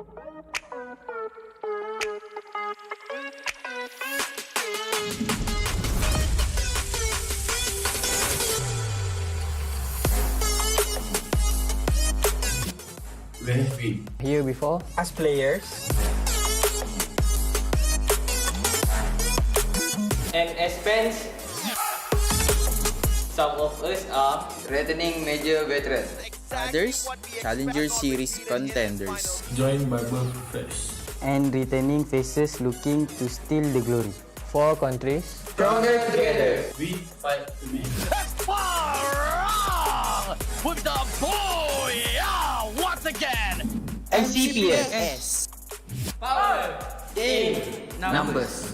Where have we? Here before? As players. And as fans, some of us are returning major veterans. Others, Challenger Series contenders. Joined by both fresh. And returning faces looking to steal the glory. 4 countries. Stronger together. We fight to win. With the boy, once again. MCPS. power in Numbers.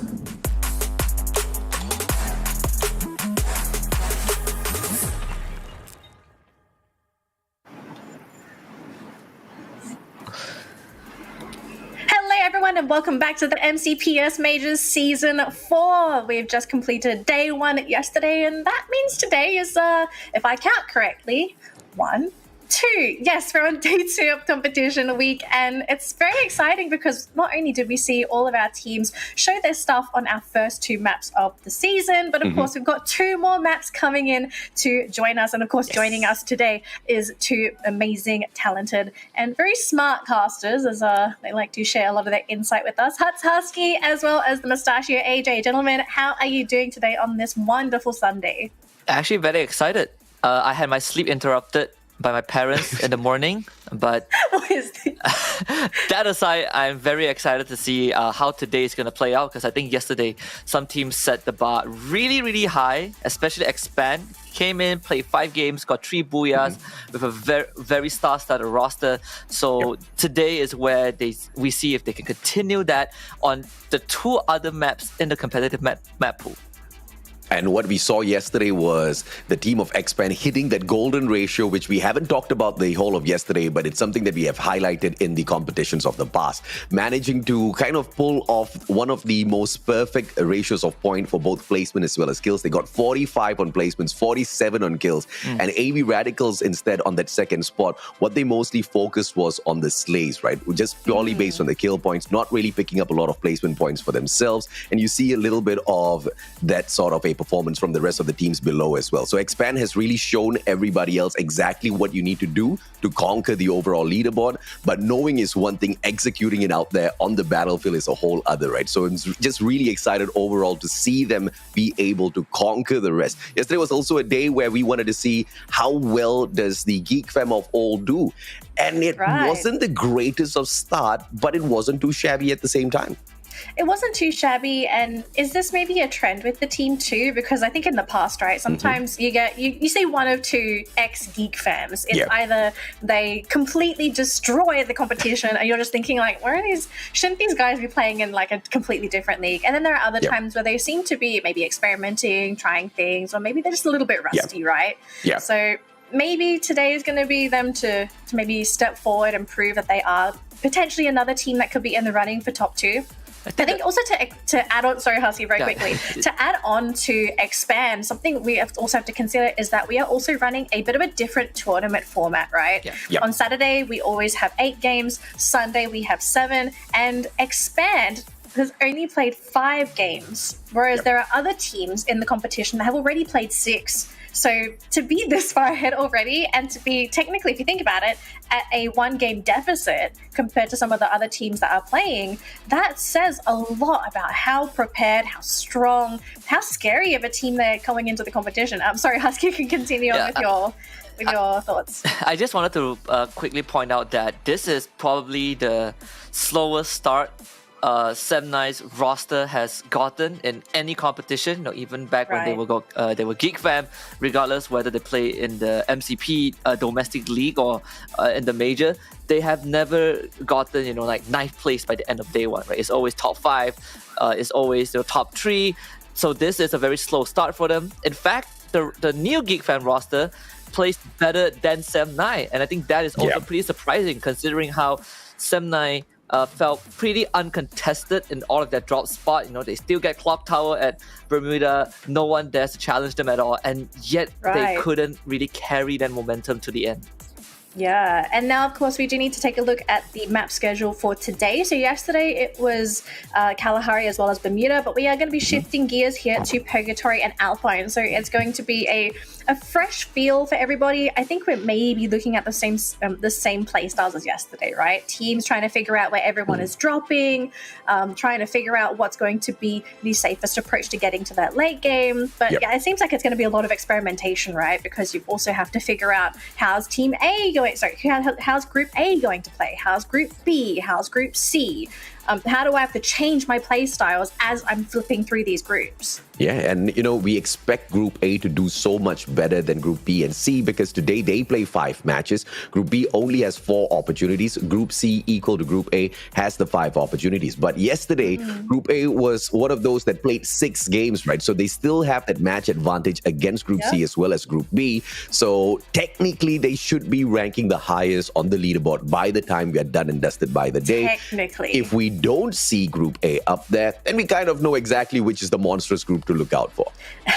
Hello everyone and welcome back to the MCPS Majors Season 4. We've just completed day 1 yesterday and that means today is, if I count correctly, 1, 2. Yes, we're on day 2 of competition week and it's very exciting because not only did we see all of our teams show their stuff on our first 2 maps of the season, but of course we've got 2 more maps coming in to join us, and of course joining us today is 2 amazing, talented and very smart casters as they like to share a lot of their insight with us. Huts Husky as well as the Mustachio AJ. Gentlemen, how are you doing today on this wonderful Sunday? Actually very excited. I had my sleep interrupted by my parents in the morning, but that aside, I'm very excited to see how today is going to play out, because I think yesterday some teams set the bar really, really high, especially Expand. Came in, played 5 games, got 3 booyahs with a very, very star-studded roster. So today is where we see if they can continue that on the 2 other maps in the competitive map pool. And what we saw yesterday was the team of Expand hitting that golden ratio, which we haven't talked about the whole of yesterday, but it's something that we have highlighted in the competitions of the past. Managing to kind of pull off one of the most perfect ratios of point for both placement as well as kills. They got 45 on placements, 47 on kills, and AV Radicals instead on that second spot. What they mostly focused was on the slays, right? Just purely based on the kill points, not really picking up a lot of placement points for themselves. And you see a little bit of that sort of a performance from the rest of the teams below as well. So Expand has really shown everybody else exactly what you need to do to conquer the overall leaderboard. But knowing is one thing, executing it out there on the battlefield is a whole other, right? So I'm just really excited overall to see them be able to conquer the rest. Yesterday was also a day where we wanted to see how well does the Geek Fam of all do. And it wasn't the greatest of start, but it wasn't too shabby at the same time. It wasn't too shabby, and is this maybe a trend with the team too? Because I think in the past, right, sometimes you get you see 1 or 2 ex-Geek fans. It's either they completely destroy the competition and you're just thinking like, where are these, shouldn't these guys be playing in like a completely different league? And then there are other times where they seem to be maybe experimenting, trying things, or maybe they're just a little bit rusty, right? So maybe today is going to be them to maybe step forward and prove that they are potentially another team that could be in the running for top 2. I think also to add on, sorry Husky, very quickly, to add on to Expand, something we also have to consider is that we are also running a bit of a different tournament format, right? On Saturday, we always have 8 games, Sunday we have 7, and Expand has only played 5 games, whereas there are other teams in the competition that have already played 6. So to be this far ahead already and to be technically, if you think about it, at a 1-game deficit compared to some of the other teams that are playing, that says a lot about how prepared, how strong, how scary of a team they're going into the competition. I'm sorry, Husky, you can continue on with your thoughts. I just wanted to quickly point out that this is probably the slowest start Semnai's roster has gotten in any competition, even back when they were Geek Fam, regardless whether they play in the MCP domestic league or in the major, they have never gotten like 9th place by the end of day 1, right? It's always top 5, it's always the top 3. So this is a very slow start for them. In fact, the new Geek Fam roster plays better than Semnai, and I think that is also pretty surprising considering how Semnai felt pretty uncontested in all of their drop spot. They still get Clock Tower at Bermuda. No one dares to challenge them at all. And yet they couldn't really carry that momentum to the end. Yeah, and now, of course, we do need to take a look at the map schedule for today. So yesterday it was Kalahari as well as Bermuda, but we are going to be shifting gears here to Purgatory and Alpine. So it's going to be a fresh feel for everybody. I think we're maybe looking at the same play styles as yesterday, right? Teams trying to figure out where everyone is dropping, trying to figure out what's going to be the safest approach to getting to that late game. But yeah, it seems like it's going to be a lot of experimentation, right? Because you also have to figure out how's Team A going. Sorry, how's Group A going to play? How's Group B? How's Group C? How do I have to change my play styles as I'm flipping through these groups? Yeah, and we expect Group A to do so much better than Group B and C because today they play 5 matches. Group B only has 4 opportunities. Group C, equal to Group A, has the 5 opportunities. But yesterday, Group A was one of those that played 6 games, right? So they still have that match advantage against Group C as well as Group B. So technically, they should be ranking the highest on the leaderboard by the time we are done and dusted by the day. Technically. If we don't see Group A up there, then we kind of know exactly which is the monstrous group to look out for.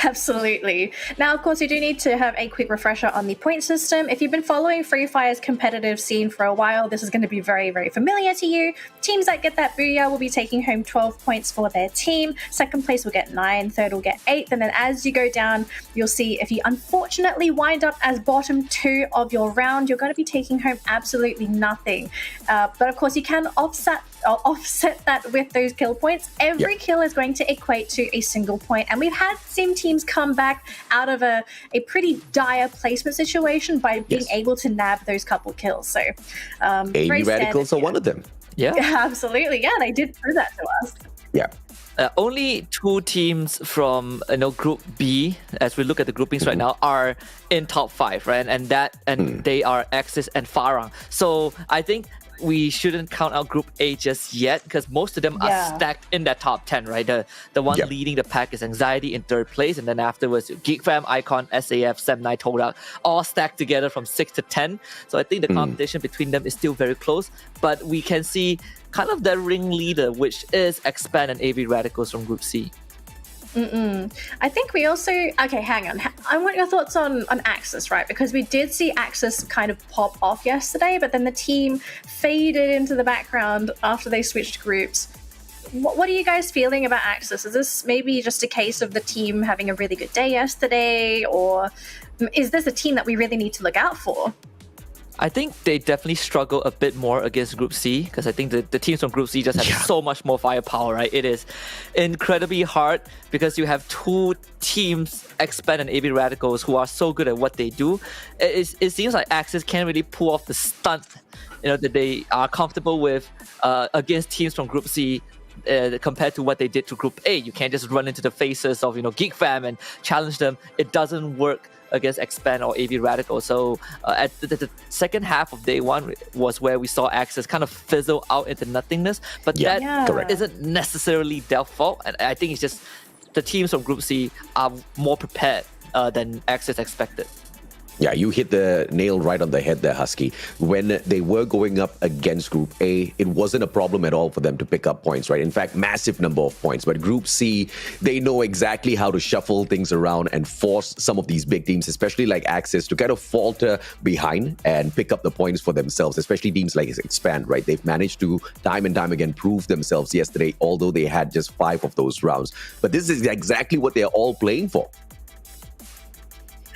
Absolutely. Now, of course, you do need to have a quick refresher on the point system. If you've been following Free Fire's competitive scene for a while, this is going to be very, very familiar to you. Teams that get that booyah will be taking home 12 points for their team. Second place will get 9, third will get 8, and then as you go down, you'll see if you unfortunately wind up as bottom 2 of your round, you're going to be taking home absolutely nothing. But of course, you can offset that with those kill points. Every kill is going to equate to a single point, and we've had some teams come back out of a pretty dire placement situation by being able to nab those couple kills. So AV Radicals are one of them. Yeah, absolutely. Yeah, they did prove that to us. Yeah. Only 2 teams from Group B, as we look at the groupings right now, are in top 5, right? And they are Axis and Farang. So I think we shouldn't count out Group A just yet because most of them are stacked in that top 10, right? The one leading the pack is Anxiety in 3rd place, and then afterwards GeekFam, Icon, SAF, Sem9, Todak, all stacked together from 6 to 10. So I think the competition between them is still very close, but we can see kind of the ringleader, which is Expand and AV Radicals from Group C. I think we also... Okay, hang on. I want your thoughts on Axis, right? Because we did see Axis kind of pop off yesterday, but then the team faded into the background after they switched groups. What are you guys feeling about Axis? Is this maybe just a case of the team having a really good day yesterday, or is this a team that we really need to look out for? I think they definitely struggle a bit more against Group C because I think the teams from Group C just have so much more firepower, right? It is incredibly hard because you have 2 teams, Expand and AV Radicals, who are so good at what they do. It seems like Axis can't really pull off the stunt that they are comfortable with against teams from Group C. Compared to what they did to Group A. You can't just run into the faces of GeekFam and challenge them. It doesn't work against Expand or AV Radical. So at the second half of day 1 was where we saw Axis kind of fizzle out into nothingness, but that isn't necessarily their fault, and I think it's just the teams from Group C are more prepared than Axis expected. Yeah, you hit the nail right on the head there, Husky. When they were going up against Group A, it wasn't a problem at all for them to pick up points, right? In fact, massive number of points. But Group C, they know exactly how to shuffle things around and force some of these big teams, especially like Axis, to kind of falter behind and pick up the points for themselves, especially teams like Expand, right? They've managed to time and time again prove themselves yesterday, although they had just 5 of those rounds. But this is exactly what they're all playing for.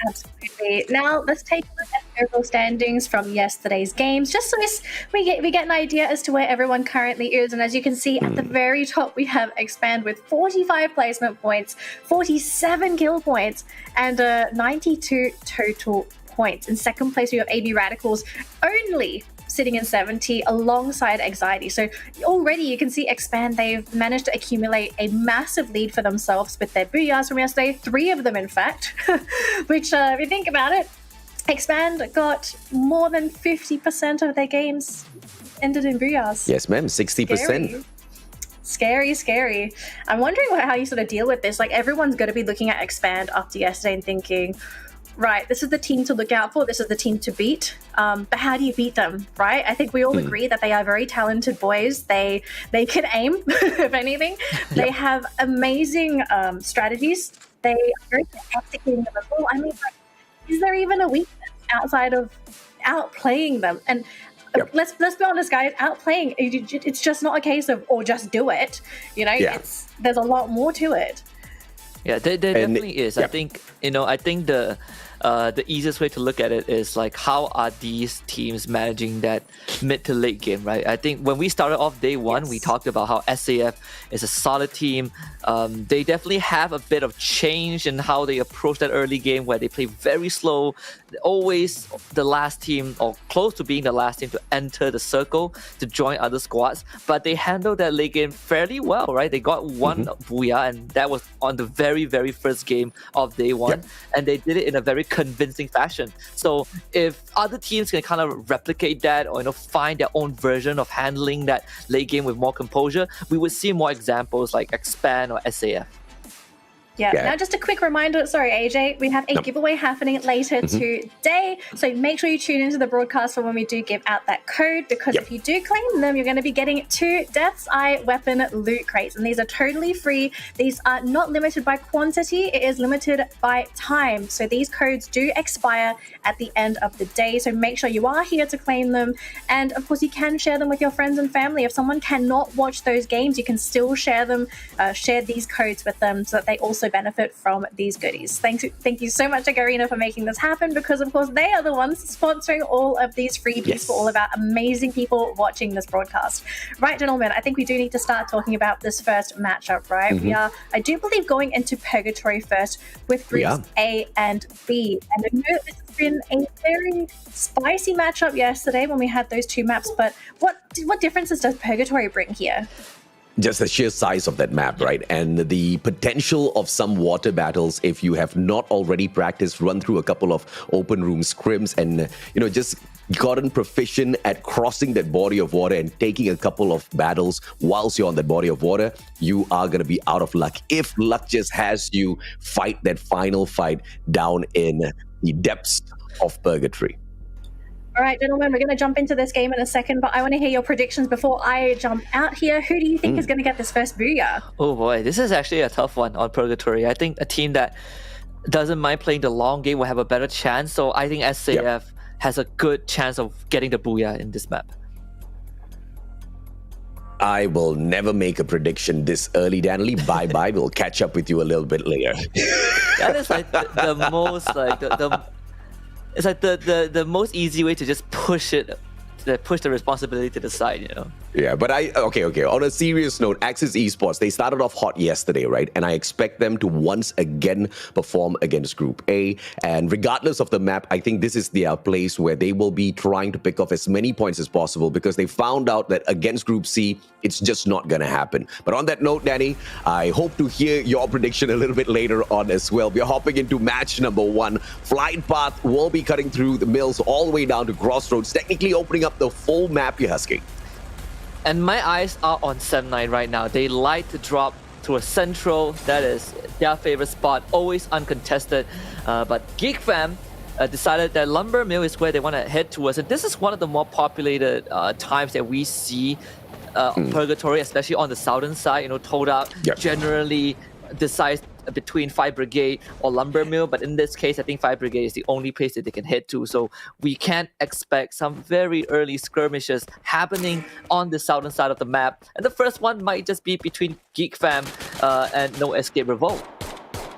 Absolutely. Now let's take a look at the overall standings from yesterday's games, just so we get an idea as to where everyone currently is. And as you can see, at the very top, we have Expand with 45 placement points, 47 kill points, and 92 total points. In second place, we have AV Radicals only sitting in 70 alongside Anxiety. So already you can see Expand, they've managed to accumulate a massive lead for themselves with their booyahs from yesterday, 3 of them in fact, which if you think about it, Expand got more than 50% of their games ended in booyahs. Yes, ma'am, 60%. Scary. I'm wondering how you sort of deal with this. Like, everyone's going to be looking at Expand after yesterday and thinking, right, this is the team to look out for, this is the team to beat, but how do you beat them, right? I think we all agree that they are very talented boys. They can aim, if anything. They have amazing strategies. They are very good at executing them as well. I mean, like, is there even a weakness outside of outplaying them. And let's be honest, guys, outplaying, it's just not a case of, or just do it. You know, there's a lot more to it. Yeah, there definitely is. I think the easiest way to look at it is like, how are these teams managing that mid to late game, right? I think when we started off day one, we talked about how SAF is a solid team. They definitely have a bit of change in how they approach that early game, where they play very slow, always the last team or close to being the last team to enter the circle to join other squads. But they handled that late game fairly well, right? They got one booyah, and that was on the very, very first game of day one. And they did it in a very convincing fashion. So if other teams can kind of replicate that, or find their own version of handling that late game with more composure, we would see more examples like Expand or SAF. Yeah. Now, just a quick reminder, sorry, AJ, we have a giveaway happening later today. So make sure you tune into the broadcast for when we do give out that code, because if you do claim them, you're going to be getting 2 Death's Eye weapon loot crates. And these are totally free. These are not limited by quantity. It is limited by time. So these codes do expire at the end of the day. So make sure you are here to claim them. And of course, you can share them with your friends and family. If someone cannot watch those games, you can still share them, share these codes with them, so that they also benefit from these goodies. Thank you so much, Garena, for making this happen, because of course they are the ones sponsoring all of these freebies for all of our amazing people watching this broadcast. Right, gentlemen, I think we do need to start talking about this first matchup, right? We are, I do believe, going into Purgatory first with groups A and B. And I know this has been a very spicy matchup yesterday when we had those 2 maps, but what differences does Purgatory bring here? Just the sheer size of that map, right? And the potential of some water battles, if you have not already practiced, run through a couple of open room scrims and, just gotten proficient at crossing that body of water and taking a couple of battles whilst you're on that body of water, you are going to be out of luck. If luck just has you fight that final fight down in the depths of Purgatory. All right, gentlemen, we're going to jump into this game in a second, but I want to hear your predictions before I jump out here. Who do you think is going to get this first booyah? Oh boy, this is actually a tough one on Purgatory. I think a team that doesn't mind playing the long game will have a better chance. So I think SAF has a good chance of getting the booyah in this map. I will never make a prediction this early, Danley. Bye-bye. We'll catch up with you a little bit later. That is like the most like it's like the most easy way to just push the responsibility to the side, Yeah, but okay. On a serious note, Axis Esports, they started off hot yesterday, right? And I expect them to once again perform against Group A. And regardless of the map, I think this is their place where they will be trying to pick off as many points as possible, because they found out that against Group C, it's just not going to happen. But on that note, Danny, I hope to hear your prediction a little bit later on as well. We're hopping into match number 1. Flight Path will be cutting through the mills all the way down to Crossroads, technically opening up the full map, Husky. And my eyes are on 7-9 right now. They like to drop to a central. That is their favorite spot, always uncontested. But Geek Fam decided that Lumber Mill is where they want to head towards. And this is one of the more populated times that we see Purgatory, especially on the southern side. Toda generally decides between Fire Brigade or Lumber Mill, but in this case, I think Fire Brigade is the only place that they can head to. So we can't expect some very early skirmishes happening on the southern side of the map. And the first one might just be between Geek Fam and No Escape Revolt.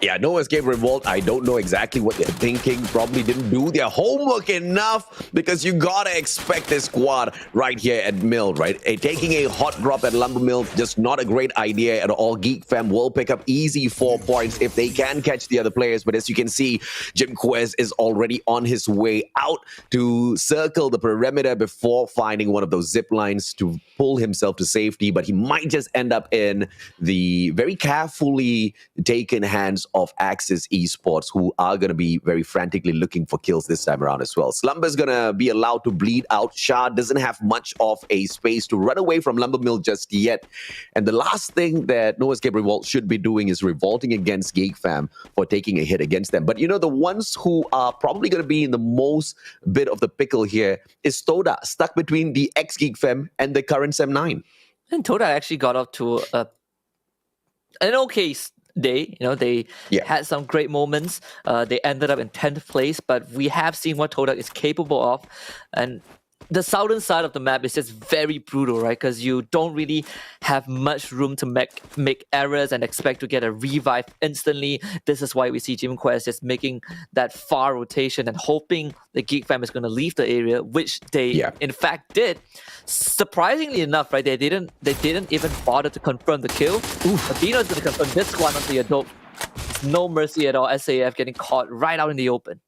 Yeah, No Escape Revolt, I don't know exactly what they're thinking. Probably didn't do their homework enough, because you gotta expect this squad right here at Mill, right? Taking a hot drop at Lumber Mill, just not a great idea at all. Geek Fam will pick up easy 4 points if they can catch the other players. But as you can see, Jim Quez is already on his way out to circle the perimeter before finding one of those zip lines to pull himself to safety. But he might just end up in the very carefully taken hands of Axis Esports, who are going to be very frantically looking for kills this time around as well. Slumber's going to be allowed to bleed out. Shah doesn't have much of a space to run away from Lumber Mill just yet. And the last thing that No Escape Revolt should be doing is revolting against Geek Fam for taking a hit against them. But the ones who are probably going to be in the most bit of the pickle here is Toda, stuck between the ex-Geek Fam and the current Sem9. And Toda actually got up to an okay day. They had some great moments. They ended up in 10th place, but we have seen what Todak is capable of. And the southern side of the map is just very brutal, right? Because you don't really have much room to make errors and expect to get a revive instantly. This is why we see Jim Quest just making that far rotation and hoping the Geek Fam is going to leave the area, which they in fact did. Surprisingly enough, right? They didn't even bother to confirm the kill. But Dino's going to confirm this one onto your dope. No mercy at all. SAF getting caught right out in the open.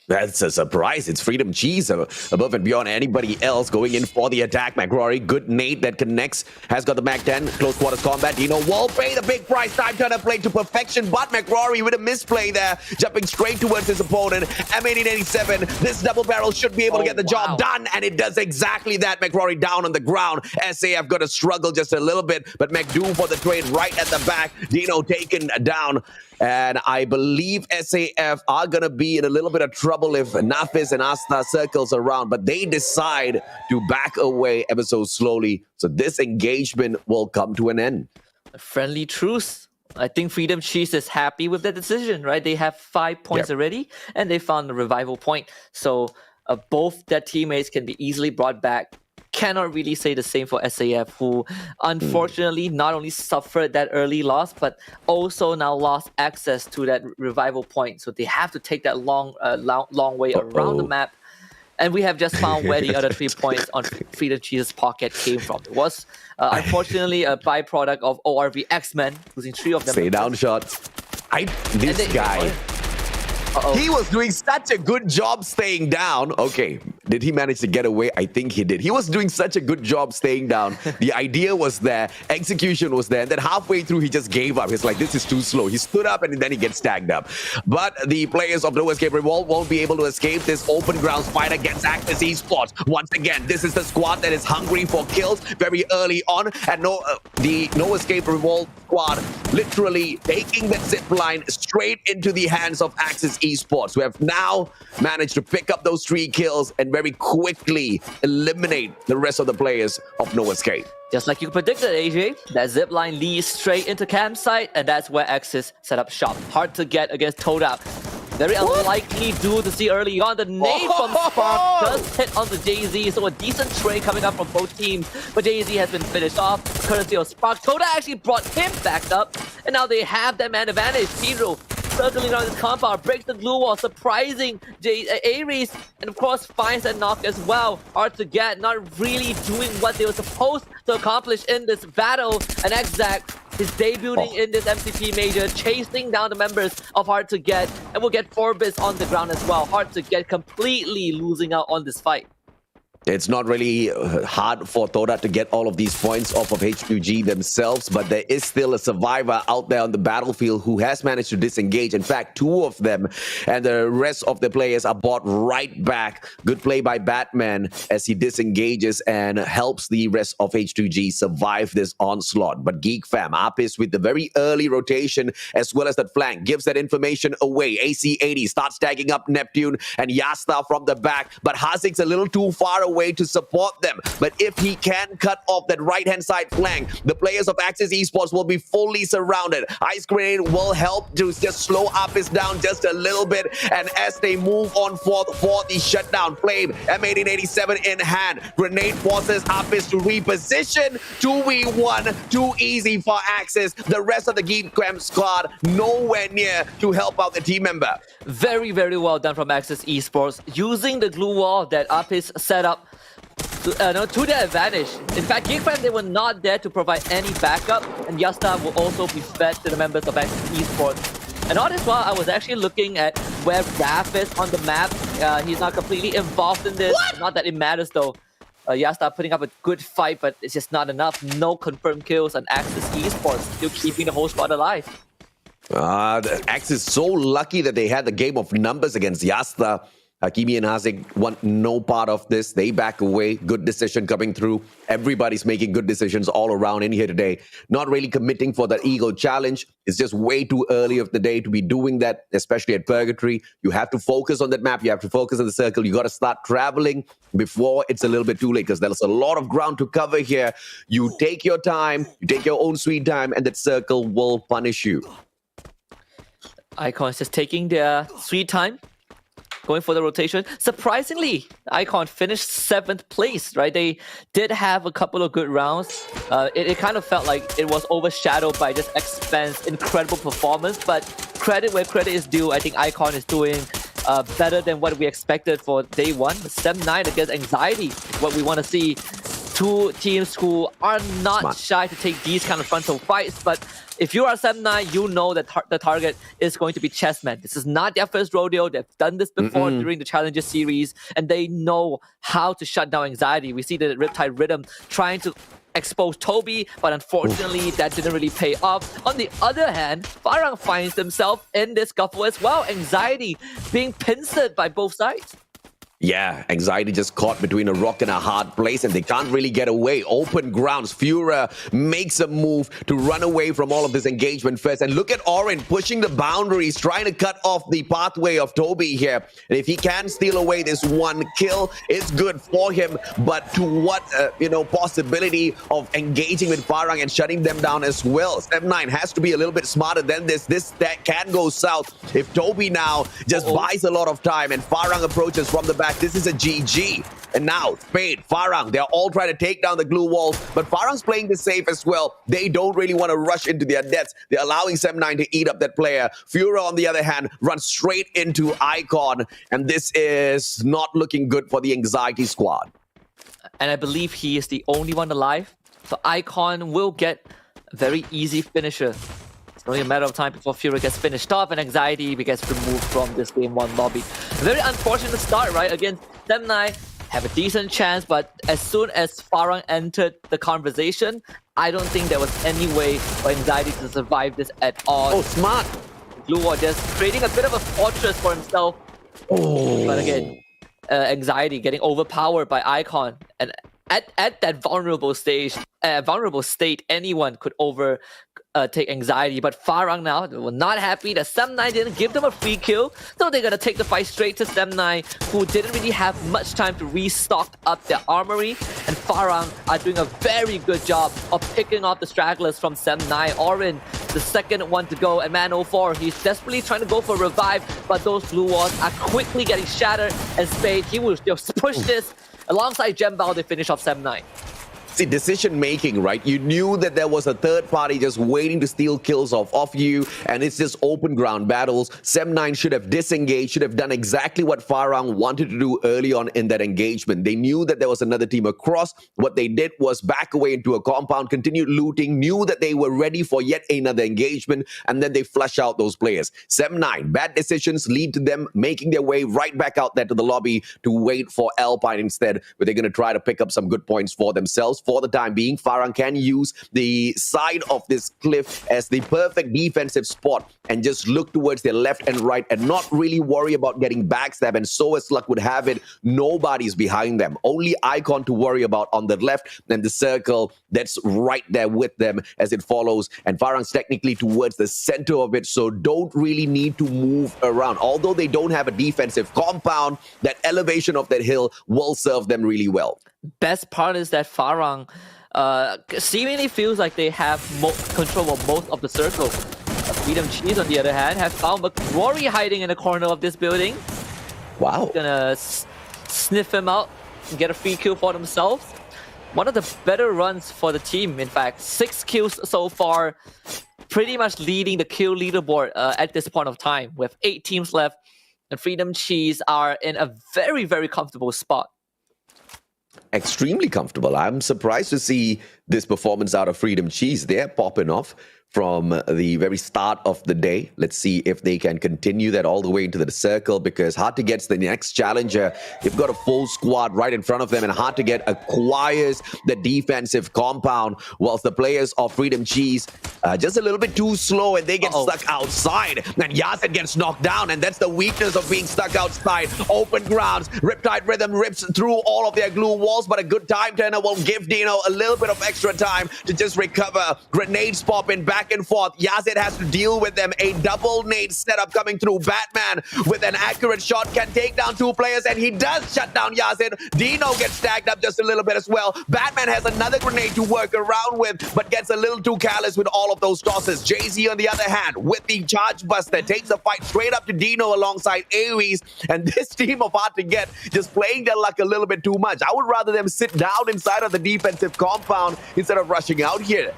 That's a surprise. It's Freedom Cheese above and beyond anybody else going in for the attack. McRory, good nade that connects. Has got the Mac 10. Close quarters combat. Dino will pay the big price. Time turner play to perfection. But McRory with a misplay there. Jumping straight towards his opponent. M1887. This double barrel should be able to get the job done. And it does exactly that. McRory down on the ground. SAF got to struggle just a little bit. But McDo for the trade right at the back. Dino taken down. And I believe SAF are going to be in a little bit of trouble if Nafis and Asta circles around, but they decide to back away ever so slowly. So this engagement will come to an end. A friendly truce. I think Freedom Cheese is happy with that decision, right? They have 5 points already, and they found the revival point. So both their teammates can be easily brought back. Cannot really say the same for SAF, who unfortunately not only suffered that early loss, but also now lost access to that revival point. So they have to take that long way around the map. And we have just found where the other 3 points on Freedom Cheese's pocket came from. It was unfortunately a byproduct of ORV X-Men, losing 3 of them. Stay down shots. This guy. He was doing such a good job staying down. Okay, did he manage to get away? I think he did. He was doing such a good job staying down. The idea was there. Execution was there. And then halfway through, he just gave up. He's like, this is too slow. He stood up and then he gets tagged up. But the players of No Escape Revolt won't be able to escape this open grounds fight against Actis Esports. Once again, this is the squad that is hungry for kills very early on. And the No Escape Revolt squad literally taking that zip line straight into the hands of Axis Esports, who have now managed to pick up those 3 kills and very quickly eliminate the rest of the players of No Escape. Just like you predicted, AJ, that zipline leads straight into campsite, and that's where Axis set up shop. Hard to get against Todak. Very unlikely duel to see early on. The nade from Spark does hit on the Jay-Z, so a decent trade coming up from both teams. But Jay-Z has been finished off, courtesy of Spark. Todak actually brought him back up, and now they have that man advantage. Hero circling around this compound, breaks the glue wall, surprising Ares, and of course finds that knock as well. Hard to get, not really doing what they were supposed to accomplish in this battle. And Exact is debuting in this MCP major, chasing down the members of Hard to Get, and we'll get Forbis on the ground as well. Hard to Get completely losing out on this fight. It's not really hard for Todak to get all of these points off of HQG themselves, but there is still a survivor out there on the battlefield who has managed to disengage. In fact, 2 of them, and the rest of the players are brought right back. Good play by Batman as he disengages and helps the rest of H2G survive this onslaught. But Geek Fam, Apis with the very early rotation as well as that flank gives that information away. AC80 starts tagging up Neptune and Yasta from the back, but Hazik's a little too far away to support them. But if he can cut off that right-hand side flank, the players of Axis Esports will be fully surrounded. Ice Grenade will help to just slow Apis down just a little bit. And as they move on for the shutdown, Flame, M1887 in hand. Grenade forces Apis to reposition. 2v1, too easy for Axis. The rest of the Geek Fam squad nowhere near to help out the team member. Very, very well done from Axis Esports, using the glue wall that Apis set up to their advantage. In fact, Geek Fam, they were not there to provide any backup, and Yasta will also be fed to the members of Axis Esports. And all this while, I was actually looking at where Raph is on the map. He's not completely involved in this. Not that it matters though. Yasta putting up a good fight, but it's just not enough. No confirmed kills, and Axis Esports still keeping the whole squad alive. Axis so lucky that they had the game of numbers against Yasta. Hakimi and Hazik want no part of this. They back away. Good decision coming through. Everybody's making good decisions all around in here today. Not really committing for that ego challenge. It's just way too early of the day to be doing that, especially at Purgatory. You have to focus on that map. You have to focus on the circle. You got to start traveling before it's a little bit too late, because there's a lot of ground to cover here. You take your time. You take your own sweet time, and that circle will punish you. Icon is just taking their sweet time, going for the rotation. Surprisingly, Icon finished 7th place, right? They did have a couple of good rounds. It kind of felt like it was overshadowed by just Expan's incredible performance, but credit where credit is due. I think Icon is doing better than what we expected for day one. 7-9 against Anxiety, what we want to see. Two teams who are not shy to take these kind of frontal fights, but if you are 7-9, you know that the target is going to be Chessman. This is not their first rodeo. They've done this before during the Challenger series, and they know how to shut down Anxiety. We see the Riptide Rhythm trying to expose Toby, but unfortunately that didn't really pay off. On the other hand, Farang finds himself in this scuffle as well. Anxiety being pincered by both sides. Yeah, Anxiety just caught between a rock and a hard place, and they can't really get away. Open grounds. Fura makes a move to run away from all of this engagement first. And look at Orin pushing the boundaries, trying to cut off the pathway of Toby here. And if he can steal away this one kill, it's good for him. But to what, possibility of engaging with Farang and shutting them down as well? 7-9 has to be a little bit smarter than this. That can go south if Toby now just buys a lot of time and Farang approaches from the back. This is a GG. And now, Spade, Farang, they're all trying to take down the glue walls, but Farang's playing this safe as well. They don't really want to rush into their deaths. They're allowing 7-9 to eat up that player. Fura, on the other hand, runs straight into Icon, and this is not looking good for the Anxiety squad. And I believe he is the only one alive, so Icon will get a very easy finisher. Only a matter of time before Fura gets finished off and Anxiety gets removed from this Game 1 lobby. A very unfortunate start, right? Against 7-9, have a decent chance, but as soon as Farang entered the conversation, I don't think there was any way for Anxiety to survive this at all. Oh, smart! Blue Wall just creating a bit of a fortress for himself. But again, Anxiety getting overpowered by Icon. And at that vulnerable state, anyone could take Anxiety, but Farang now were not happy that 7-9 didn't give them a free kill, so they're gonna take the fight straight to 7-9, who didn't really have much time to restock up their armory, and Farang are doing a very good job of picking off the stragglers from 7-9. Orin, the second one to go, and Man04, he's desperately trying to go for a revive, but those blue walls are quickly getting shattered, and Spade, he will just push this alongside Jembao. They finish off 7-9. See, decision making, right? You knew that there was a third party just waiting to steal kills off you, and it's just open ground battles. 7-9 should have disengaged, should have done exactly what Farang wanted to do early on in that engagement. They knew that there was another team across. What they did was back away into a compound, continued looting, knew that they were ready for yet another engagement, and then they flush out those players. 7-9, bad decisions lead to them making their way right back out there to the lobby to wait for Alpine instead, where they're going to try to pick up some good points for themselves. For the time being, Farang can use the side of this cliff as the perfect defensive spot and just look towards their left and right and not really worry about getting backstabbed. And so as luck would have it, nobody's behind them. Only Icon to worry about on the left, and the circle that's right there with them as it follows. And Farang's technically towards the center of it, so don't really need to move around. Although they don't have a defensive compound, that elevation of that hill will serve them really well. Best part is that Farang seemingly feels like they have control of most of the circle. Freedom Cheese, on the other hand, have found McRory hiding in the corner of this building. Wow. Gonna sniff him out and get a free kill for themselves. One of the better runs for the team, in fact. 6 kills so far, pretty much leading the kill leaderboard at this point of time. With 8 teams left, and Freedom Cheese are in a very, very comfortable spot. Extremely comfortable. I'm surprised to see this performance out of Freedom Cheese. They're popping off from the very start of the day. Let's see if they can continue that all the way into the circle, because hard to get the next challenger. They've got a full squad right in front of them, and hard to get acquires the defensive compound, whilst the players of Freedom Cheese just a little bit too slow, and they get stuck outside. And Yasin gets knocked down, and that's the weakness of being stuck outside. Open grounds. Riptide Rhythm rips through all of their glue walls, but a good time turner will give Dino a little bit of extra time to just recover. Grenades popping back back and forth. Yazid has to deal with them. A double nade setup coming through. Batman with an accurate shot can take down 2 players, and he does shut down Yazid. Dino gets tagged up just a little bit as well. Batman has another grenade to work around with, but gets a little too careless with all of those tosses. Jay-Z, on the other hand, with the charge buster, takes the fight straight up to Dino alongside Aries, and this team of Hard to Get just playing their luck a little bit too much. I would rather them sit down inside of the defensive compound instead of rushing out here.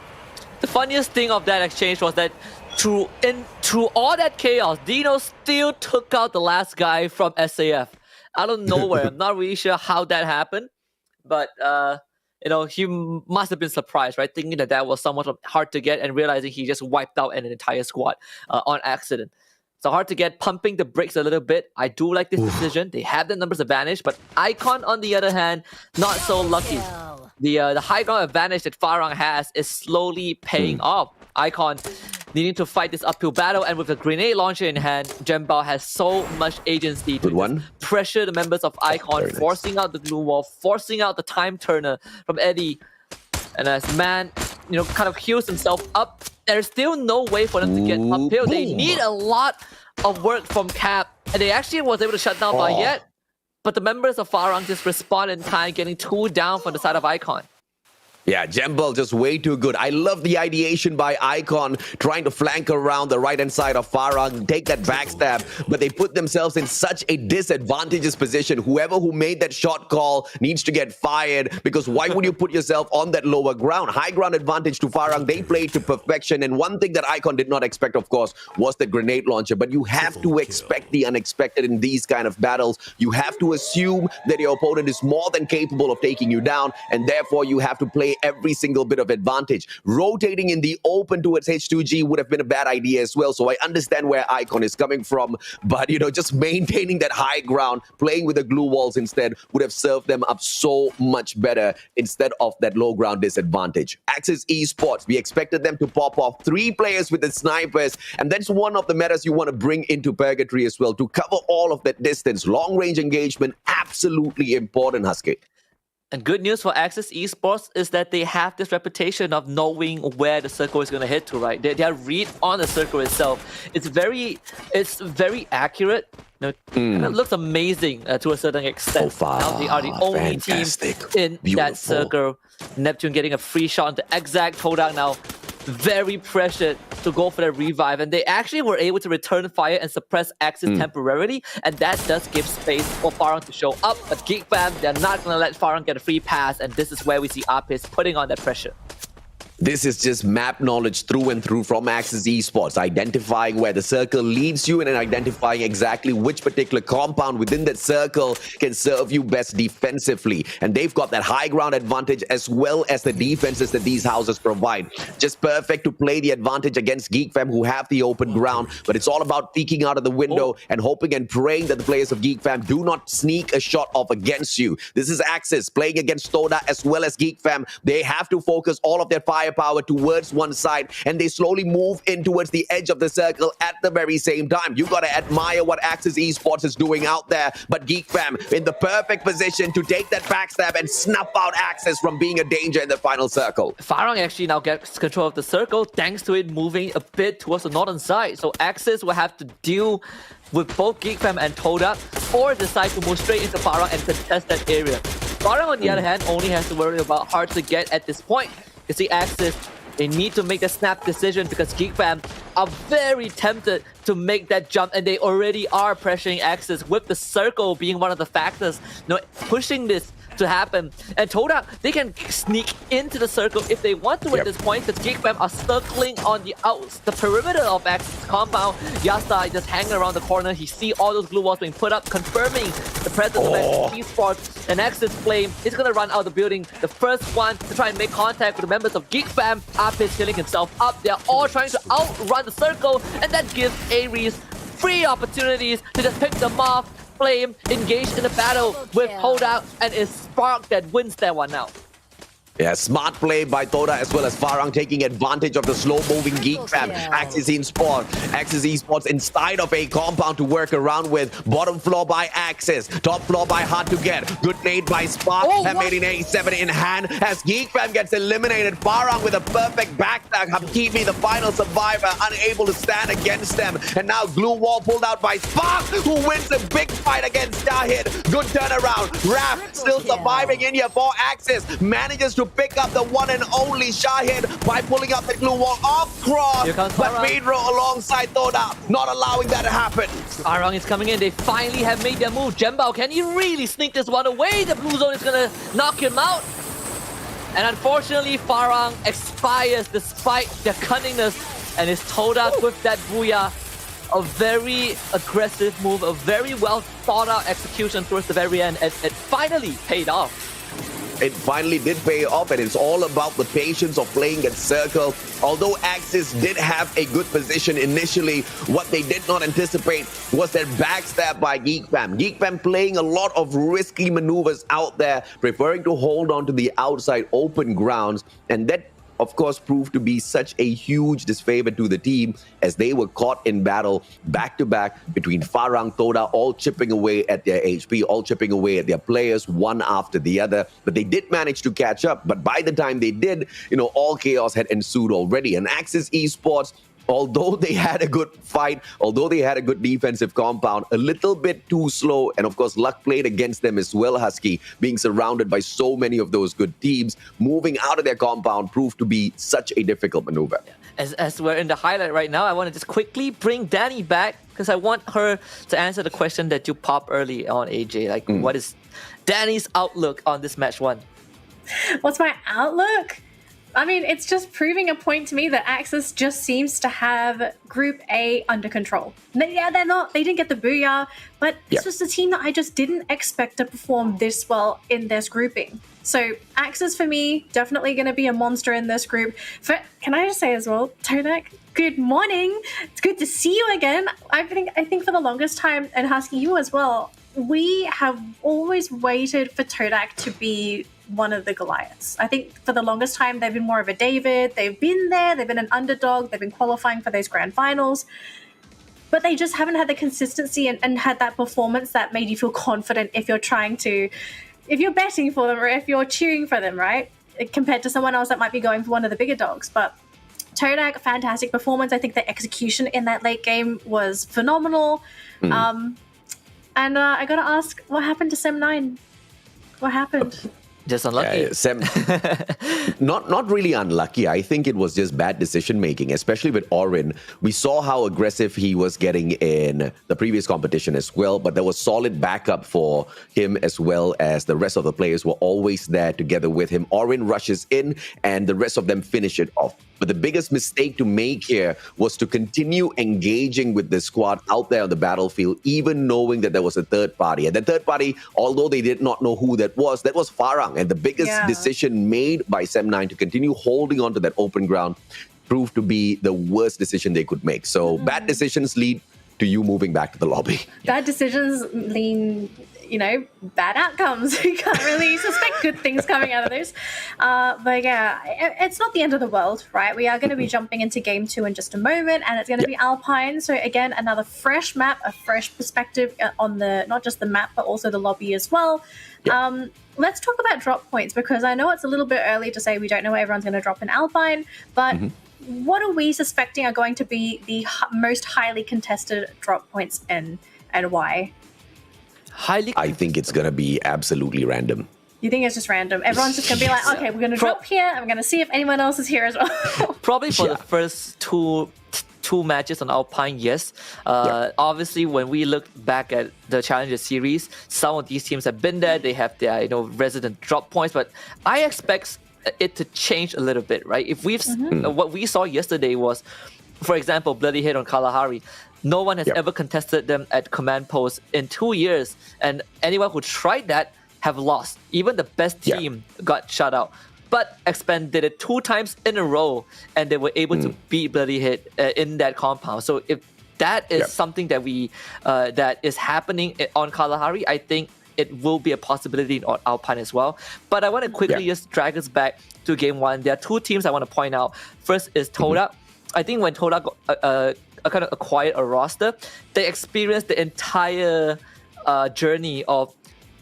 The funniest thing of that exchange was that through all that chaos, Dino still took out the last guy from SAF. Out of nowhere. I'm not really sure how that happened, but he must have been surprised, right? Thinking that was somewhat Hard to Get and realizing he just wiped out an entire squad on accident. So Hard to Get pumping the brakes a little bit. I do like this decision. They have the numbers advantage, but Icon, on the other hand, not so lucky. The high ground advantage that Farang has is slowly paying off. Icon needing to fight this uphill battle, and with a grenade launcher in hand, Jembao has so much agency to pressure the members of Icon, forcing out the glue wall, forcing out the time turner from Eddie. And as Man, kind of heals himself up, there's still no way for them to get uphill. They need a lot of work from Cap, and they actually was able to shut down Bayet, but the members of Farang just respond in time, getting 2 down from the side of Icon. Yeah, Jembal just way too good. I love the ideation by Icon trying to flank around the right-hand side of Farang, take that backstab, but they put themselves in such a disadvantageous position. Whoever who made that shot call needs to get fired, because why would you put yourself on that lower ground? High ground advantage to Farang. They played to perfection, and one thing that Icon did not expect, of course, was the grenade launcher, but you have to expect the unexpected in these kind of battles. You have to assume that your opponent is more than capable of taking you down, and therefore you have to play every single bit of advantage. Rotating in the open towards H2G would have been a bad idea as well, so I understand where Icon is coming from, but just maintaining that high ground, playing with the glue walls instead would have served them up so much better instead of that low ground disadvantage. Axis Esports, we expected them to pop off 3 players with the snipers, and that's one of the metas you want to bring into Purgatory as well, to cover all of that distance. Long range engagement, absolutely important, Husky. And good news for Axis Esports is that they have this reputation of knowing where the circle is going to hit to, right? Their read on the circle itself, it's very accurate. It looks amazing to a certain extent. Now they are the only team in that circle. Neptune getting a free shot into exact Kodak now. Very pressured to go for the revive, and they actually were able to return fire and suppress Axis temporarily, and that does give space for Farang to show up. But Geek Fam, they're not going to let Farang get a free pass, and this is where we see Apis putting on that pressure. This is just map knowledge through and through from Axis Esports, identifying where the circle leads you and identifying exactly which particular compound within that circle can serve you best defensively. And they've got that high ground advantage as well as the defenses that these houses provide. Just perfect to play the advantage against Geek Fam, who have the open ground, but it's all about peeking out of the window and hoping and praying that the players of Geek Fam do not sneak a shot off against you. This is Axis playing against Toda as well as Geek Fam. They have to focus all of their firepower towards one side, and they slowly move in towards the edge of the circle at the very same time. You got to admire what Axis Esports is doing out there, but Geek Fam in the perfect position to take that backstab and snuff out Axis from being a danger in the final circle. Farang actually now gets control of the circle thanks to it moving a bit towards the northern side, so Axis will have to deal with both Geek Fam and Toda, or decide to move straight into Farang and contest that area. Farang, on the other hand, only has to worry about Hard to Get at this point. You see, Axis, they need to make the snap decision because Geek Fam are very tempted to make that jump, and they already are pressuring Axis, with the circle being one of the factors, pushing this to happen. And Toda, they can sneak into the circle if they want to at this point, because Geek Fam are circling on the perimeter of Axis compound. Yasta just hanging around the corner. He see all those glue walls being put up, confirming the presence of Axis Esports. And Axis Flame is going to run out of the building. The first one to try and make contact with the members of Geek Fam. Apis healing himself up. They're all trying to outrun the circle, and that gives Aries free opportunities to just pick them off. Flame engaged in a battle with Holdout, and it's Spark that wins that one now. Yeah, smart play by Toda as well as Farang taking advantage of the slow-moving Geek Fam. Axis Esports inside of a compound to work around with. Bottom floor by Axis. Top floor by Hard to Get. Good nade by Spark. Made in A7 in hand as Geek Fam gets eliminated. Farang with a perfect backstack. Habkibi, the final survivor, unable to stand against them. And now Glue Wall pulled out by Spark, who wins a big fight against Shahid. Good turnaround. Raf still surviving in here for Axis. Manages to pick up the one and only Shahid by pulling up the glue wall off cross. But Pedro alongside Toda, not allowing that to happen. Farang is coming in. They finally have made their move. Jembao, can he really sneak this one away? The blue zone is going to knock him out. And unfortunately, Farang expires despite their cunningness and is Toda with that booyah. A very aggressive move, a very well thought out execution towards the very end. It finally paid off. It finally did pay off, and it's all about the patience of playing that circle. Although Axis did have a good position initially, what they did not anticipate was that backstab by Geek Fam. Geek Fam playing a lot of risky maneuvers out there, preferring to hold on to the outside open grounds, and that of course proved to be such a huge disfavor to the team as they were caught in battle back-to-back between Farang, Toda, all chipping away at their HP, all chipping away at their players one after the other. But they did manage to catch up. But by the time they did, all chaos had ensued already. And Axis Esports, although they had a good fight, although they had a good defensive compound, a little bit too slow. And of course, luck played against them as well, Husky, being surrounded by so many of those good teams. Moving out of their compound proved to be such a difficult maneuver. As we're in the highlight right now, I want to just quickly bring Danny back because I want her to answer the question that you popped early on, AJ. What is Danny's outlook on this match one? What's my outlook? I mean, it's just proving a point to me that Axis just seems to have Group A under control. They didn't get the booyah, but this was the team that I just didn't expect to perform this well in this grouping. So Axis for me, definitely going to be a monster in this group. Can I just say as well, Todak, good morning. It's good to see you again. I think for the longest time, and Husky, you as well, we have always waited for Todak to be one of the Goliaths. I think for the longest time, they've been more of a David. They've been there. They've been an underdog. They've been qualifying for those grand finals. But they just haven't had the consistency and had that performance that made you feel confident if you're betting for them or if you're cheering for them, right? Compared to someone else that might be going for one of the bigger dogs. But Todak, fantastic performance. I think the execution in that late game was phenomenal. And I got to ask, what happened to Sem9? What happened? Just unlucky. Not really unlucky. I think it was just bad decision making, especially with Orin. We saw how aggressive he was getting in the previous competition as well, but there was solid backup for him as well as the rest of the players were always there together with him. Orin rushes in and the rest of them finish it off. But the biggest mistake to make here was to continue engaging with the squad out there on the battlefield, even knowing that there was a third party. And the third party, although they did not know who that was Farang. And the biggest decision made by Sem9 to continue holding on to that open ground proved to be the worst decision they could make. So bad decisions lead to you moving back to the lobby. Bad decisions lean, bad outcomes. You can't really suspect good things coming out of this. But yeah, it's not the end of the world, right? We are going to be jumping into game 2 in just a moment, and it's going to be Alpine. So again, another fresh map, a fresh perspective on not just the map, but also the lobby as well. Let's talk about drop points, because I know it's a little bit early to say we don't know where everyone's going to drop in Alpine, but what are we suspecting are going to be the most highly contested drop points and why? I think it's going to be absolutely random. You think it's just random? Everyone's just going to be like, okay, we're going to drop here, and we're going to see if anyone else is here as well. Probably for the first two matches on Alpine, yes. Obviously, when we look back at the Challenger series, some of these teams have been there. They have their resident drop points, but I expect it to change a little bit, right? If we've what we saw yesterday was, for example, Bloody Hit on Kalahari. No one has ever contested them at command post in 2 years, and anyone who tried that have lost. Even the best team got shut out. But Expand did it 2 times in a row, and they were able to beat Bloody Hit in that compound. So if that is something that that is happening on Kalahari, I think it will be a possibility in Alpine as well. But I want to quickly just drag us back to game one. There are two teams I want to point out. First is Todak. I think when Todak kind of acquired a roster, they experienced the entire journey of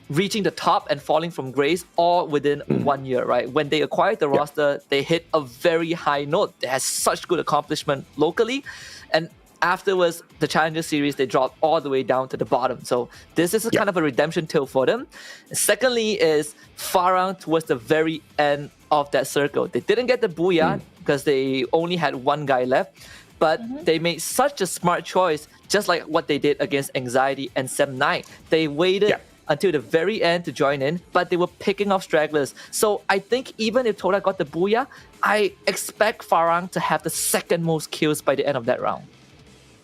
reaching the top and falling from grace all within 1 year, right? When they acquired the roster, they hit a very high note. They had such good accomplishment locally. And afterwards, the Challenger Series, they dropped all the way down to the bottom. So this is a kind of a redemption tale for them. Secondly is Farang towards the very end of that circle. They didn't get the Booyah because they only had one guy left. But they made such a smart choice, just like what they did against Anxiety and Sem9. They waited until the very end to join in, but they were picking off stragglers. So I think even if Todak got the Booyah, I expect Farang to have the second most kills by the end of that round.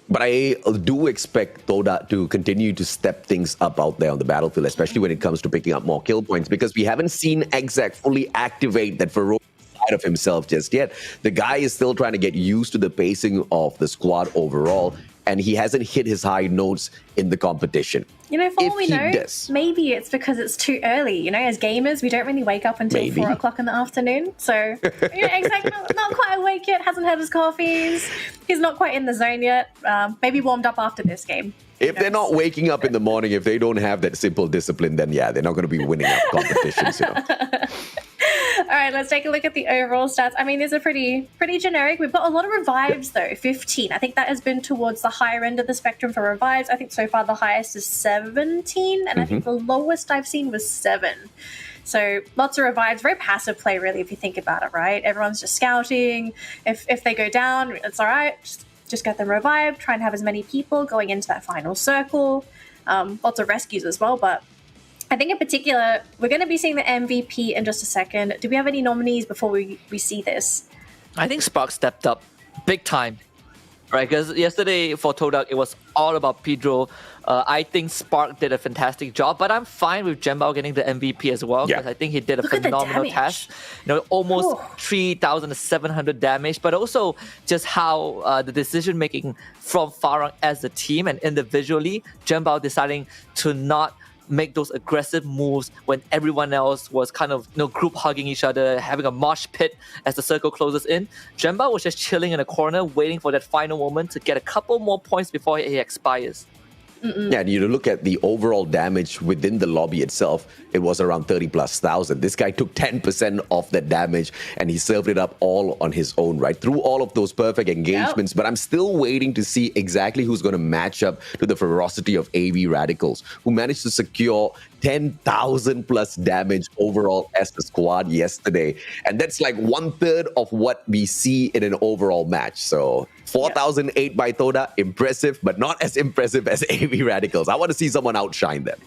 But I do expect Todak to continue to step things up out there on the battlefield, especially when it comes to picking up more kill points, because we haven't seen Exec fully activate that ferocious side of himself just yet. The guy is still trying to get used to the pacing of the squad overall, and he hasn't hit his high notes in the competition. You know, for all we know, maybe it's because it's too early. You know, as gamers, we don't really wake up until 4 o'clock in the afternoon. So, exactly, not quite awake yet, hasn't had his coffees. He's not quite in the zone yet. Maybe warmed up after this game. If they're not waking up in the morning, if they don't have that simple discipline, then they're not going to be winning up competitions, All right, let's take a look at the overall stats. I mean, these are pretty generic. We've got a lot of revives, though, 15. I think that has been towards the higher end of the spectrum for revives. I think so far the highest is 17, and I think the lowest I've seen was 7. So lots of revives, very passive play, really, if you think about it, right? Everyone's just scouting. If they go down, it's all right. Just get them revived, try and have as many people going into that final circle. Lots of rescues as well, but I think in particular, we're going to be seeing the MVP in just a second. Do we have any nominees before we see this? I think Spark stepped up big time, right? Because yesterday for Todak, it was all about Pedro. I think Spark did a fantastic job, but I'm fine with Jembao getting the MVP as well, because I think he did a phenomenal task. Almost 3,700 damage, but also just how the decision making from Farang as a team and individually, Jembao deciding to not make those aggressive moves when everyone else was kind of group hugging each other, having a mosh pit as the circle closes in. Jembao was just chilling in a corner, waiting for that final moment to get a couple more points before he expires. Yeah, and you look at the overall damage within the lobby itself, it was around 30,000+. This guy took 10% of that damage and he served it up all on his own, right? Through all of those perfect engagements. But I'm still waiting to see exactly who's going to match up to the ferocity of AV Radicals, who managed to secure 10,000+ damage overall as a squad yesterday. And that's like 1/3 of what we see in an overall match. So 4,008 by Todak, impressive, but not as impressive as AV Radicals. I want to see someone outshine them.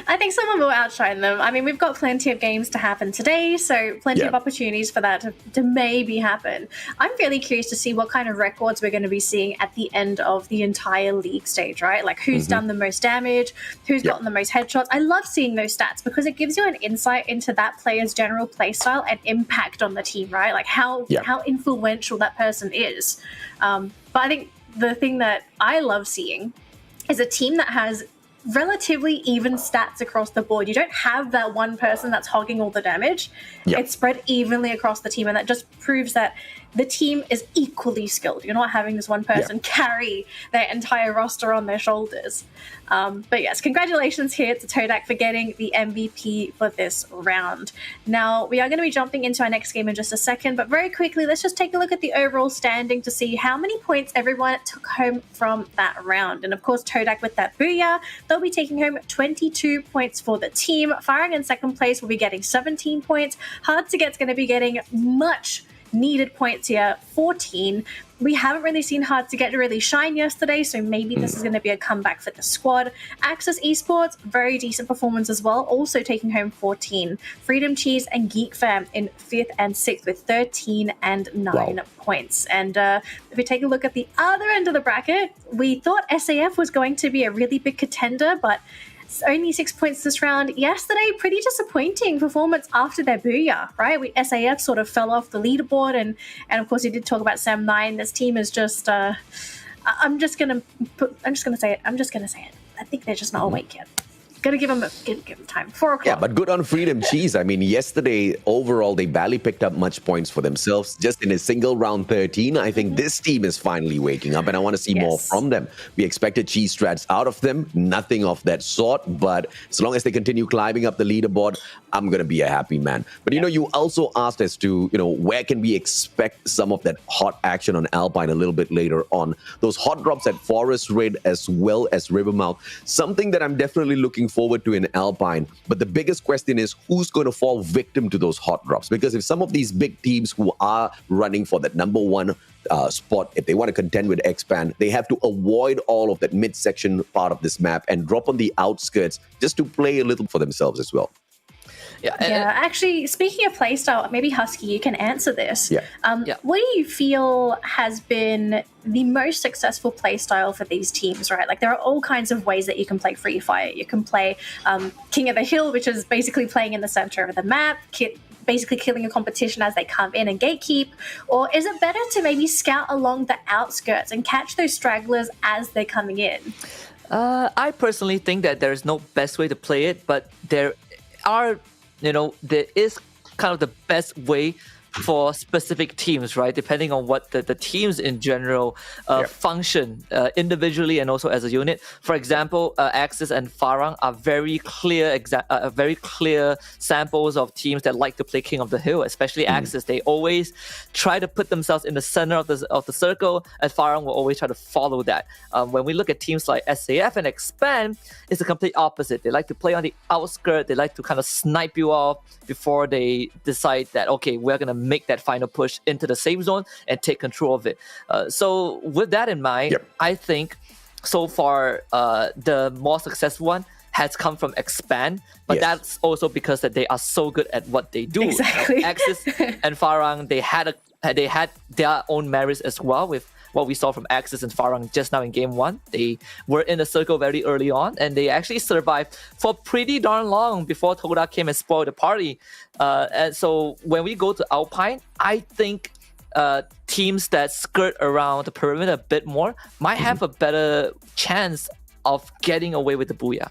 I think someone will outshine them. I mean, we've got plenty of games to happen today, so plenty of opportunities for that to maybe happen. I'm really curious to see what kind of records we're going to be seeing at the end of the entire league stage, right? Like who's done the most damage, who's gotten the most headshots. I love seeing those stats because it gives you an insight into that player's general playstyle and impact on the team, right? Like how influential that person is. But I think the thing that I love seeing is a team that has relatively even stats across the board. You don't have that one person that's hogging all the damage. It's spread evenly across the team, and that just proves that the team is equally skilled. You're not having this one person carry their entire roster on their shoulders. But yes, congratulations here to Todak for getting the MVP for this round. Now, we are going to be jumping into our next game in just a second, but very quickly, let's just take a look at the overall standing to see how many points everyone took home from that round. And of course, Todak with that Booyah, they'll be taking home 22 points for the team. Farang in second place will be getting 17 points. Hard to Get's going to be getting much needed points here, 14. We haven't really seen Hard to Get really shine yesterday, so maybe this is going to be a comeback for the squad. Access Esports, very decent performance as well, also taking home 14. Freedom Cheese and Geek Fam in 5th and 6th with 13 and 9 points. And if we take a look at the other end of the bracket, we thought SAF was going to be a really big contender, but only 6 points this round. Yesterday, pretty disappointing performance after their Booyah, right? SAF sort of fell off the leaderboard, and of course, he did talk about Sem9. This team is just, I'm just gonna say it. I think they're just not awake yet. Gotta give them time. 4 o'clock. Yeah, but good on Freedom Cheese. I mean, yesterday, overall, they barely picked up much points for themselves. Just in a single round 13, I think this team is finally waking up, and I want to see more from them. We expected cheese strats out of them. Nothing of that sort, but as long as they continue climbing up the leaderboard, I'm going to be a happy man. But, you also asked as to, where can we expect some of that hot action on Alpine a little bit later on. Those hot drops at Forest Red as well as Rivermouth. Something that I'm definitely looking forward to in Alpine. But the biggest question is who's going to fall victim to those hot drops? Because if some of these big teams who are running for that number one spot, if they want to contend with Expand, they have to avoid all of that midsection part of this map and drop on the outskirts just to play a little for themselves as well. Yeah, actually, speaking of playstyle, maybe Husky, you can answer this. What do you feel has been the most successful playstyle for these teams, right? Like, there are all kinds of ways that you can play Free Fire. You can play King of the Hill, which is basically playing in the center of the map, basically killing a competition as they come in and gatekeep. Or is it better to maybe scout along the outskirts and catch those stragglers as they're coming in? I personally think that there is no best way to play it, but there is kind of the best way for specific teams, right? Depending on what the teams in general function individually and also as a unit. For example, Axis and Farang are very clear samples of teams that like to play King of the Hill, especially Axis. They always try to put themselves in the center of the circle, and Farang will always try to follow that. When we look at teams like SAF and Expand, it's the complete opposite. They like to play on the outskirts. They like to kind of snipe you off before they decide that, okay, we're going to make that final push into the safe zone and take control of it. So with that in mind, I think so far the more successful one has come from Expand, but that's also because that they are so good at what they do. Exactly. Axis and Farang, they had their own merits as well with what we saw from Axis and Farang just now in game 1. They were in the circle very early on, and they actually survived for pretty darn long before Toda came and spoiled the party. And so when we go to Alpine, I think teams that skirt around the perimeter a bit more might have a better chance of getting away with the booyah.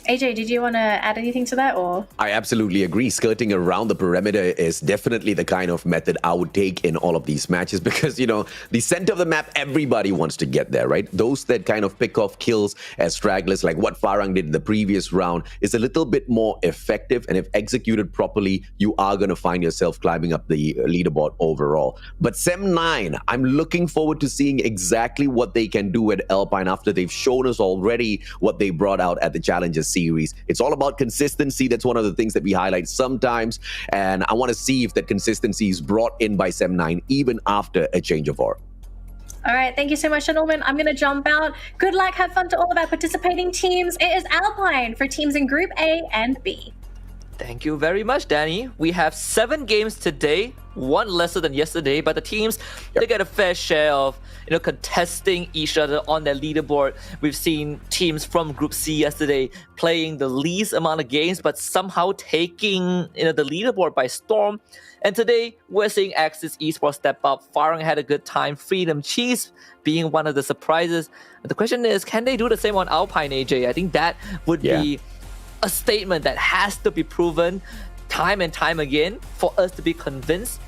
AJ, did you want to add anything to that, or? I absolutely agree. Skirting around the perimeter is definitely the kind of method I would take in all of these matches because, the center of the map, everybody wants to get there, right? Those that kind of pick off kills as stragglers, like what Farang did in the previous round, is a little bit more effective. And if executed properly, you are going to find yourself climbing up the leaderboard overall. But Sem9, I'm looking forward to seeing exactly what they can do at Alpine after they've shown us already what they brought out at the Challengers series. It's all about consistency. That's one of the things that we highlight sometimes, and I want to see if that consistency is brought in by Sem9 even after a change of aura. All right, thank you so much, gentlemen. I'm going to jump out. Good luck, have fun to all of our participating teams. It is Alpine for teams in Group A and B. Thank you very much, Danny. We have 7 games today, one lesser than yesterday, but the teams, they get a fair share of contesting each other on their leaderboard. We've seen teams from Group C yesterday playing the least amount of games, but somehow taking the leaderboard by storm. And today, we're seeing Axis Esports step up. Farang had a good time. Freedom Cheese being one of the surprises. The question is, can they do the same on Alpine, AJ? I think that would be a statement that has to be proven time and time again for us to be convinced.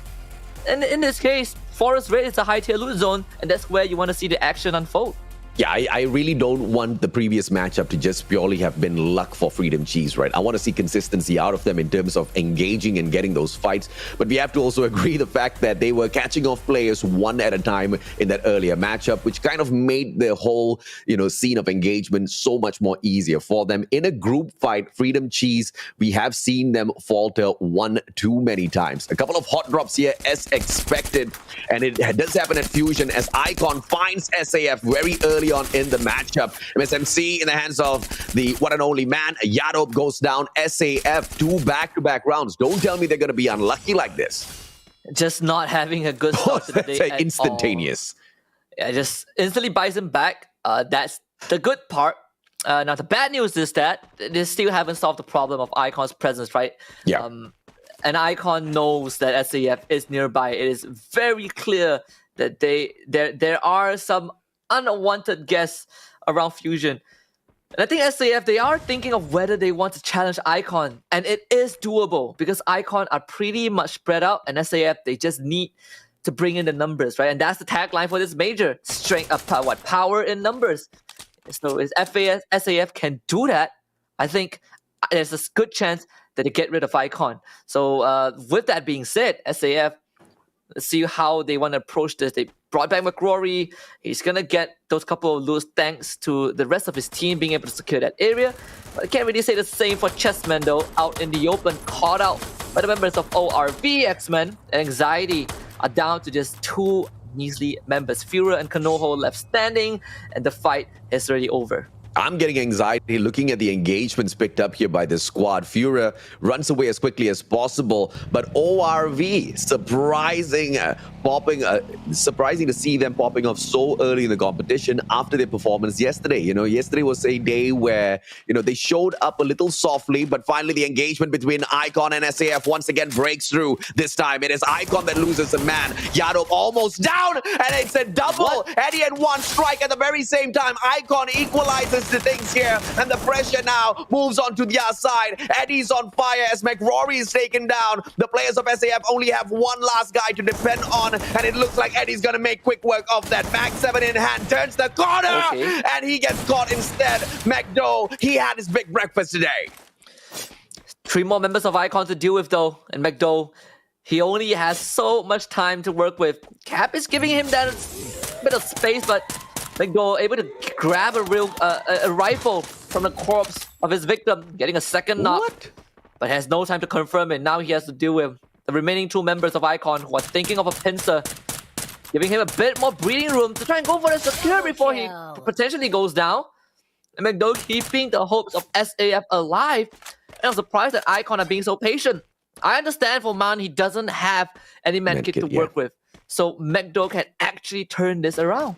And in this case, Forest Red is a high tier loot zone, and that's where you want to see the action unfold. Yeah, I really don't want the previous matchup to just purely have been luck for Freedom Cheese, right? I want to see consistency out of them in terms of engaging and getting those fights. But we have to also agree the fact that they were catching off players one at a time in that earlier matchup, which kind of made the whole, scene of engagement so much more easier for them. In a group fight, Freedom Cheese, we have seen them falter one too many times. A couple of hot drops here as expected. And it does happen at Fusion as Icon finds SAF very early on in the matchup. MSMC in the hands of the one and only man. Yadop goes down. SAF 2 back-to-back rounds. Don't tell me they're going to be unlucky like this. Just not having a good start to the day at instantaneous. Yeah, just instantly buys him back. That's the good part. Now, the bad news is that they still haven't solved the problem of Icon's presence, right? Yeah. And Icon knows that SAF is nearby. It is very clear that there are some unwanted guests around Fusion. And I think SAF, they are thinking of whether they want to challenge Icon. And it is doable because Icon are pretty much spread out. And SAF, they just need to bring in the numbers, right? And that's the tagline for this major. Strength of power in numbers. So if SAF can do that, I think there's a good chance that they get rid of Icon. So with that being said, SAF, let's see how they want to approach this. They brought back McRory. He's going to get those couple of loose thanks to the rest of his team being able to secure that area. But I can't really say the same for Chessman, though. Out in the open, caught out by the members of ORV X-Men. Anxiety are down to just 2 measly members. Führer and Kanoho left standing, and the fight is already over. I'm getting anxiety looking at the engagements picked up here by this squad. Führer runs away as quickly as possible, but ORV surprising to see them popping off so early in the competition after their performance yesterday. Yesterday was a day where, they showed up a little softly, but finally the engagement between Icon and SAF once again breaks through. This time it is Icon that loses a man. Yadop almost down, and it's a double. Eddie had 1 strike at the very same time. Icon equalizes the things here, and the pressure now moves on to the other side. Eddie's on fire as McRory is taken down. The players of SAF only have 1 last guy to depend on, and it looks like Eddie's gonna make quick work of that. Mag 7 in hand, turns the corner, and he gets caught instead. McDo, he had his big breakfast today. 3 more members of Icon to deal with, though, and McDo, he only has so much time to work with. Cap is giving him that bit of space, but McDo able to grab a rifle from the corpse of his victim, getting a second knock, but has no time to confirm it. Now he has to deal with the remaining 2 members of Icon who are thinking of a pincer, giving him a bit more breathing room to try and go for the secure before he potentially goes down. And McDo keeping the hopes of SAF alive. And I'm surprised that Icon are being so patient. I understand for Man, he doesn't have any medkit to work with. So McDo can actually turn this around.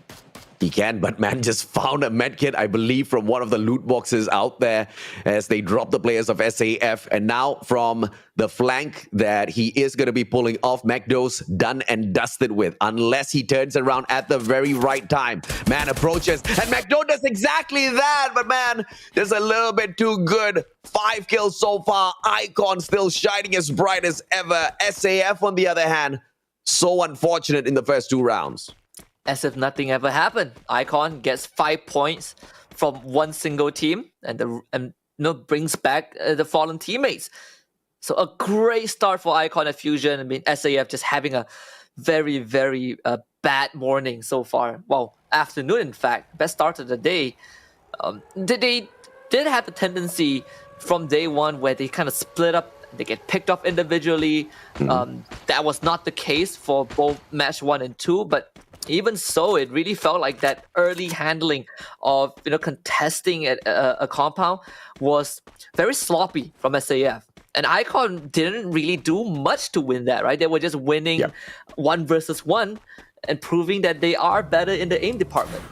He can, but man just found a medkit, I believe, from one of the loot boxes out there as they drop the players of SAF. And now from the flank that he is going to be pulling off, McDo's done and dusted with, unless he turns around at the very right time. Man approaches, and McDo does exactly that, but man, just a little bit too good. 5 kills so far. Icon still shining as bright as ever. SAF, on the other hand, so unfortunate in the first 2 rounds. As if nothing ever happened. Icon gets 5 points from 1 single team and brings back the fallen teammates. So a great start for Icon at Fusion. I mean, SAF just having a very, very bad morning so far. Well, afternoon, in fact. Best start of the day. They did have the tendency from day 1 where they kind of split up. They get picked up individually. That was not the case for both match 1 and 2, but even so, it really felt like that early handling of contesting at a compound was very sloppy from SAF. And Icon didn't really do much to win that, right? They were just winning 1 versus 1 and proving that they are better in the aim department.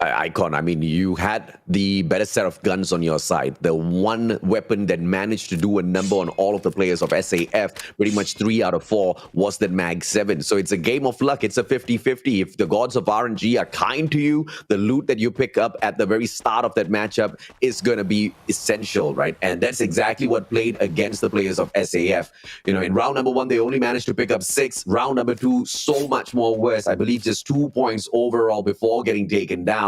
Icon, I mean, you had the better set of guns on your side. The one weapon that managed to do a number on all of the players of SAF, pretty much 3 out of 4, was the Mag 7. So it's a game of luck. It's a 50-50. If the gods of RNG are kind to you, the loot that you pick up at the very start of that matchup is going to be essential, right? And that's exactly what played against the players of SAF. In round number 1, they only managed to pick up 6. Round number 2, so much more worse. I believe just 2 points overall before getting taken down.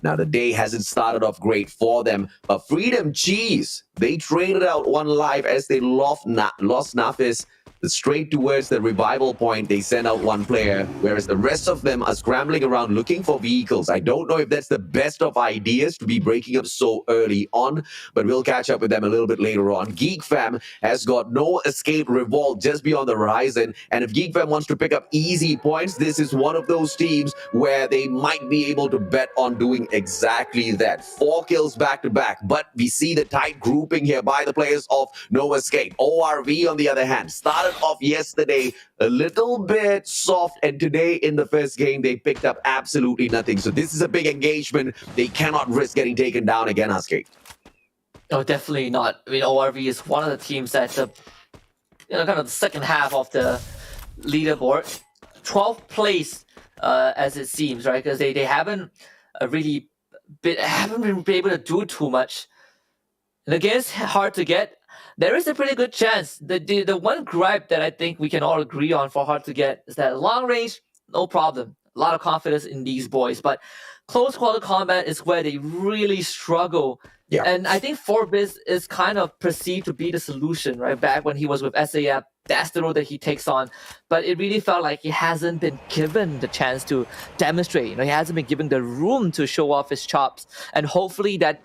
Now, the day hasn't started off great for them, but Freedom Cheese, they traded out 1 life as they lost Nafis. Straight towards the revival point, they send out 1 player, whereas the rest of them are scrambling around looking for vehicles. I don't know if that's the best of ideas to be breaking up so early on, but we'll catch up with them a little bit later on. Geek Fam has got no escape revolt just beyond the horizon, and if Geek Fam wants to pick up easy points, this is one of those teams where they might be able to bet on doing exactly that. 4 kills back-to-back, but we see the tight grouping here by the players of No Escape. ORV, on the other hand, started off yesterday a little bit soft, and today in the first game they picked up absolutely nothing. So this is a big engagement. They cannot risk getting taken down again, Aske. No, definitely not. I mean, ORV is one of the teams that's kind of the second half of the leaderboard. 12th place, as it seems, right? Because they haven't really haven't been able to do too much. And against hard to get, there is a pretty good chance. The one gripe that I think we can all agree on for hard to get is that long range, no problem. A lot of confidence in these boys, but close quarter combat is where they really struggle. Yeah. And I think Forbis is kind of perceived to be the solution, right? Back when he was with SAF, that's the role that he takes on. But it really felt like he hasn't been given the chance to demonstrate. You know, he hasn't been given the room to show off his chops. And hopefully that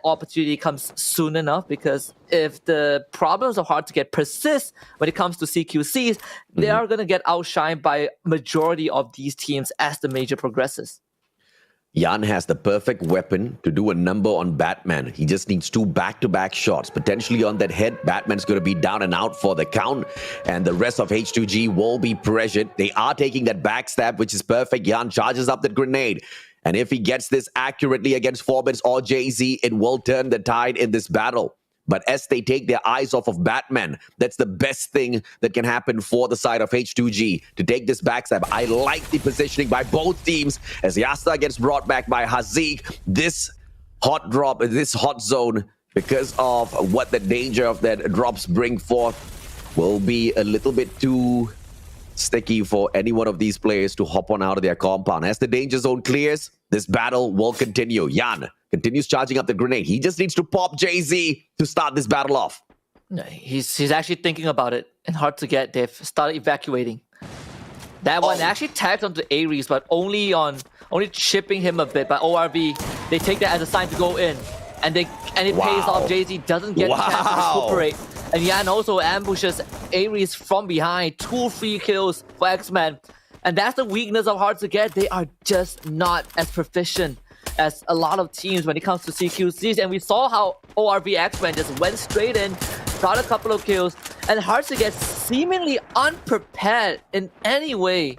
opportunity comes soon enough, because if the problems of hard to get persist when it comes to CQCs, they are going to get outshined by majority of these teams as the major progresses. Jan has the perfect weapon to do a number on Batman. He just needs 2 back-to-back shots, potentially on that head. Batman's going to be down and out for the count, and the rest of H2G will be pressured. They are taking that backstab, which is perfect. Jan charges up that grenade, and if he gets this accurately against Forbis or JZ, it will turn the tide in this battle. But as they take their eyes off of Batman, that's the best thing that can happen for the side of H2G, to take this backstab. I like the positioning by both teams as Yasta gets brought back by Haziq. This hot drop, this hot zone, because of what the danger of that drops bring forth, will be a little bit too sticky for any one of these players to hop on out of their compound. As the danger zone clears, this battle will continue. Jan continues charging up the grenade. He just needs to pop JZ to start this battle off. He's actually thinking about it, and hard to get. They've started evacuating. That one actually tagged onto Ares, but only chipping him a bit. By ORV, they take that as a sign to go in, and it pays off. JZ doesn't get the chance to recuperate. And Jan also ambushes Ares from behind. 2 free kills for X-Men. And that's the weakness of hard to get. They are just not as proficient as a lot of teams when it comes to CQCs. And we saw how ORV X-Men just went straight in, got a couple of kills, and hard to get seemingly unprepared in any way.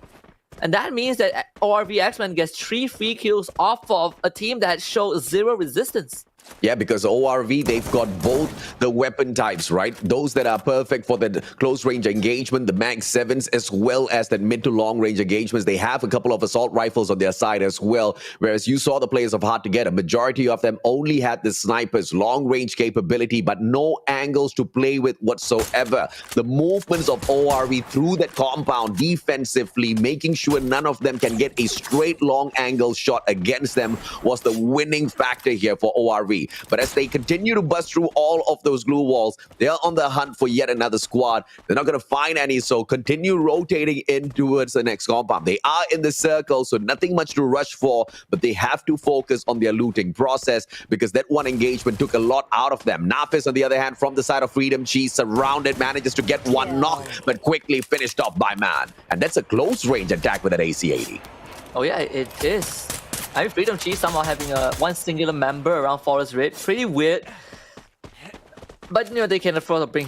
And that means that ORV X-Men gets 3 free kills off of a team that shows 0 resistance. Yeah, because ORV, they've got both the weapon types, right? Those that are perfect for the close range engagement, the Mag 7s, as well as the mid to long range engagements. They have a couple of assault rifles on their side as well. Whereas you saw the players of Hard to Get, a majority of them only had the snipers, long range capability, but no angles to play with whatsoever. The movements of ORV through that compound defensively, making sure none of them can get a straight long angle shot against them, was the winning factor here for ORV. But as they continue to bust through all of those glue walls, they're on the hunt for yet another squad. They're not going to find any, so continue rotating in towards the next compound. They are in the circle, so nothing much to rush for, but they have to focus on their looting process, because that one engagement took a lot out of them. Nafis, on the other hand, from the side of Freedom Cheese, surrounded, manages to get one knock, but quickly finished off by Man. And that's a close range attack with that AC-80. Oh yeah, it is. I mean, Freedom Cheese somehow having one singular member around Forest Red, pretty weird. But you know, they can afford to bring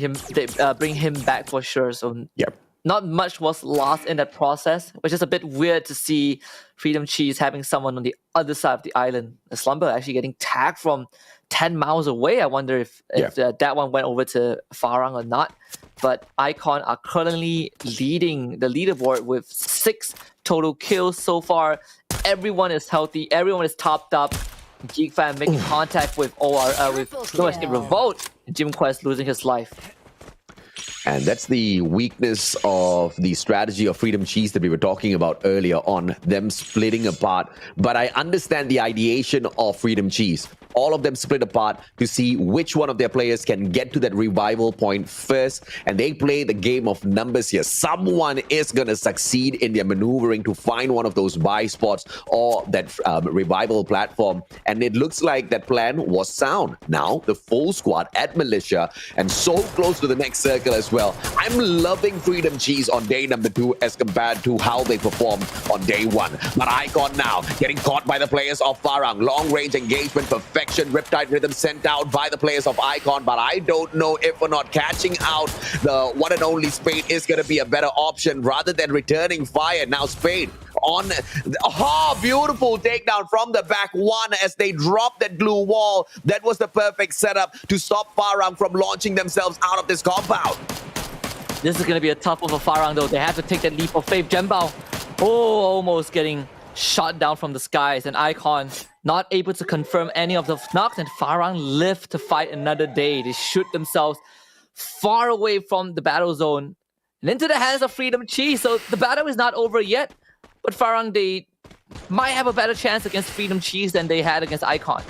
him back for sure. So yep. Not much was lost in that process, which is a bit weird to see Freedom Cheese having someone on the other side of the island. The Slumber actually getting tagged from 10 miles away. I wonder if that one went over to Farang or not. But Icon are currently leading the leaderboard with 6 total kills so far. Everyone is healthy. Everyone is topped up. Geek Fan making contact with No Escape Revolt. Jim Quest losing his life. And that's the weakness of the strategy of Freedom Cheese that we were talking about earlier on, them splitting apart. But I understand the ideation of Freedom Cheese. All of them split apart to see which one of their players can get to that revival point first. And they play the game of numbers here. Someone is going to succeed in their maneuvering to find one of those buy spots or that revival platform. And it looks like that plan was sound. Now, the full squad at Malaysia and so close to the next circle as well. I'm loving Freedom Cheese on day number 2 as compared to how they performed on day 1. But Icon now getting caught by the players of Farang. Long range engagement, perfection, Riptide Rhythm sent out by the players of Icon. But I don't know if or not catching out the one and only Spade is going to be a better option rather than returning fire. Now Spade on, beautiful takedown from the back one as they drop that glue wall. That was the perfect setup to stop Farang from launching themselves out of this compound. This is going to be a tough one for Farang though. They have to take that leap of faith. Jembao, almost getting shot down from the skies, and Icon not able to confirm any of the knocks, and Farang live to fight another day. They shoot themselves far away from the battle zone and into the hands of Freedom Chi. So the battle is not over yet, but Farang, they might have a better chance against Freedom Chi than they had against Icon.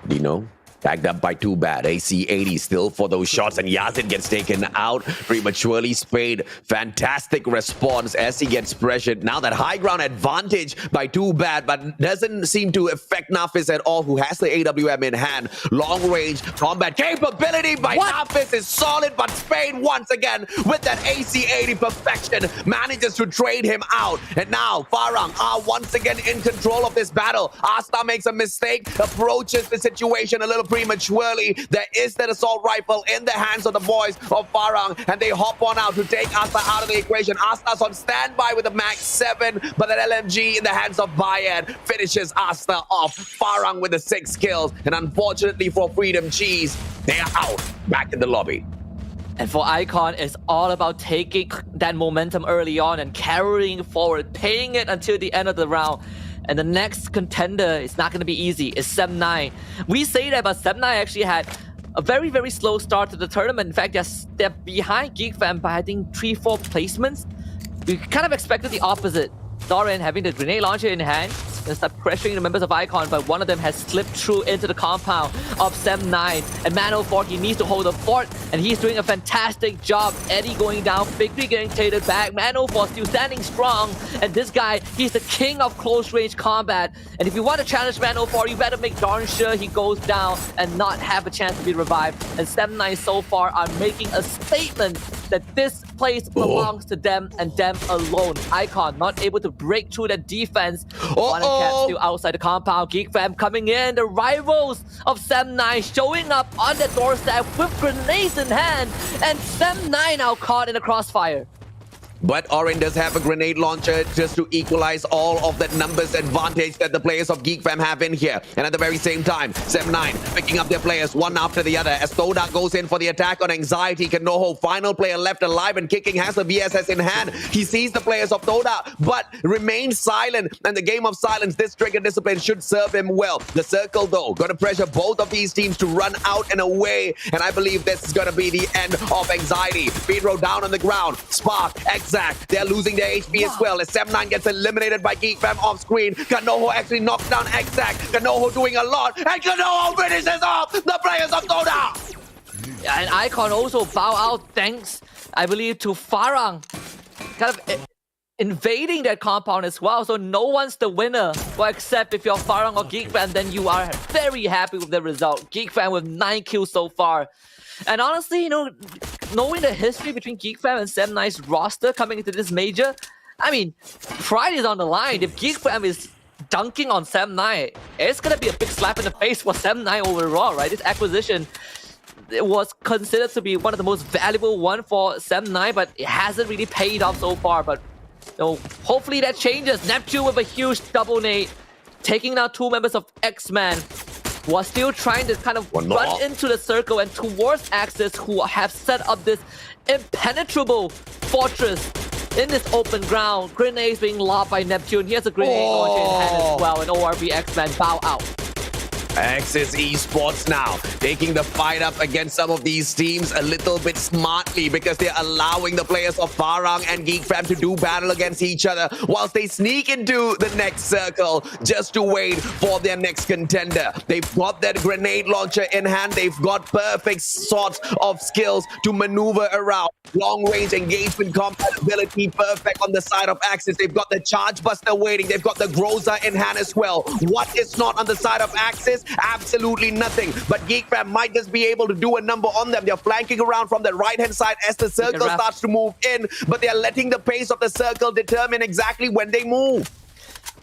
Dino, tagged up by Too Bad. AC-80 still for those shots, and Yazid gets taken out prematurely. Spade, fantastic response as he gets pressured. Now that high ground advantage by Too Bad, but doesn't seem to affect Nafis at all, who has the AWM in hand. Long range combat capability by Nafis is solid, but Spade once again with that AC-80 perfection manages to trade him out. And now Farang are once again in control of this battle. Asta makes a mistake, approaches the situation a little prematurely. There is that assault rifle in the hands of the boys of Farang, and they hop on out to take Asta out of the equation. Asta's on standby with the Max 7, but that LMG in the hands of Bayern finishes Asta off. Farang with the 6 kills, and unfortunately for Freedom Cheese, they are out, back in the lobby. And for Icon, it's all about taking that momentum early on and carrying forward, paying it until the end of the round. And the next contender is not going to be easy. It's Sem9. We say that, but Sem9 actually had a very, very slow start to the tournament. In fact, they're behind GeekFam by, I think, 3-4 placements. We kind of expected the opposite. Doran having the grenade launcher in hand and start pressuring the members of Icon, but one of them has slipped through into the compound of Sem9. And Man04, he needs to hold the fort, and he's doing a fantastic job. Eddie going down, Victory getting tated back, Man04 still standing strong, and this guy, he's the king of close range combat. And if you want to challenge Man04, you better make darn sure he goes down and not have a chance to be revived. And Sem9 so far are making a statement that this place belongs to them and them alone. Icon not able to break through the defense. One Cat still outside the compound. GeekFam coming in. The rivals of Sem9 showing up on the doorstep with grenades in hand. And Sem9 now caught in the crossfire. But Orin does have a grenade launcher just to equalize all of that numbers advantage that the players of GeekFam have in here. And at the very same time, Sem9 picking up their players one after the other as Toda goes in for the attack on Anxiety. Kanoho, final player left alive and kicking, has the VSS in hand. He sees the players of Toda, but remains silent. And the game of silence, this trigger discipline should serve him well. The circle, though, going to pressure both of these teams to run out and away. And I believe this is going to be the end of Anxiety. Pedro down on the ground. Spark, Exact, they're losing their HP as well as Sem9 gets eliminated by GeekFam off screen. Kanoho actually knocks down Exact. Kanoho doing a lot, and Kanoho finishes off the players of Toda. And Icon also bow out thanks, I believe, to Farang kind of invading that compound as well. So no one's the winner. Well, except if you're Farang or GeekFam, then you are very happy with the result. GeekFam with 9 kills so far. And honestly, you know, knowing the history between GeekFam and Sem9's roster coming into this major, I mean, pride is on the line. If GeekFam is dunking on Sem9, it's going to be a big slap in the face for Sem9 overall, right? This acquisition, it was considered to be one of the most valuable one for Sem9, but it hasn't really paid off so far. But you know, hopefully that changes. Neptune with a huge double nade, taking out 2 members of X-Man, who are still trying to kind of run into the circle and towards Axis, who have set up this impenetrable fortress in this open ground. Grenades being lobbed by Neptune. He has a grenade launcher in hand as well, and ORB X-Men bow out. Axis Esports now taking the fight up against some of these teams a little bit smartly, because they're allowing the players of Farang and GeekFam to do battle against each other whilst they sneak into the next circle just to wait for their next contender. They've got that grenade launcher in hand. They've got perfect sorts of skills to maneuver around. Long range engagement compatibility perfect on the side of Axis. They've got the Charge Buster waiting. They've got the Groza in hand as well. What is not on the side of Axis? Absolutely nothing. But GeekFam might just be able to do a number on them. They're flanking around from the right-hand side as the circle starts to move in, but they're letting the pace of the circle determine exactly when they move.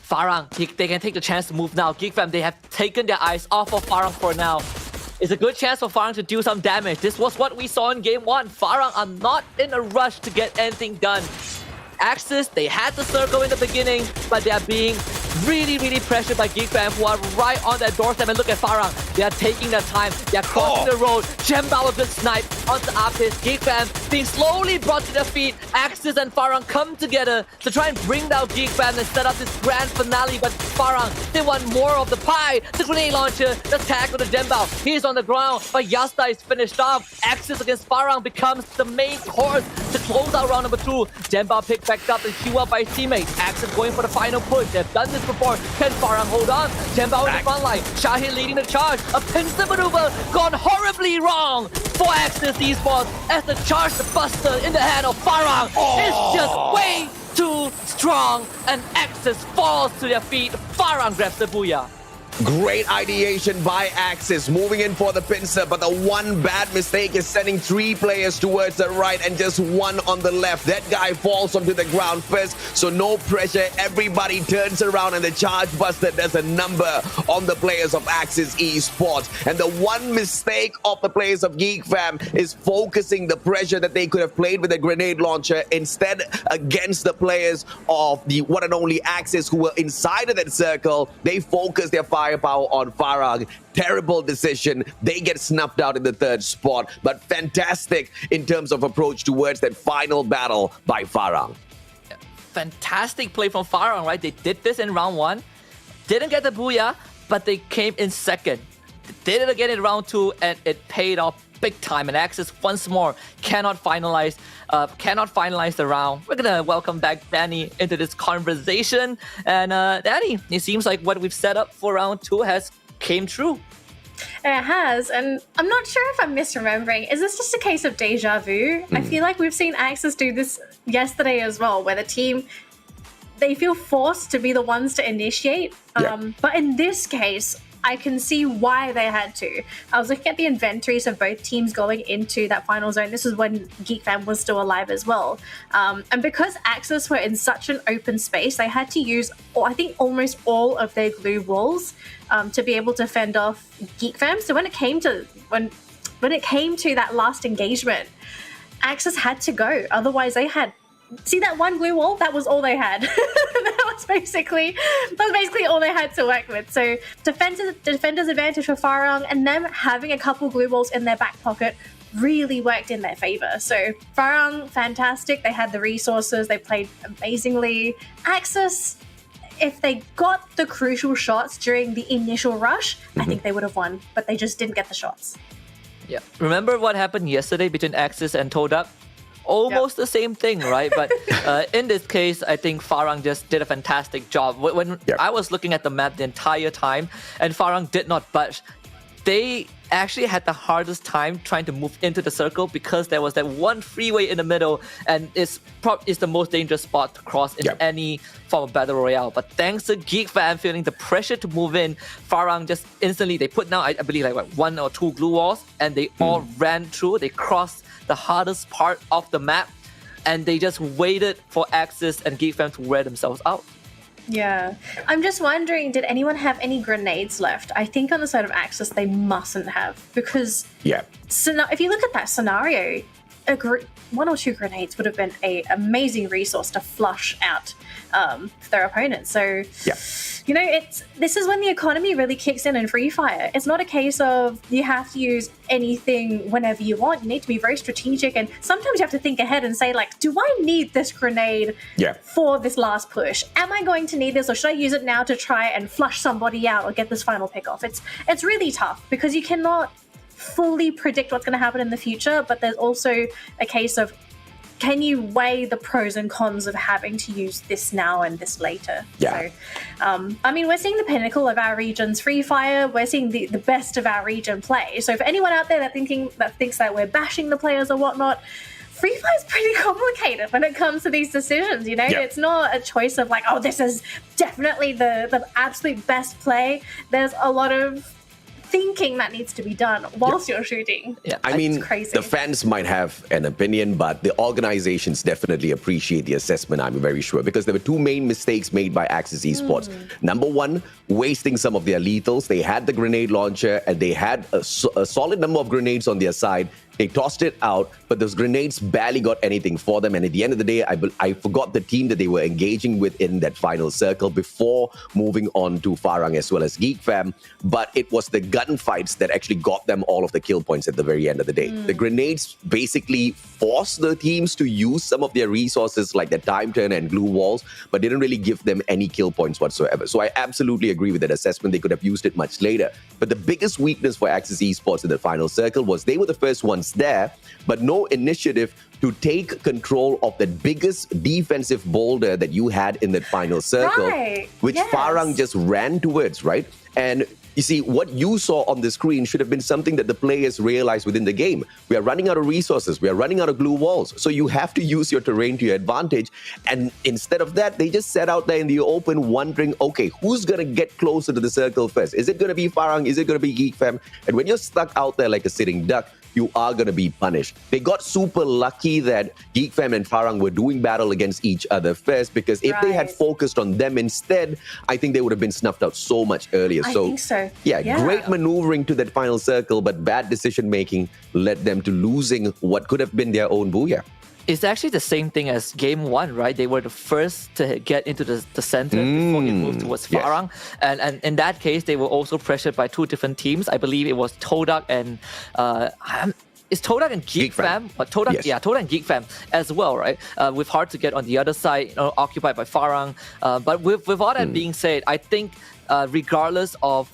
Farang, they can take the chance to move now. GeekFam, they have taken their eyes off of Farang for now. It's a good chance for Farang to do some damage. This was what we saw in Game 1. Farang are not in a rush to get anything done. Axis, they had the circle in the beginning, but they are being really, really pressured by GeekFam, who are right on their doorstep. And look at Farang. They are taking their time. They are crossing the road. Gembao a good snipe. onto our pitch. Geek Fam being slowly brought to their feet. Axis and Farang come together to try and bring down Geek Fam and set up this grand finale. But Farang, they want more of the pie. The grenade launcher, the tag with the Dembao. He's on the ground, but Yasta is finished off. Axis against Farang becomes the main course to close out round number 2. Dembao picked back up and queue up by his teammates. Axis going for the final push. They've done this before. Can Farang hold on? Dembao in the front line. Shahid leading the charge. A pincer maneuver gone horribly wrong for Axis Esports as the charge the buster in the hand of Farang is just way too strong and Axis falls to their feet. Farang grabs the booyah. Great ideation by Axis, moving in for the pincer, but the one bad mistake is sending 3 players towards the right and just 1 on the left. That guy falls onto the ground first, so no pressure. Everybody turns around and the charge buster does a number on the players of Axis Esports. And the one mistake of the players of Geek Fam is focusing the pressure that they could have played with a grenade launcher instead against the players of the one and only Axis who were inside of that circle. They focus their firepower on Farang. Terrible decision. They get snuffed out in the 3rd spot, but fantastic in terms of approach towards that final battle by Farang. Fantastic play from Farang, right? They did this in round 1, didn't get the booyah, but they came in 2nd. They did it again in round 2, and it paid off big time. And Axis once more cannot finalize the round. We're gonna welcome back Danny into this conversation. And Danny, it seems like what we've set up for round 2 has came true. It has, and I'm not sure if I'm misremembering. Is this just a case of deja vu? I feel like we've seen Axis do this yesterday as well, where the team, they feel forced to be the ones to initiate. But in this case, I can see why they had to. I was looking at the inventories of both teams going into that final zone. This is when Geek Fam was still alive as well. And because Axis were in such an open space, they had to use, I think, almost all of their glue walls to be able to fend off Geek Fam. So when it came to that last engagement, Axis had to go. Otherwise, they had. See that one glue wall? That was all they had. that was basically all they had to work with. So defender's advantage for Farang, and them having a couple glue walls in their back pocket really worked in their favor. So Farang, fantastic. They had the resources. They played amazingly. Axis, if they got the crucial shots during the initial rush, I think they would have won, but they just didn't get the shots. Yeah. Remember what happened yesterday between Axis and Todak? Almost the same thing, right? But in this case, I think Farang just did a fantastic job. When I was looking at the map the entire time, and Farang did not budge, they actually had the hardest time trying to move into the circle because there was that one freeway in the middle, and it's the most dangerous spot to cross in any form of battle royale. But thanks to Geek Fam feeling the pressure to move in, Farang just instantly, they put down, I believe, like 1 or 2 glue walls, and they all ran through. They crossed the hardest part of the map, and they just waited for Axis and Geek Fam to wear themselves out. Yeah. I'm just wondering, did anyone have any grenades left? I think on the side of Axis, they mustn't have, because if you look at that scenario, 1 or 2 grenades would have been an amazing resource to flush out their opponents. So, you know, this is when the economy really kicks in Free Fire. It's not a case of you have to use anything whenever you want. You need to be very strategic, and sometimes you have to think ahead and say, like, do I need this grenade for this last push? Am I going to need this, or should I use it now to try and flush somebody out or get this final pick off? It's really tough because you cannot fully predict what's going to happen in the future, but there's also a case of, can you weigh the pros and cons of having to use this now and this later? So, I mean, we're seeing the pinnacle of our region's Free Fire. We're seeing the best of our region play. So for anyone out there that thinks that we're bashing the players or whatnot, Free Fire is pretty complicated when it comes to these decisions, you know? It's not a choice of like, oh, this is definitely the absolute best play. There's a lot of thinking that needs to be done whilst you're shooting. I mean, crazy. The fans might have an opinion, but the organizations definitely appreciate the assessment, I'm very sure, because there were 2 main mistakes made by Axis Esports. Number 1, wasting some of their lethals. They had the grenade launcher and they had a solid number of grenades on their side. They tossed it out, but those grenades barely got anything for them. And at the end of the day, I forgot the team that they were engaging with in that final circle before moving on to Farang as well as Geek Fam. But it was the gunfights that actually got them all of the kill points at the very end of the day. The grenades basically forced the teams to use some of their resources like the time turn and glue walls, but didn't really give them any kill points whatsoever. So I absolutely agree with that assessment. They could have used it much later. But the biggest weakness for Axis Esports in the final circle was they were the first ones there, but no initiative to take control of the biggest defensive boulder that you had in that final circle, which Farang just ran towards, right? And you see, what you saw on the screen should have been something that the players realized within the game. We are running out of resources. We are running out of glue walls. So you have to use your terrain to your advantage. And instead of that, they just sat out there in the open wondering, okay, who's going to get closer to the circle first? Is it going to be Farang? Is it going to be Geek Fam? And when you're stuck out there like a sitting duck, you are going to be punished. They got super lucky that Geek Fam and Farang were doing battle against each other first, because if they had focused on them instead, I think they would have been snuffed out so much earlier. I think so. Yeah, great maneuvering to that final circle, but bad decision making led them to losing what could have been their own booyah. It's actually the same thing as game one, right? They were the first to get into the center before it moved towards Farang. And in that case, they were also pressured by two different teams. I believe it was Todak and it's Todak and Geek Fam, but Todak, Todak and Geek Fam as well, right? With hard to get on the other side, occupied by Farang. But with all that being said, I think regardless of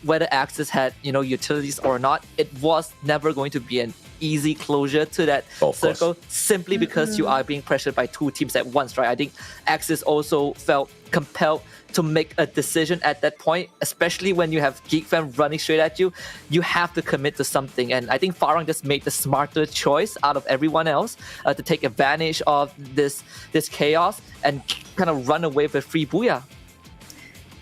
whether Axis had utilities or not, it was never going to be an easy closure to that circle, simply because you are being pressured by two teams at once, right? I think Axis also felt compelled to make a decision at that point, especially when you have Geek Fam running straight at you. You have to commit to something, and I think Farang just made the smarter choice out of everyone else to take advantage of this chaos and kind of run away with free booyah.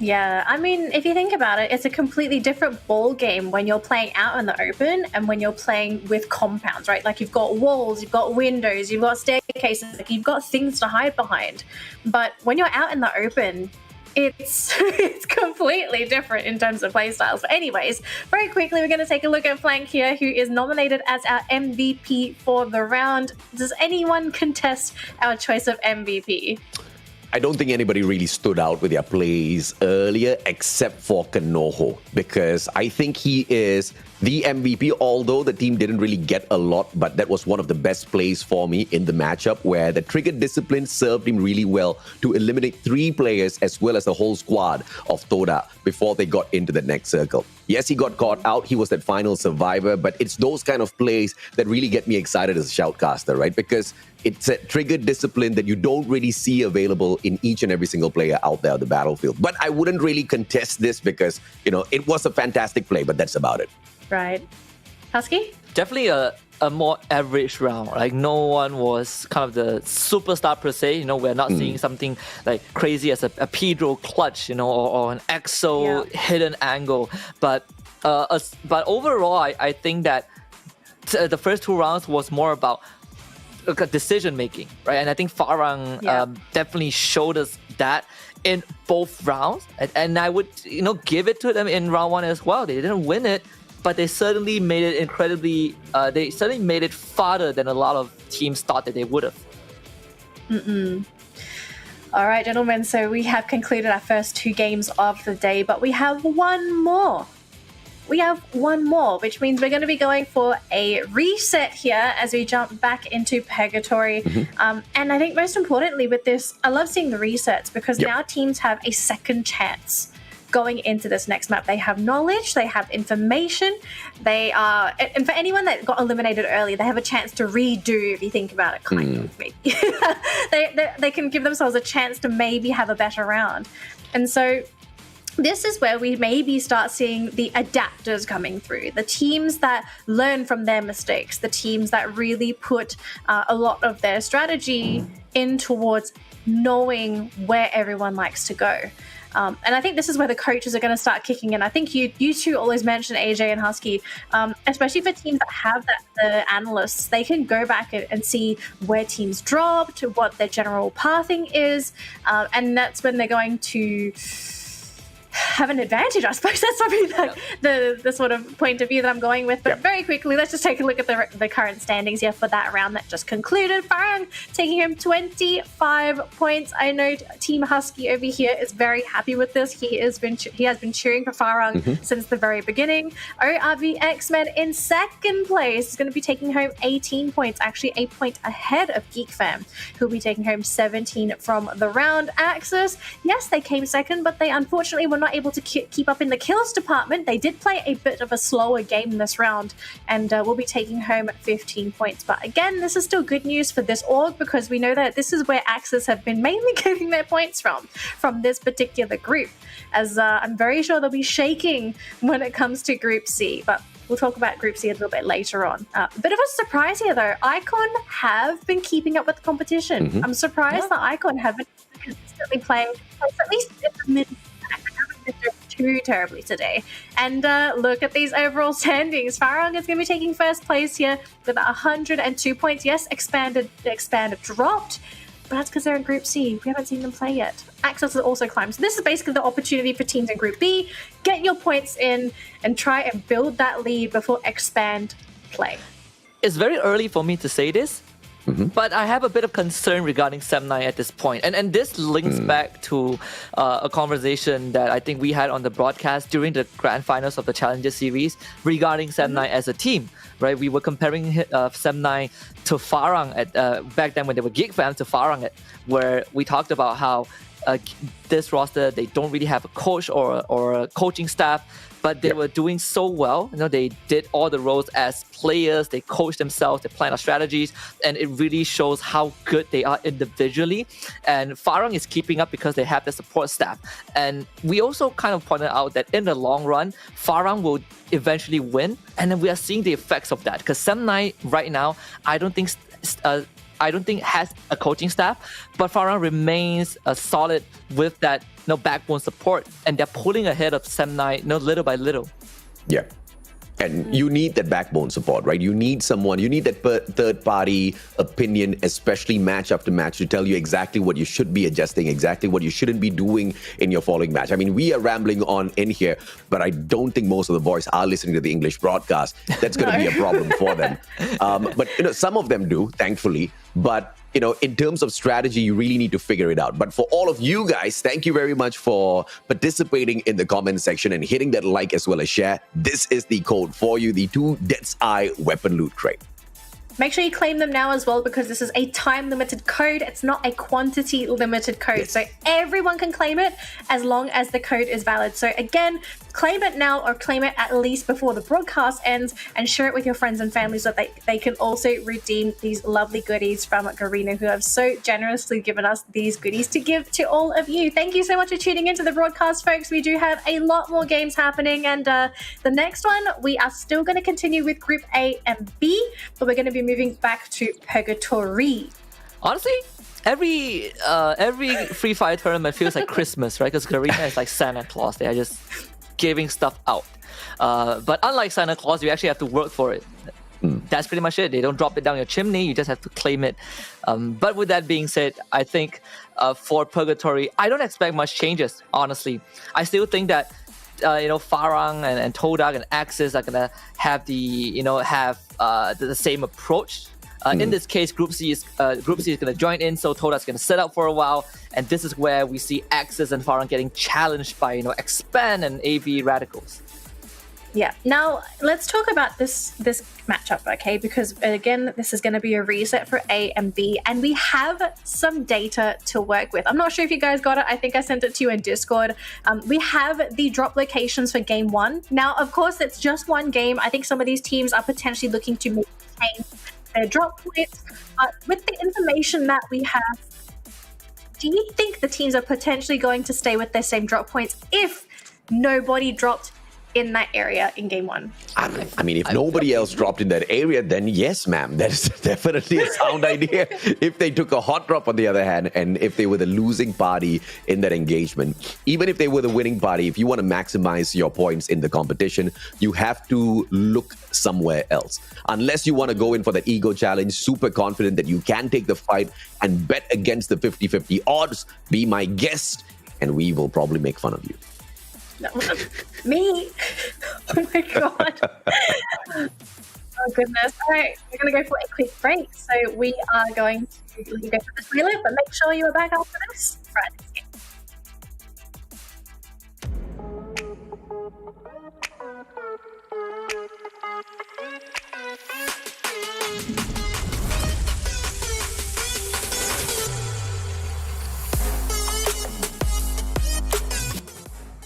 Yeah, I mean, if you think about it, it's a completely different ball game when you're playing out in the open and when you're playing with compounds, right? Like you've got walls, you've got windows, you've got staircases, like you've got things to hide behind. But when you're out in the open, it's completely different in terms of playstyles. But anyways, very quickly, we're going to take a look at Flank here, who is nominated as our MVP for the round. Does anyone contest our choice of MVP? I don't think anybody really stood out with their plays earlier except for Kanoho, because I think he is the MVP, although the team didn't really get a lot, but that was one of the best plays for me in the matchup, where the trigger discipline served him really well to eliminate 3 players as well as the whole squad of Toda before they got into the next circle. Yes, he got caught out. He was that final survivor, but it's those kind of plays that really get me excited as a shoutcaster, right? Because it's a trigger discipline that you don't really see available in each and every single player out there on the battlefield. But I wouldn't really contest this because, it was a fantastic play, but that's about it. Right. Husky? Definitely a more average round. Like, no one was kind of the superstar per se. We're not seeing something like crazy as a Pedro clutch, or an EXO hidden angle. But overall, I think that the first 2 rounds was more about decision making, right? And I think Farang definitely showed us that in both rounds. And I would, give it to them in round 1 as well. They didn't win it, but they certainly made it incredibly, they certainly made it farther than a lot of teams thought that they would have. All right, gentlemen, so we have concluded our first 2 games of the day, but we have one more. Which means we're going to be going for a reset here as we jump back into Purgatory. And I think most importantly with this, I love seeing the resets because now teams have a second chance going into this next map. They have knowledge, they have information, they are, and for anyone that got eliminated early, they have a chance to redo, if you think about it, kind of, maybe. they can give themselves a chance to maybe have a better round. And so this is where we maybe start seeing the adapters coming through, the teams that learn from their mistakes, the teams that really put a lot of their strategy in towards knowing where everyone likes to go. And I think this is where the coaches are going to start kicking in. I think you two always mention AJ and Husky, especially for teams that have the analysts. They can go back and see where teams dropped, what their general pathing is, and that's when they're going to have an advantage. I suppose that's probably the sort of point of view that I'm going with. But very quickly, let's just take a look at the current standings here for that round that just concluded. Farang taking home 25 points. I know Team Husky over here is very happy with this. He has been cheering for Farang since the very beginning. ORV X-Men in second place is going to be taking home 18 points, actually 8 points ahead of Geek Fam, who'll be taking home 17 from the round. Axis, yes, they came second, but they unfortunately were not able to keep up in the kills department. They did play a bit of a slower game this round and will be taking home 15 points. But again, this is still good news for this org because we know that this is where Axis have been mainly getting their points from this particular group, as I'm very sure they'll be shaking when it comes to Group C. But we'll talk about Group C a little bit later on. A bit of a surprise here, though. Icon have been keeping up with the competition. I'm surprised that Icon haven't consistently playing at least in the mid. I haven't been doing too terribly today. And look at these overall standings. Farang is going to be taking first place here with 102 points. Yes, expanded dropped, but that's because they're in Group C. We haven't seen them play yet. Access has also climbed. So this is basically the opportunity for teams in Group B. Get your points in and try and build that lead before Expand play. It's very early for me to say this, but I have a bit of concern regarding Semnai at this point. And this links back to a conversation that I think we had on the broadcast during the grand finals of the Challenger Series regarding Semnai as a team, right? We were comparing Semnai to Farang at back then when they were Geek Fam to Farang, where we talked about how this roster, they don't really have a coach or a coaching staff, but they were doing so well. You know, they did all the roles as players, they coached themselves, they planned our strategies, and it really shows how good they are individually. And Farang is keeping up because they have the support staff. And we also kind of pointed out that in the long run, Farang will eventually win, and then we are seeing the effects of that. Because Semnai right now, I don't think has a coaching staff, but Farang remains solid with that backbone support, and they're pulling ahead of Semnai little by little. Yeah. And you need that backbone support, right? You need someone, you need that third-party opinion, especially match after match, to tell you exactly what you should be adjusting, exactly what you shouldn't be doing in your following match. I mean, we are rambling on in here, but I don't think most of the boys are listening to the English broadcast. That's going to be a problem for them. But some of them do, thankfully. But in terms of strategy, you really need to figure it out. But for all of you guys, thank you very much for participating in the comment section and hitting that like as well as share. This is the code for you, the 2 Death's Eye weapon loot crate. Make sure you claim them now as well, because this is a time-limited code. It's not a quantity-limited code. Yes. So everyone can claim it as long as the code is valid. So again, claim it now or claim it at least before the broadcast ends, and share it with your friends and family so that they can also redeem these lovely goodies from Garena, who have so generously given us these goodies to give to all of you. Thank you so much for tuning into the broadcast, folks. We do have a lot more games happening, and the next one, we are still going to continue with Group A and B, but we're going to be moving back to Purgatory. Honestly, every Free Fire tournament feels like Christmas, right? Because Garena is like Santa Claus. They are just giving stuff out. But unlike Santa Claus, you actually have to work for it. That's pretty much it. They don't drop it down your chimney. You just have to claim it. But with that being said, I think for Purgatory, I don't expect much changes, honestly. I still think that Farang and Todak and Axis are gonna have the same approach. In this case, Group C is gonna join in, so Todak's gonna set up for a while, and this is where we see Axis and Farang getting challenged by Expand and AV Radicals. Yeah. Now let's talk about this matchup, okay? Because again, this is going to be a reset for A and B, and we have some data to work with. I'm not sure if you guys got it. I think I sent it to you in Discord. We have the drop locations for Game 1. Now, of course, it's just one game. I think some of these teams are potentially looking to maintain their drop points. But with the information that we have, do you think the teams are potentially going to stay with their same drop points if nobody dropped in that area in Game 1? I mean, if nobody else dropped in that area, then yes, ma'am, that is definitely a sound idea. If they took a hot drop on the other hand, and if they were the losing party in that engagement, even if they were the winning party, if you want to maximize your points in the competition, you have to look somewhere else. Unless you want to go in for that ego challenge, super confident that you can take the fight and bet against the 50-50 odds, be my guest, and we will probably make fun of you. No, me? Oh my god. Oh goodness. Alright, we're gonna go for a quick break. So we are going to let you go for the toilet, but make sure you are back after this. Right, let's get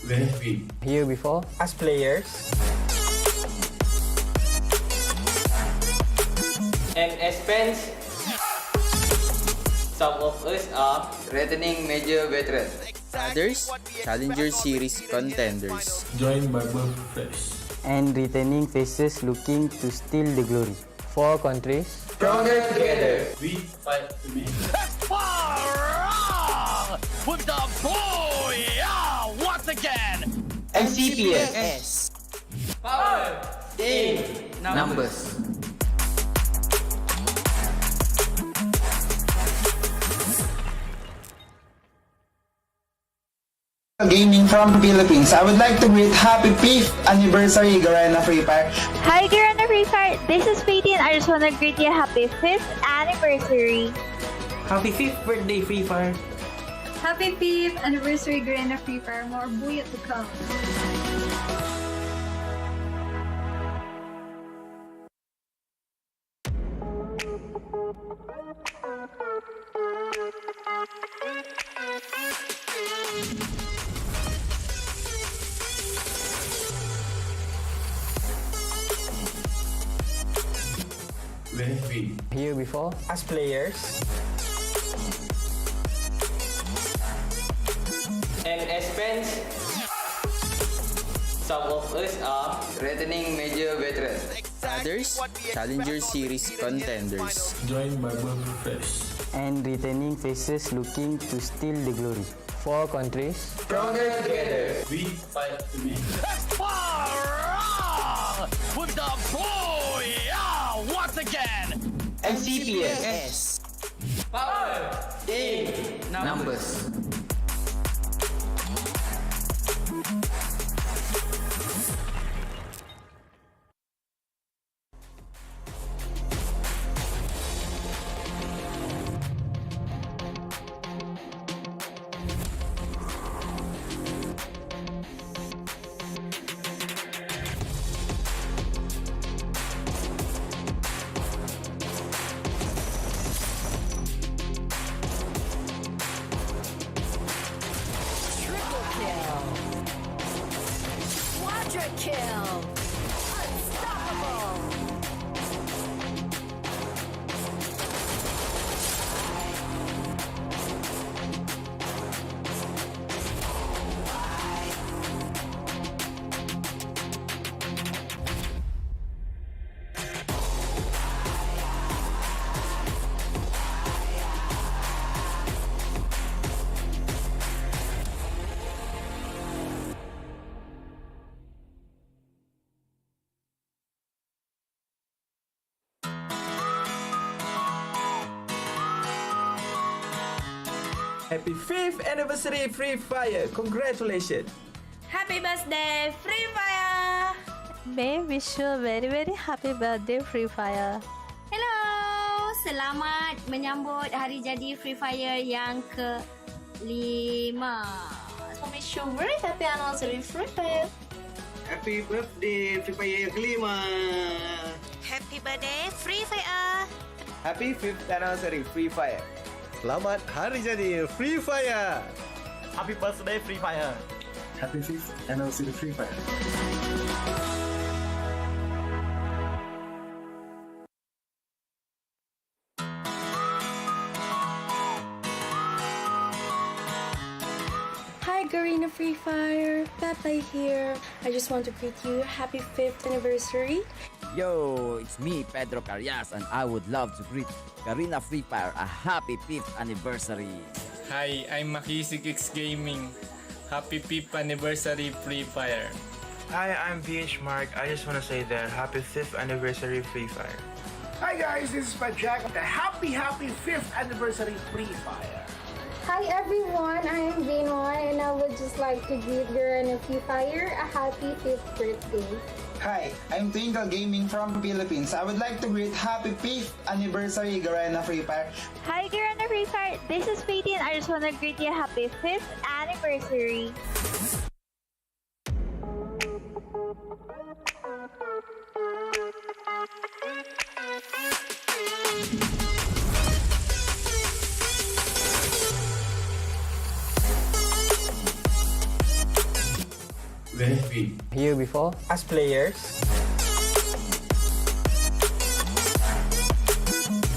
Very weak. Here before. As players. And as fans, some of us are Returning major veteran. Others, Challenger Series contenders. Joined by both fresh. And returning faces looking to steal the glory. 4 countries. Stronger together. We fight to make. Fire with the boy once again. MCPS. power in Numbers. Gaming from Philippines. I would like to greet happy 5th anniversary Garena Free Fire. Hi Garena Free Fire, this is Faithin. I just want to greet you happy 5th anniversary. Happy 5th birthday Free Fire. Happy 5th anniversary Garena Free Fire. More buyat to come. Very weak. Here before. As players. and as fans, some of us are Returning major veteran. Others, Challenger Series contenders. Joined by both fresh. And returning faces looking to steal the glory. 4 countries. Stronger together. We fight to make. Fire with the boy once again. MCPS. power in Numbers. Quadra kill. Unstoppable. Happy 5th anniversary Free Fire. Congratulations. Happy birthday, Free Fire! May wish you a very happy birthday, Free Fire. Hello, selamat menyambut hari jadi Free Fire yang ke-5. So wish you very happy anniversary, Free Fire. Happy birthday Free Fire yang kelima. Happy birthday, Free Fire! Happy 5th anniversary Free Fire. Selamat hari jadi Free Fire. Happy birthday, Free Fire. Happy 5th anniversary Free Fire. Hi, Garena Free Fire. Pepe here. I just want to greet you happy 5th anniversary. Yo, it's me, Pedro Carias, and I would love to greet Garena Free Fire a happy 5th anniversary. Hi, I'm Maki6X Gaming. Happy 5th anniversary Free Fire. Hi, I'm VH Mark. I just want to say that happy 5th anniversary Free Fire. Hi guys, this is Jack. Happy 5th anniversary Free Fire. Hi everyone, I am Benoy and I would just like to give Garena Free Fire a happy 5th birthday. Hi, I'm Twinkle Gaming from Philippines. I would like to greet happy 5th anniversary Garena Free Fire. Hi Garena Free Fire, this is Faith and I just want to greet you a happy 5th anniversary. Where have we? Here before. As players.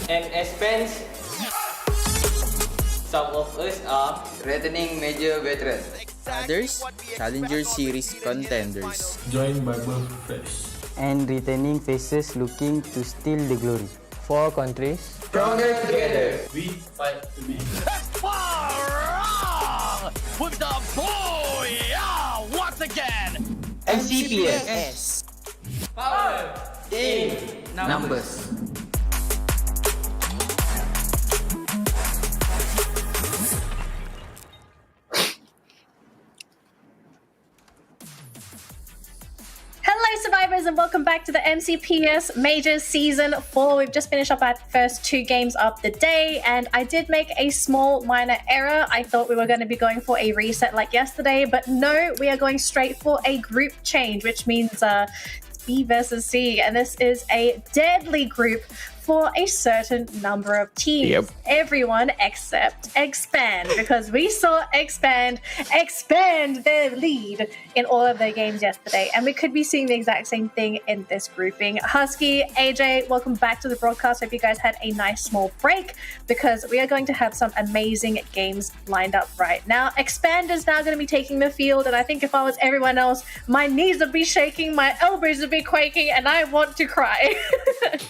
And as fans, some of us are Returning major veterans. Others, Challenger Series contenders. Joined by birth fresh. And returning faces looking to steal the glory. 4 countries. Stronger together. We fight to make. With the boy, once again. MCPS. power in Numbers. Hello, survivors, and welcome back to the MCPS Majors Season 4. We've just finished up our first 2 games of the day, and I did make a small minor error. I thought we were going to be going for a reset like yesterday, but no, we are going straight for a group change, which means B versus C, and this is a deadly group for a certain number of teams. Yep. Everyone except Expand, because we saw Expand expand their lead in all of their games yesterday, and we could be seeing the exact same thing in this grouping. Husky, AJ, welcome back to the broadcast. Hope you guys had a nice small break, because we are going to have some amazing games lined up right now. Expand is now going to be taking the field, and I think if I was everyone else, my knees would be shaking, my elbows would be quaking, and I want to cry.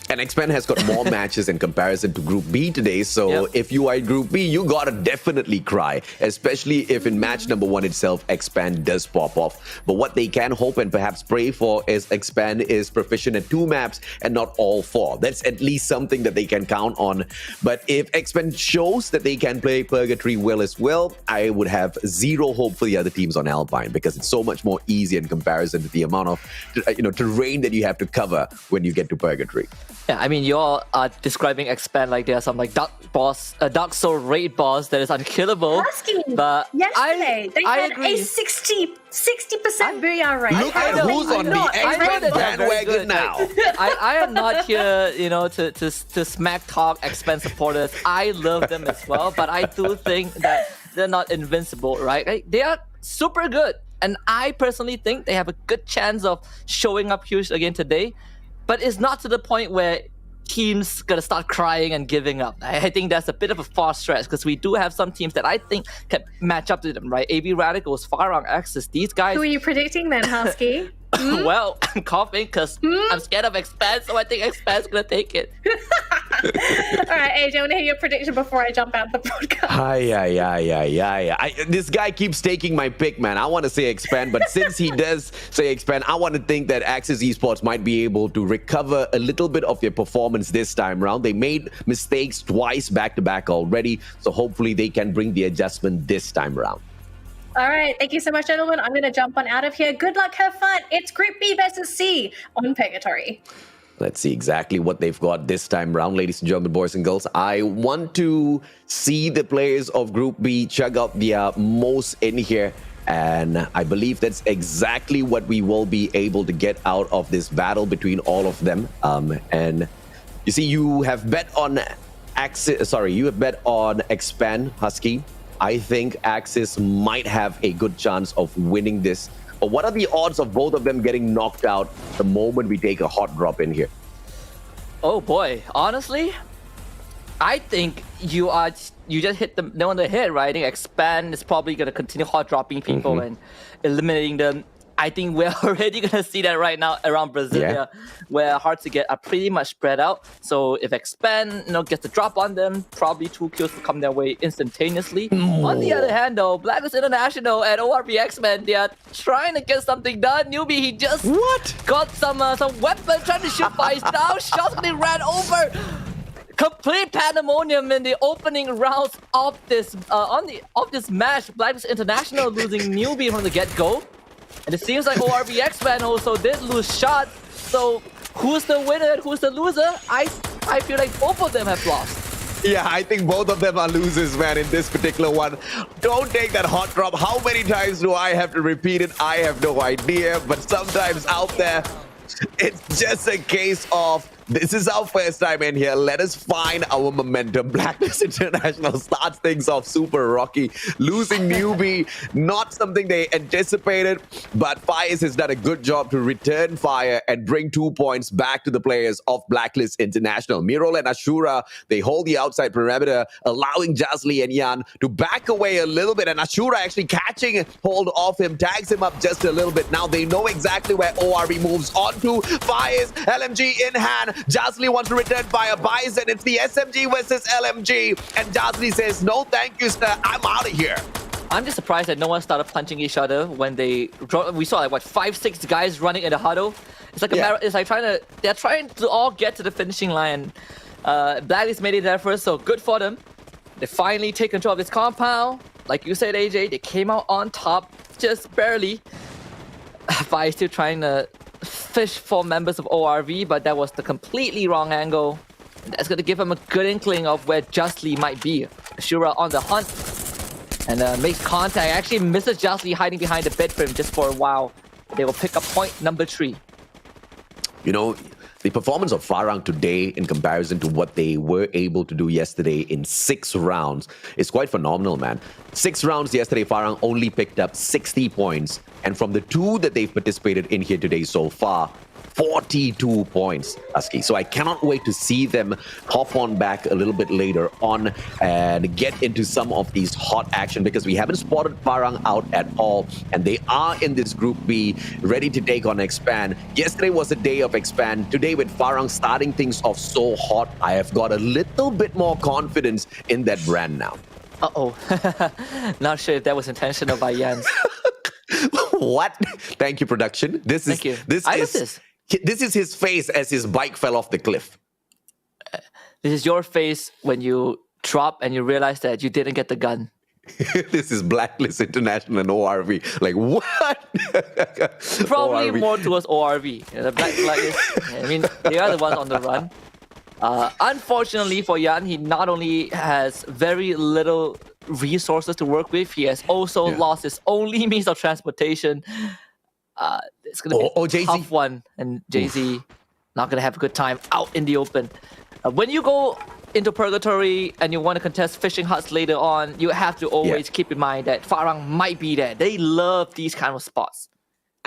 And Expand has got more matches in comparison to Group B today, so if you are in Group B, you gotta definitely cry, especially if in match number 1 itself, Expand does pop off. But what they can hope and perhaps pray for is Expand is proficient at 2 maps and not all 4. That's at least something that they can count on. But if Expand shows that they can play Purgatory well as well, I would have zero hope for the other teams on Alpine, because it's so much more easy in comparison to the amount of terrain that you have to cover when you get to Purgatory. Yeah, I mean, you all are describing Expand like there are some like Dark Soul raid boss that is unkillable. Husky, but yesterday they I had agree. a 60% booyah rate. Look at who's on the Expand bandwagon now. I am not here, to smack talk Expand supporters. I love them as well, but I do think that they're not invincible, right? Like, they are super good, and I personally think they have a good chance of showing up huge again today. But it's not to the point where teams gonna start crying and giving up. I think that's a bit of a far stretch, because we do have some teams that I think can match up to them, right? AB Radicals, Farang, Axis, these guys. Who are you predicting then, Husky? Well, I'm coughing because I'm scared of Expand, so I think Expand's gonna take it. All right, AJ, I want to hear your prediction before I jump out the podcast. This guy keeps taking my pick, man. I want to say Expand, but since he does say Expand, I want to think that Axis Esports might be able to recover a little bit of their performance this time around. They made mistakes twice back-to-back already, so hopefully they can bring the adjustment this time around. All right, thank you so much, gentlemen. I'm going to jump on out of here. Good luck, have fun. It's Group B versus C on Purgatory. Let's see exactly what they've got this time around, ladies and gentlemen, boys and girls. I want to see the players of Group B chug out their most in here, and I believe that's exactly what we will be able to get out of this battle between all of them. And you see, you have bet on Expand, Husky. I think Axis might have a good chance of winning this. But what are the odds of both of them getting knocked out the moment we take a hot drop in here? Oh boy, honestly, I think you just hit the nail on the head, right? I think Expand is probably going to continue hot dropping people and eliminating them. I think we're already going to see that right now around Brasilia, where hard to get are pretty much spread out. So if Expand gets the drop on them, probably 2 kills will come their way instantaneously. On the other hand, though, Blacklist International and ORB X-Men, they are trying to get something done. Newbie, he just got some weapon, trying to shoot by his now. Shots getting ran over. Complete pandemonium in the opening rounds of this this match. Blacklist International losing newbie from the get-go. And it seems like ORVX also did lose shots. So who's the winner and who's the loser? I feel like both of them have lost. Yeah, I think both of them are losers, man, in this particular one. Don't take that hot drop. How many times do I have to repeat it? I have no idea. But sometimes out there, it's just a case of this is our first time in here. Let us find our momentum. Blacklist International starts things off super rocky. Losing newbie, not something they anticipated, but Fires has done a good job to return fire and bring 2 points back to the players of Blacklist International. Mirol and Ashura, they hold the outside perimeter, allowing Jazli and Yan to back away a little bit, and Ashura actually catching hold of him, tags him up just a little bit. Now they know exactly where ORV moves onto. Fires, LMG in hand. Jazli wants to return fire, buys it. It's the SMG versus LMG. And Jazli says, no, thank you, sir. I'm out of here. I'm just surprised that no one started punching each other when we saw like what 5-6 guys running in the huddle. It's like they're trying to all get to the finishing line. Blacklist made it there first, so good for them. They finally take control of this compound. Like you said, AJ, they came out on top just barely. Fire still trying to fish for members of ORV, but that was the completely wrong angle. That's going to give him a good inkling of where Jazli might be. Ashura on the hunt and makes contact. Actually misses Jazli hiding behind the bed frame just for a while. They will pick up point number 3. You know, the performance of Farang today in comparison to what they were able to do yesterday in 6 rounds is quite phenomenal, man. 6 rounds yesterday, Farang only picked up 60 points. And from the 2 that they've participated in here today so far, 42 points, Husky. So I cannot wait to see them hop on back a little bit later on and get into some of these hot action, because we haven't spotted Farang out at all. And they are in this Group B, ready to take on Expand. Yesterday was a day of Expand. Today with Farang starting things off so hot, I have got a little bit more confidence in that brand now. Uh-oh. Not sure if that was intentional by Jans. What? Thank you, production. This is his face as his bike fell off the cliff. This is your face when you drop and you realize that you didn't get the gun. This is Blacklist International and ORV. Like, what? Probably ORV. more towards ORV. The Blacklist, I mean, they are the ones on the run. Unfortunately for Yan, he not only has very little resources to work with, he has also lost his only means of transportation. It's going to be a tough one, and Jay-Z not going to have a good time out in the open. When you go into Purgatory and you want to contest fishing huts later on, you have to always keep in mind that Farang might be there. They love these kind of spots.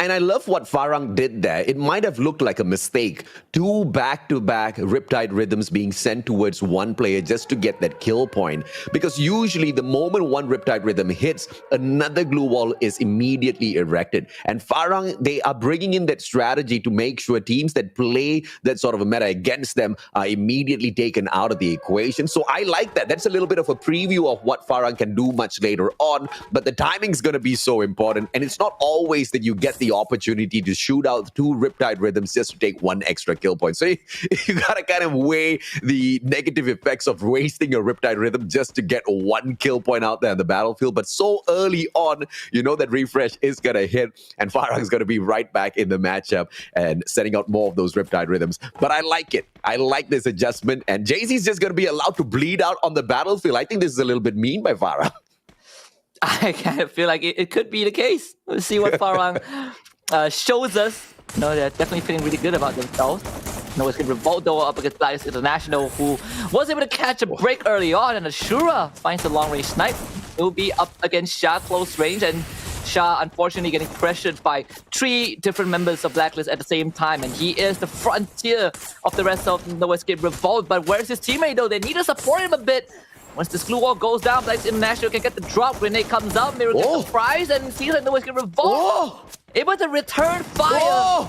And I love what Farang did there. It might have looked like a mistake. 2 back-to-back Riptide Rhythms being sent towards one player just to get that kill point. Because usually the moment one Riptide Rhythm hits, another glue wall is immediately erected. And Farang, they are bringing in that strategy to make sure teams that play that sort of a meta against them are immediately taken out of the equation. So I like that. That's a little bit of a preview of what Farang can do much later on. But the timing's going to be so important. And it's not always that you get the opportunity to shoot out 2 Riptide Rhythms just to take 1 extra kill point. So you gotta kind of weigh the negative effects of wasting a Riptide Rhythm just to get 1 kill point out there on the battlefield. But so early on, you know that refresh is gonna hit, and Farang's gonna be right back in the matchup and setting out more of those Riptide Rhythms. But I like it. I like this adjustment, and Jay-Z's just gonna be allowed to bleed out on the battlefield. I think this is a little bit mean by Farang. I kind of feel like it could be the case. We'll see what Farang shows us. You know, they're definitely feeling really good about themselves. You know, it's going to revolt though up against Blacklist International, who was able to catch a break early on, and Ashura finds a long-range snipe. It will be up against Shah close range, and Shah unfortunately getting pressured by 3 different members of Blacklist at the same time, and he is the frontier of the rest of No Escape Revolt. But where's his teammate though? They need to support him a bit. Once this glue wall goes down, Blacklist International can get the drop. Grenade comes out, Mirror gets the prize, and seems like No Escape Revolt able to return fire.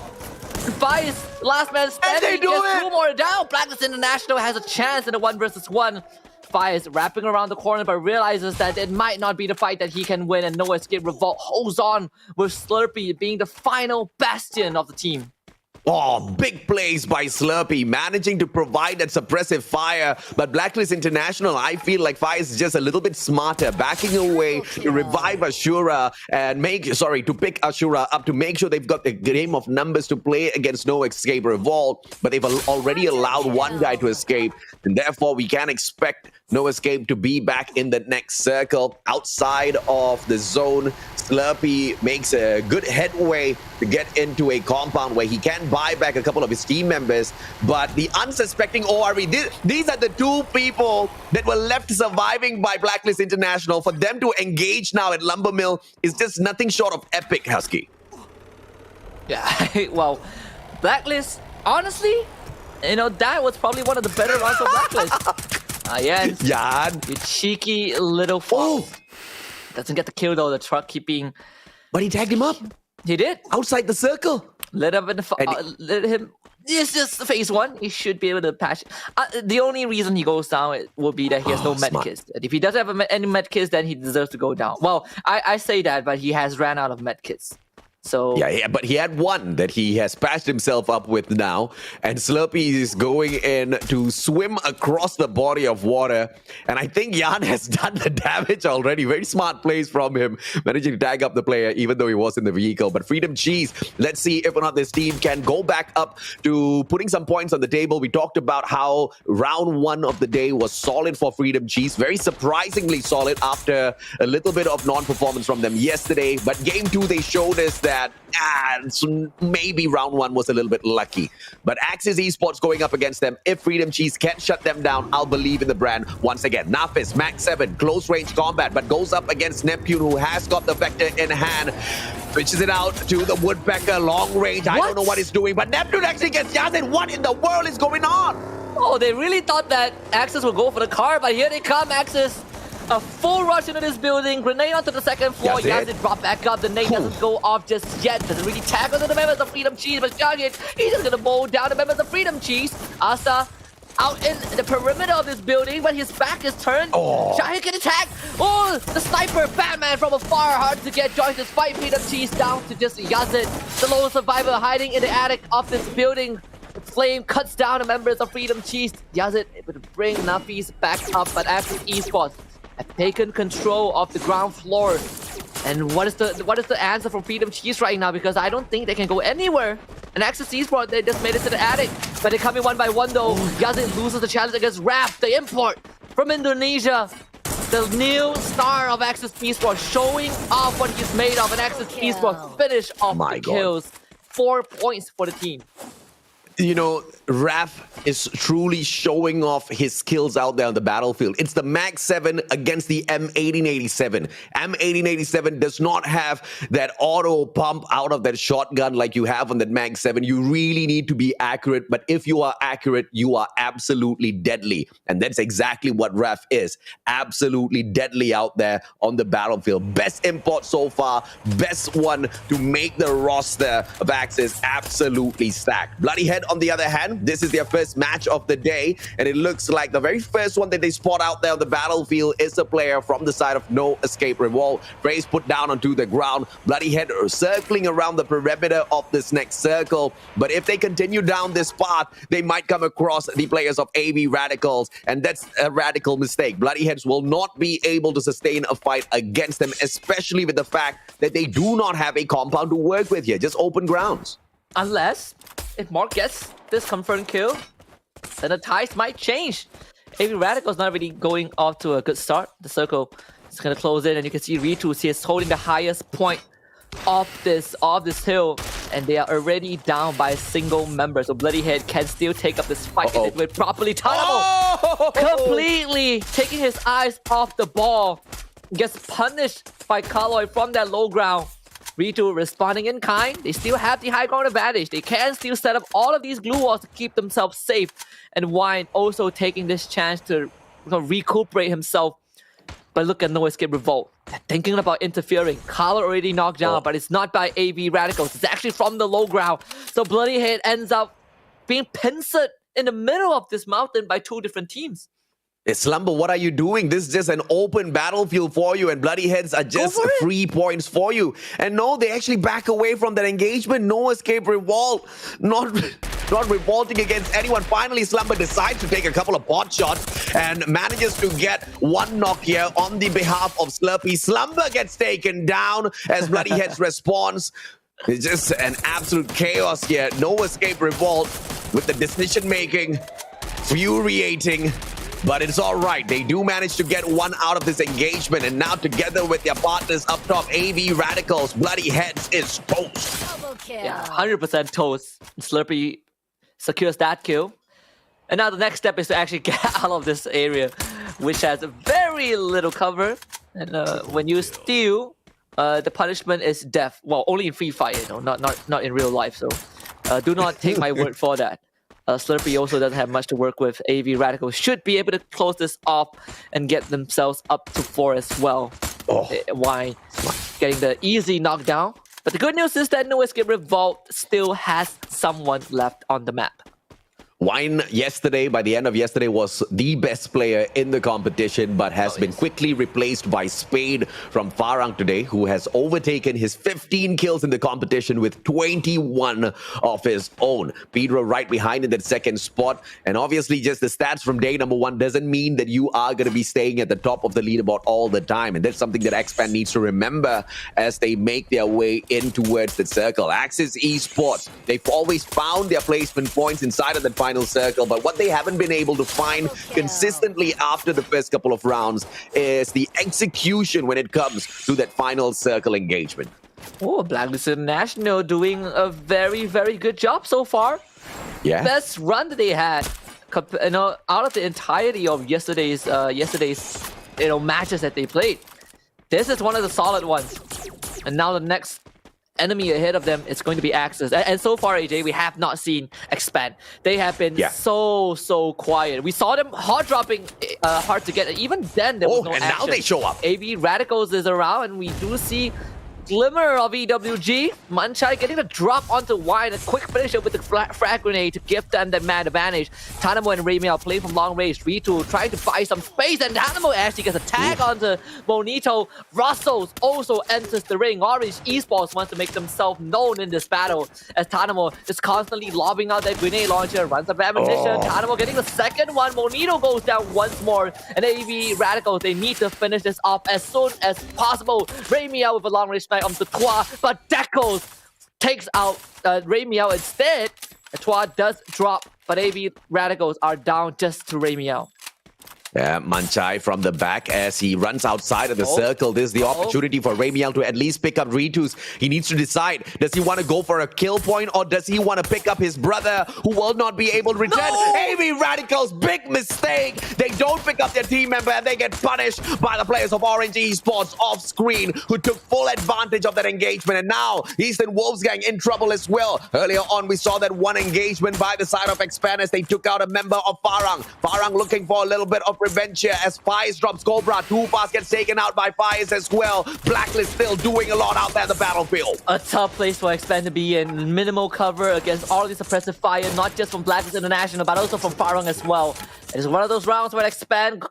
Fire's last man standing. He gets 2 more down. Blacklist International has a chance in a 1 versus 1. Fire is wrapping around the corner, but realizes that it might not be the fight that he can win, and No Escape Revolt holds on with Slurpee being the final bastion of the team. Oh, big plays by Slurpee, managing to provide that suppressive fire. But Blacklist International, I feel like Fire is just a little bit smarter, backing away to revive Ashura and to pick Ashura up to make sure they've got the game of numbers to play against No Escape Revolt. But they've already allowed one guy to escape, and therefore we can expect No Escape to be back in the next circle. Outside of the zone, Slurpee makes a good headway to get into a compound where he can buy back a couple of his team members. But the unsuspecting ORE, these are the two people that were left surviving by Blacklist International. For them to engage now at Lumber Mill is just nothing short of epic, Husky. Yeah, well, Blacklist, honestly, that was probably one of the better rounds of Blacklist. Yan, you cheeky little fool. Doesn't get the kill though, the truck keeping... But he tagged him up. He did. Outside the circle. Let him... It's just phase one. He should be able to patch. The only reason he goes down will be that he has no medkits. If he doesn't have any medkits, then he deserves to go down. Well, I say that, but he has ran out of medkits. So yeah, but he had one that he has patched himself up with now, and Slurpee is going in to swim across the body of water, and I think Yan has done the damage already. Very smart plays from him, managing to tag up the player even though he was in the vehicle. But Freedom Cheese, let's see if or not this team can go back up to putting some points on the table. We talked about how round one of the day was solid for Freedom Cheese, very surprisingly solid after a little bit of non-performance from them yesterday. But game two, they showed us that so maybe round one was a little bit lucky. But Axis Esports going up against them. If Freedom Cheese can't shut them down, I'll believe in the brand once again. Nafis, Max 7, close range combat, but goes up against Neptune, who has got the Vector in hand. Switches it out to the Woodpecker, long range. I don't know what he's doing, but Neptune actually gets Yazid. What in the world is going on? Oh, they really thought that Axis would go for the car, but here they come, Axis. A full rush into this building, grenade onto the second floor. Yazid brought back up. The nade doesn't go off just yet. Doesn't really tag onto the members of Freedom Cheese, but Yazid, he's just gonna mow down the members of Freedom Cheese. Asa out in the perimeter of this building, but his back is turned. Shahid can attack. Oh, the sniper, Batman from afar, hard to get. Joins this fight. Freedom Cheese down to just Yazid, the lone survivor hiding in the attic of this building. The flame cuts down the members of Freedom Cheese. Yazid able to bring Nafis back up, but Axis Esports have taken control of the ground floor. And what is the answer from Freedom Cheese right now? Because I don't think they can go anywhere. And Axis Esports, they just made it to the attic. But they're coming one by one though. Yazid loses the challenge against Rap, the import from Indonesia. The new star of Axis Esports showing off what he's made of. And Axis Esports finish off the kills. 4 points for the team. You know, Raf is truly showing off his skills out there on the battlefield. It's the Max 7 against the M1887. M1887 does not have that auto pump out of that shotgun like you have on that Max 7. You really need to be accurate, but if you are accurate, you are absolutely deadly. And that's exactly what Raf is. Absolutely deadly out there on the battlefield. Best import so far. Best one to make the roster of Axis absolutely stacked. Bloody Head, on the other hand, this is their first match of the day, and it looks like the very first one that they spot out there on the battlefield is a player from the side of No Escape Revolt. Praise put down onto the ground. Bloody Head circling around the perimeter of this next circle, but if they continue down this path, they might come across the players of AV Radicals, and that's a radical mistake. Bloody Heads will not be able to sustain a fight against them, especially with the fact that they do not have a compound to work with here, just open grounds. Unless, if Mark gets this confirmed kill, then the ties might change. AV Radical's not really going off to a good start. The circle is going to close in, and you can see Ritus is holding the highest point of this hill, and they are already down by a single member. So Bloody Head can still take up this fight and do it properly. Tunnable! Completely taking his eyes off the ball. Gets punished by Kaloy from that low ground. Ritu responding in kind. They still have the high ground advantage. They can still set up all of these glue walls to keep themselves safe. And Wine also taking this chance to recuperate himself. But look at No Escape Revolt. They're thinking about interfering. Kala already knocked down, but it's not by AV Radicals. It's actually from the low ground. So Bloody Head ends up being pincered in the middle of this mountain by two different teams. Slumber, what are you doing? This is just an open battlefield for you, and Bloody Heads are just 3 points for you. And no, they actually back away from that engagement. No escape revolt. Not revolting against anyone. Finally, Slumber decides to take a couple of pot shots and manages to get one knock here on the behalf of Slurpee. Slumber gets taken down as Bloody Heads responds. It's just an absolute chaos here. No escape revolt with the decision making infuriating. But it's all right. They do manage to get one out of this engagement. And now together with their partners up top, AV Radicals, Bloody Heads is toast. Yeah, 100% toast. Slurpee secures that kill. And now the next step is to actually get out of this area, which has very little cover. And when you steal, the punishment is death. Well, only in Free Fire, not in real life. So do not take my word for that. Slurpee also doesn't have much to work with. AV Radicals should be able to close this off and get themselves up to 4 as well. Why? Getting the easy knockdown. But the good news is that No Escape Revolt still has someone left on the map. Wine yesterday, by the end of yesterday, was the best player in the competition, but has been quickly replaced by Spade from Farang today, who has overtaken his 15 kills in the competition with 21 of his own. Pedro right behind in that second spot. And obviously, just the stats from day number 1 doesn't mean that you are going to be staying at the top of the leaderboard all the time. And that's something that Xpan needs to remember as they make their way in towards the circle. Axis Esports, they've always found their placement points inside of the final circle, but what they haven't been able to find consistently after the first couple of rounds is the execution when it comes to that final circle engagement. Oh, Blacklist International doing a very, very good job so far. Yeah. Best run that they had, out of the entirety of yesterday's matches that they played. This is one of the solid ones. And now the next enemy ahead of them is going to be Axis. And so far, AJ, we have not seen Expand. They have been so quiet. We saw them hard dropping hard to get. Even then, there was no action. Now they show up. AV Radicals is around, and we do see glimmer of EWG. Manchai getting the drop onto Wine. A quick finisher with the frag grenade to give them the man advantage. Tanamo and Ramiel play from long range. Ritu trying to buy some space, and Tanamo actually gets a tag onto Bonito. Russos also enters the ring. Orange Esports wants to make themselves known in this battle as Tanamo is constantly lobbing out that grenade launcher. Runs up ammunition. Tanamo getting the second one. Bonito goes down once more. And AV Radicals, they need to finish this off as soon as possible. Ramiel with a long range snipe onto Twa, but Dekos takes out Ramiel instead. Twa does drop, but AV Radicals are down just to Ramiel. Manchai from the back as he runs outside of the circle. This is the opportunity for Ramiel to at least pick up Ritus. He needs to decide, does he want to go for a kill point or does he want to pick up his brother who will not be able to return? AV Radicals, big mistake. They don't pick up their team member and they get punished by the players of Orange Esports off screen who took full advantage of that engagement. And now Eastern Wolfsgang in trouble as well. Earlier on, we saw that one engagement by the side of Expand as they took out a member of Farang. Farang looking for a little bit of revenge here as Fires drops Cobra. Too Fast gets taken out by Fires as well. Blacklist still doing a lot out there in the battlefield. A tough place for Expand to be in. Minimal cover against all this oppressive fire, not just from Blacklist International, but also from Farang as well. It is one of those rounds where Expand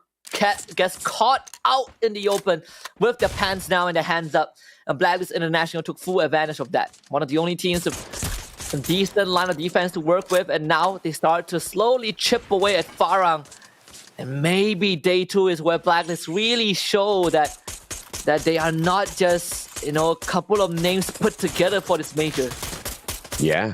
gets caught out in the open with their pants down and their hands up. And Blacklist International took full advantage of that. One of the only teams with a decent line of defense to work with, and now they start to slowly chip away at Farang. And maybe day 2 is where Blacklist really show that they are not just, a couple of names put together for this major. Yeah.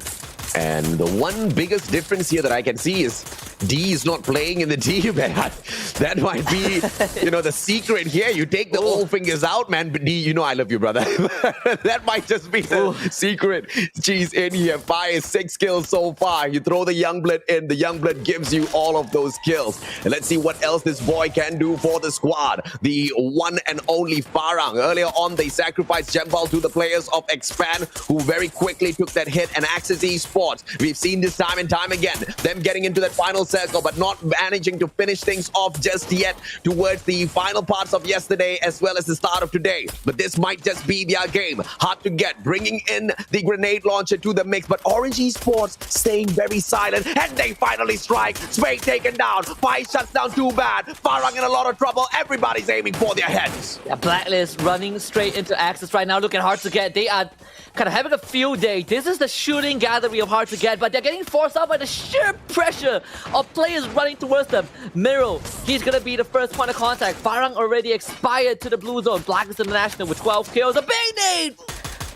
And the one biggest difference here that I can see is D is not playing in the team. That might be, the secret here. You take the old fingers out, man. But D, I love you, brother. That might just be the secret. She's in here. 6 kills so far. You throw the Youngblood in. The Youngblood gives you all of those kills. And let's see what else this boy can do for the squad. The one and only Farang. Earlier on, they sacrificed Jembal to the players of Expand, who very quickly took that hit. And Axis Esports, we've seen this time and time again. Them getting into that final circle, but not managing to finish things off just yet towards the final parts of yesterday as well as the start of today. But this might just be their game. Hard to get, bringing in the grenade launcher to the mix. But Orange Esports staying very silent, and they finally strike. Spade taken down. Fire shuts down too bad. Farang in a lot of trouble. Everybody's aiming for their heads. Yeah, Blacklist running straight into Axis right now. Looking hard to get. They are kind of having a field day. This is the shooting gallery of hard to get, but they're getting forced out by the sheer pressure of players running towards them. Miro, he's gonna be the first point of contact. Farang already expired to the blue zone. Blacklist International with 12 kills. A big nade!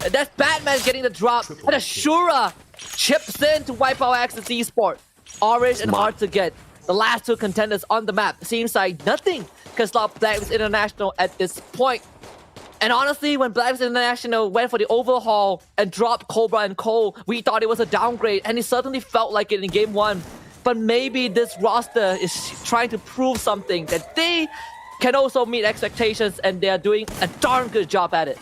And that's Batman getting the drop. And Ashura chips in to wipe out Axis Esports. Orange and hard to get. The last two contenders on the map. Seems like nothing can stop Blacklist International at this point. And honestly, when Blacklist International went for the overhaul and dropped Cobra and Cole, we thought it was a downgrade, and it certainly felt like it in Game 1. But maybe this roster is trying to prove something, that they can also meet expectations, and they are doing a darn good job at it.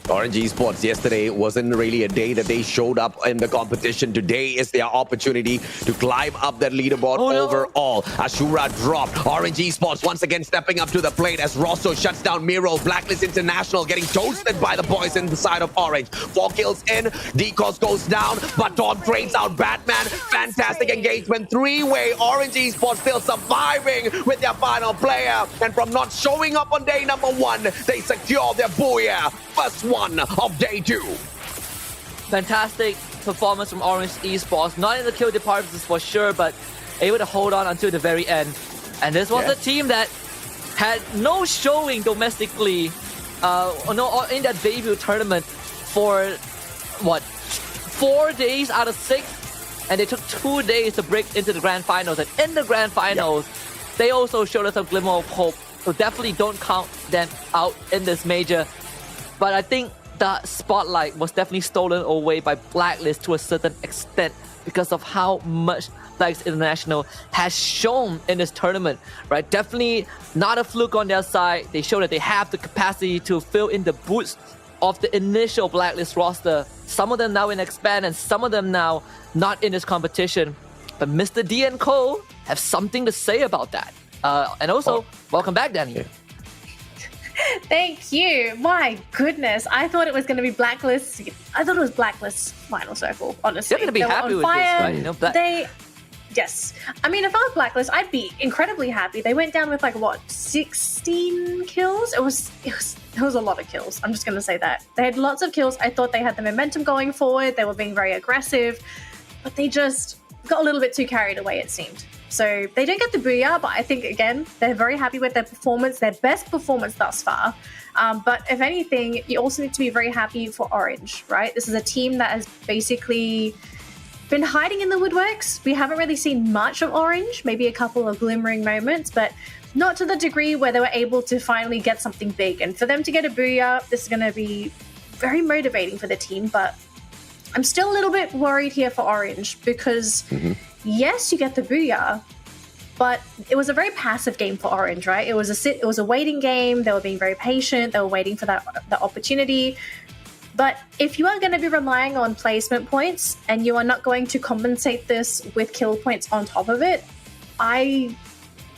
Orange Esports yesterday wasn't really a day that they showed up in the competition. Today is their opportunity to climb up that leaderboard overall. Ashura dropped. Orange Esports once again stepping up to the plate as Rosso shuts down Miro. Blacklist International getting toasted by the boys in the side of Orange. 4 kills in. Decos goes down, but Tom trades out Batman. Fantastic engagement. 3-way. Orange Esports still surviving with their final player. And from not showing up on day number 1, they secure their booyah. First one of day 2. Fantastic performance from Orange Esports. Not in the kill department for sure, but able to hold on until the very end. And this was a team that had no showing domestically, in that debut tournament for, 4 days out of 6? And they took 2 days to break into the grand finals. And in the grand finals, they also showed us a glimmer of hope. So definitely don't count them out in this major. But I think the spotlight was definitely stolen away by Blacklist to a certain extent because of how much Blacklist International has shown in this tournament, right? Definitely not a fluke on their side. They show that they have the capacity to fill in the boots of the initial Blacklist roster. Some of them now in Expand and some of them now not in this competition. But Mr. D and Cole have something to say about that. And also, welcome back, Danny. Yeah. Thank you. My goodness. I thought it was going to be Blacklist. I thought it was Blacklist final circle, honestly. You're going to be happy with fire. this, right? Yes. I mean, if I was Blacklist, I'd be incredibly happy. They went down with 16 kills? It was a lot of kills. I'm just going to say that. They had lots of kills. I thought they had the momentum going forward. They were being very aggressive, but they just got a little bit too carried away, it seemed. So they don't get the booyah, but I think, again, they're very happy with their performance, their best performance thus far. But if anything, you also need to be very happy for Orange, right? This is a team that has basically been hiding in the woodworks. We haven't really seen much of Orange, maybe a couple of glimmering moments, but not to the degree where they were able to finally get something big. And for them to get a booyah, this is going to be very motivating for the team, but I'm still a little bit worried here for Orange because... Yes, you get the booyah, but it was a very passive game for Orange, right? It was a waiting game. They were being very patient. They were waiting for the opportunity. But if you are going to be relying on placement points and you are not going to compensate this with kill points on top of it, I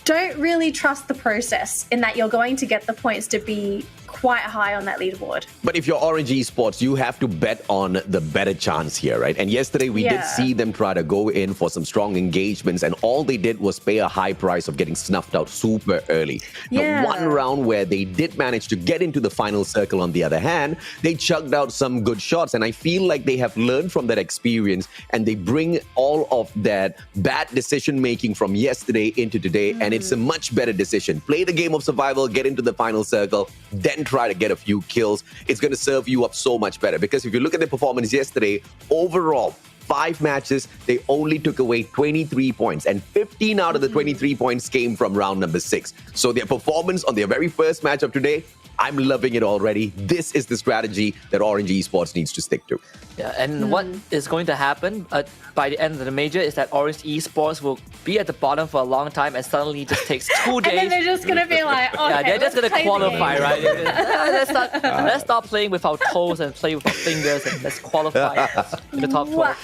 don't really trust the process in that you're going to get the points to be quite high on that leaderboard. But if you're Orange Esports, you have to bet on the better chance here, right? And yesterday we did see them try to go in for some strong engagements, and all they did was pay a high price of getting snuffed out super early. Now, one round where they did manage to get into the final circle, on the other hand, they chugged out some good shots, and I feel like they have learned from that experience, and they bring all of that bad decision making from yesterday into today, and it's a much better decision. Play the game of survival, get into the final circle, then try to get a few kills. It's going to serve you up so much better, because if you look at the performance yesterday, overall 5 matches, they only took away 23 points, and 15 out of the 23 points came from round number 6. So their performance on their very first match of today, I'm loving it already. This is the strategy that Orange Esports needs to stick to. Yeah, and what is going to happen by the end of the major is that Orange Esports will be at the bottom for a long time, and suddenly just takes 2 days. And then they're just going to be like, okay, yeah, they're just going to qualify, right? Let's stop playing with our toes and play with our fingers, and let's qualify in the top 12.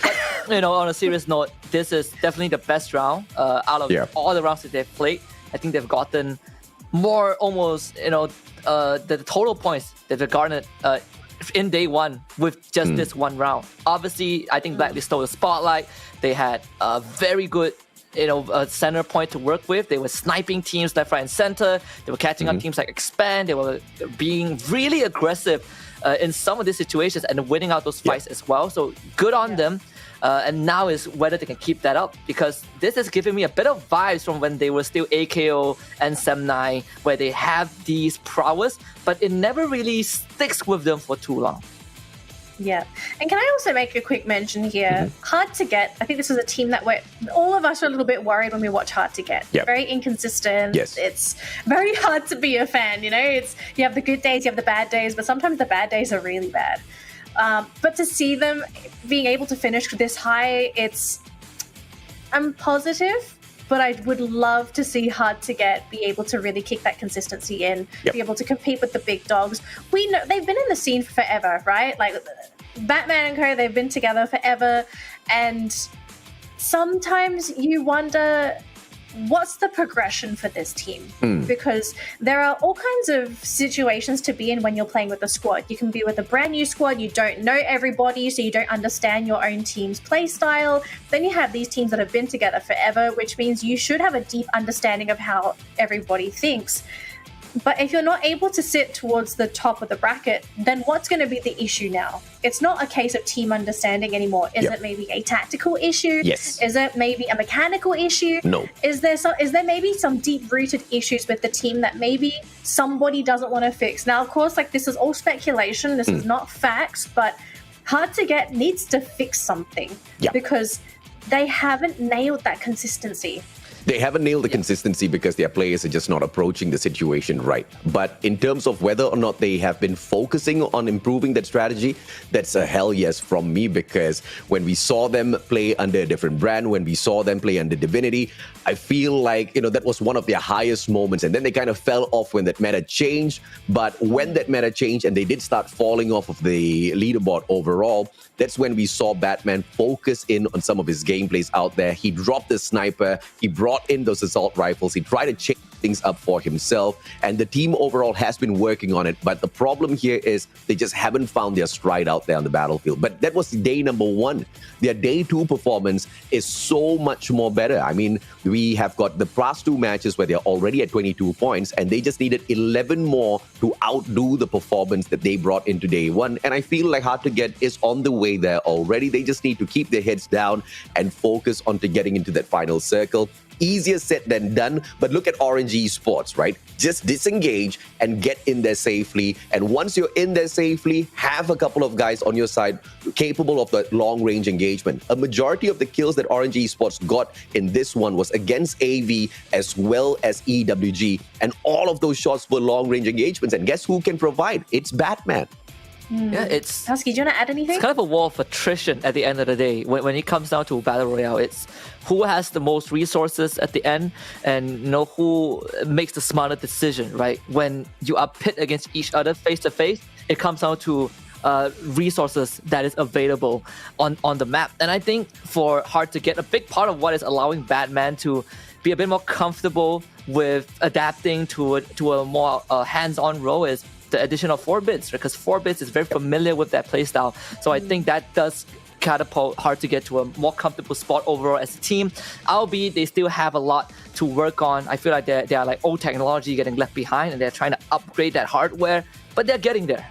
But, on a serious note, this is definitely the best round out of all the rounds that they've played. I think they've gotten more almost, the total points that they've garnered in day one with just this one round. Obviously, I think Blacklist stole the spotlight. They had a very good a center point to work with. They were sniping teams left, right, and center. They were catching up teams like Expand. They were being really aggressive in some of these situations and winning out those fights as well. So good on them. And now is whether they can keep that up, because this is giving me a bit of vibes from when they were still AKO and Sem9, where they have these prowess, but it never really sticks with them for too long. Yeah. And can I also make a quick mention here? Hard to Get, I think this is a team that all of us are a little bit worried when we watch Hard to Get. Very inconsistent. Yes. It's very hard to be a fan, you have the good days, you have the bad days, but sometimes the bad days are really bad. But to see them being able to finish this high, I'm positive, but I would love to see Hard to Get be able to really kick that consistency in, be able to compete with the big dogs. We know they've been in the scene forever, right? Like Batman and Co, they've been together forever, and sometimes you wonder, what's the progression for this team? Because there are all kinds of situations to be in when you're playing with a squad. You can be with a brand new squad, you don't know everybody, so you don't understand your own team's play style. Then you have these teams that have been together forever, which means you should have a deep understanding of how everybody thinks. But if you're not able to sit towards the top of the bracket, then what's going to be the issue now? It's not a case of team understanding anymore. Is it maybe a tactical issue? Yes. Is it maybe a mechanical issue? No. Is there maybe some deep-rooted issues with the team that maybe somebody doesn't want to fix? Now, of course, this is all speculation. This is not facts, but Hard to Get needs to fix something because they haven't nailed that consistency. They haven't nailed the consistency because their players are just not approaching the situation right. But in terms of whether or not they have been focusing on improving that strategy, that's a hell yes from me, because when we saw them play under a different brand, when we saw them play under Divinity, I feel like, that was one of their highest moments. And then they kind of fell off when that meta changed. But when that meta changed and they did start falling off of the leaderboard overall, that's when we saw Batman focus in on some of his gameplays out there. He dropped the sniper, he brought in those assault rifles, he tried to change things up for himself, and the team overall has been working on it. But the problem here is they just haven't found their stride out there on the battlefield. But that was day number one. Their day two performance is so much more better. I mean, we have got the past two matches where they're already at 22 points, and they just needed 11 more to outdo the performance that they brought into day one. And I feel like Hard to Get is on the way there already. They just need to keep their heads down and focus on to getting into that final circle. Easier said than done, but look at Orange Esports, right? Just disengage and get in there safely. And once you're in there safely, have a couple of guys on your side capable of the long-range engagement. A majority of the kills that Orange Esports got in this one was against AV as well as EWG. And all of those shots were long-range engagements. And guess who can provide? It's Batman. Yeah, it's Husky, do you want to add anything? It's kind of a war of attrition at the end of the day. When it comes down to Battle Royale, it's who has the most resources at the end and who makes the smarter decision, right? When you are pit against each other face to face, it comes down to resources that is available on the map. And I think for Hard to Get, a big part of what is allowing Batman to be a bit more comfortable with adapting to a more hands-on role is the addition of 4bits, because 4bits is very familiar with that playstyle. So I think that does catapult Hard to Get to a more comfortable spot overall as a team. Albeit they still have a lot to work on. I feel like they are like old technology getting left behind, and they're trying to upgrade that hardware, but they're getting there.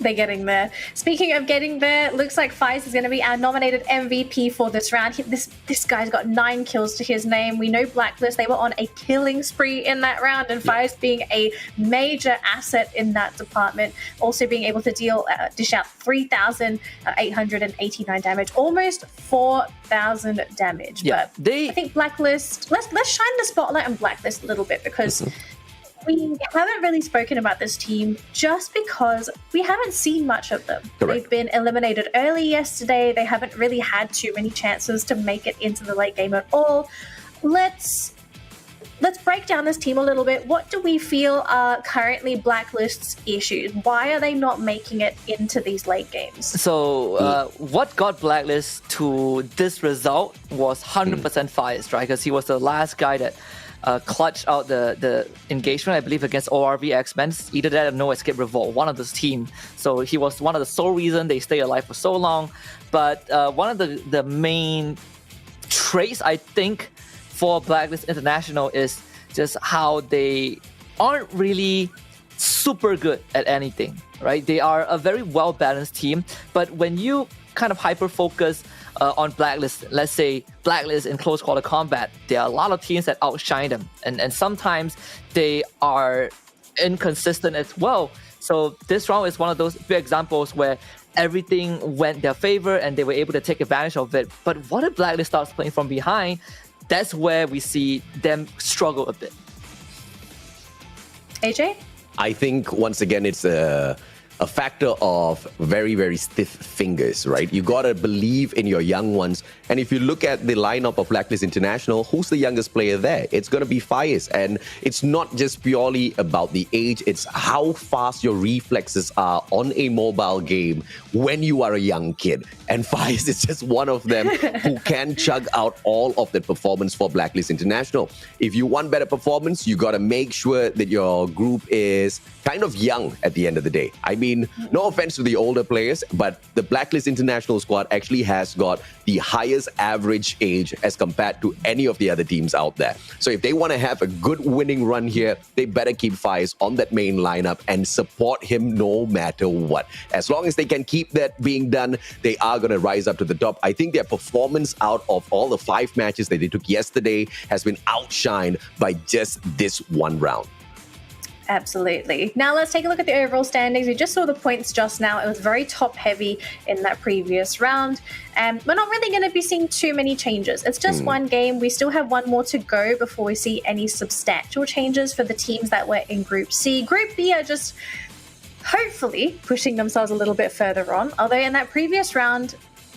They're getting there. Speaking of getting there, looks like Fies is going to be our nominated MVP for this round. This guy's got 9 kills to his name. We know Blacklist, they were on a killing spree in that round, and Fies being a major asset in that department, also being able to dish out 3,889 damage, almost 4,000 damage. Yeah, but I think Blacklist, let's shine the spotlight on Blacklist a little bit, because we haven't really spoken about this team just because we haven't seen much of them. Correct. They've been eliminated early yesterday. They haven't really had too many chances to make it into the late game at all. Let's break down this team a little bit. What do we feel are currently Blacklist's issues? Why are they not making it into these late games? So what got Blacklist to this result was 100% Fies, right? Because he was the last guy that clutched out the engagement, I believe, against ORV X-Men. Either that or No Escape Revolt, one of those teams. So he was one of the sole reason they stay alive for so long. But one of the main traits, I think, for Blacklist International is just how they aren't really super good at anything, right? They are a very well-balanced team, but when you kind of hyper-focus on Blacklist, let's say Blacklist in close quarter combat, there are a lot of teams that outshine them, and sometimes they are inconsistent as well. So this round is one of those big examples where everything went their favor and they were able to take advantage of it. But what if Blacklist starts playing from behind? That's where we see them struggle a bit. AJ? I think, once again, it's a factor of very, very stiff fingers, right? You got to believe in your young ones. And if you look at the lineup of Blacklist International, who's the youngest player there? It's going to be Fires. And it's not just purely about the age, it's how fast your reflexes are on a mobile game when you are a young kid. And Fires is just one of them who can chug out all of the performance for Blacklist International. If you want better performance, you got to make sure that your group is kind of young at the end of the day. I mean, no offense to the older players, but the Blacklist International squad actually has got the highest average age as compared to any of the other teams out there. So if they want to have a good winning run here, they better keep Fires on that main lineup and support him no matter what. As long as they can keep that being done, they are going to rise up to the top. I think their performance out of all the 5 matches that they took yesterday has been outshined by just this one round. Absolutely. Now let's take a look at the overall standings. We just saw the points just now. It was very top heavy in that previous round. We're not really going to be seeing too many changes. It's just one game. We still have one more to go before we see any substantial changes for the teams that were in Group C. Group B are just hopefully pushing themselves a little bit further on. Although in that previous round,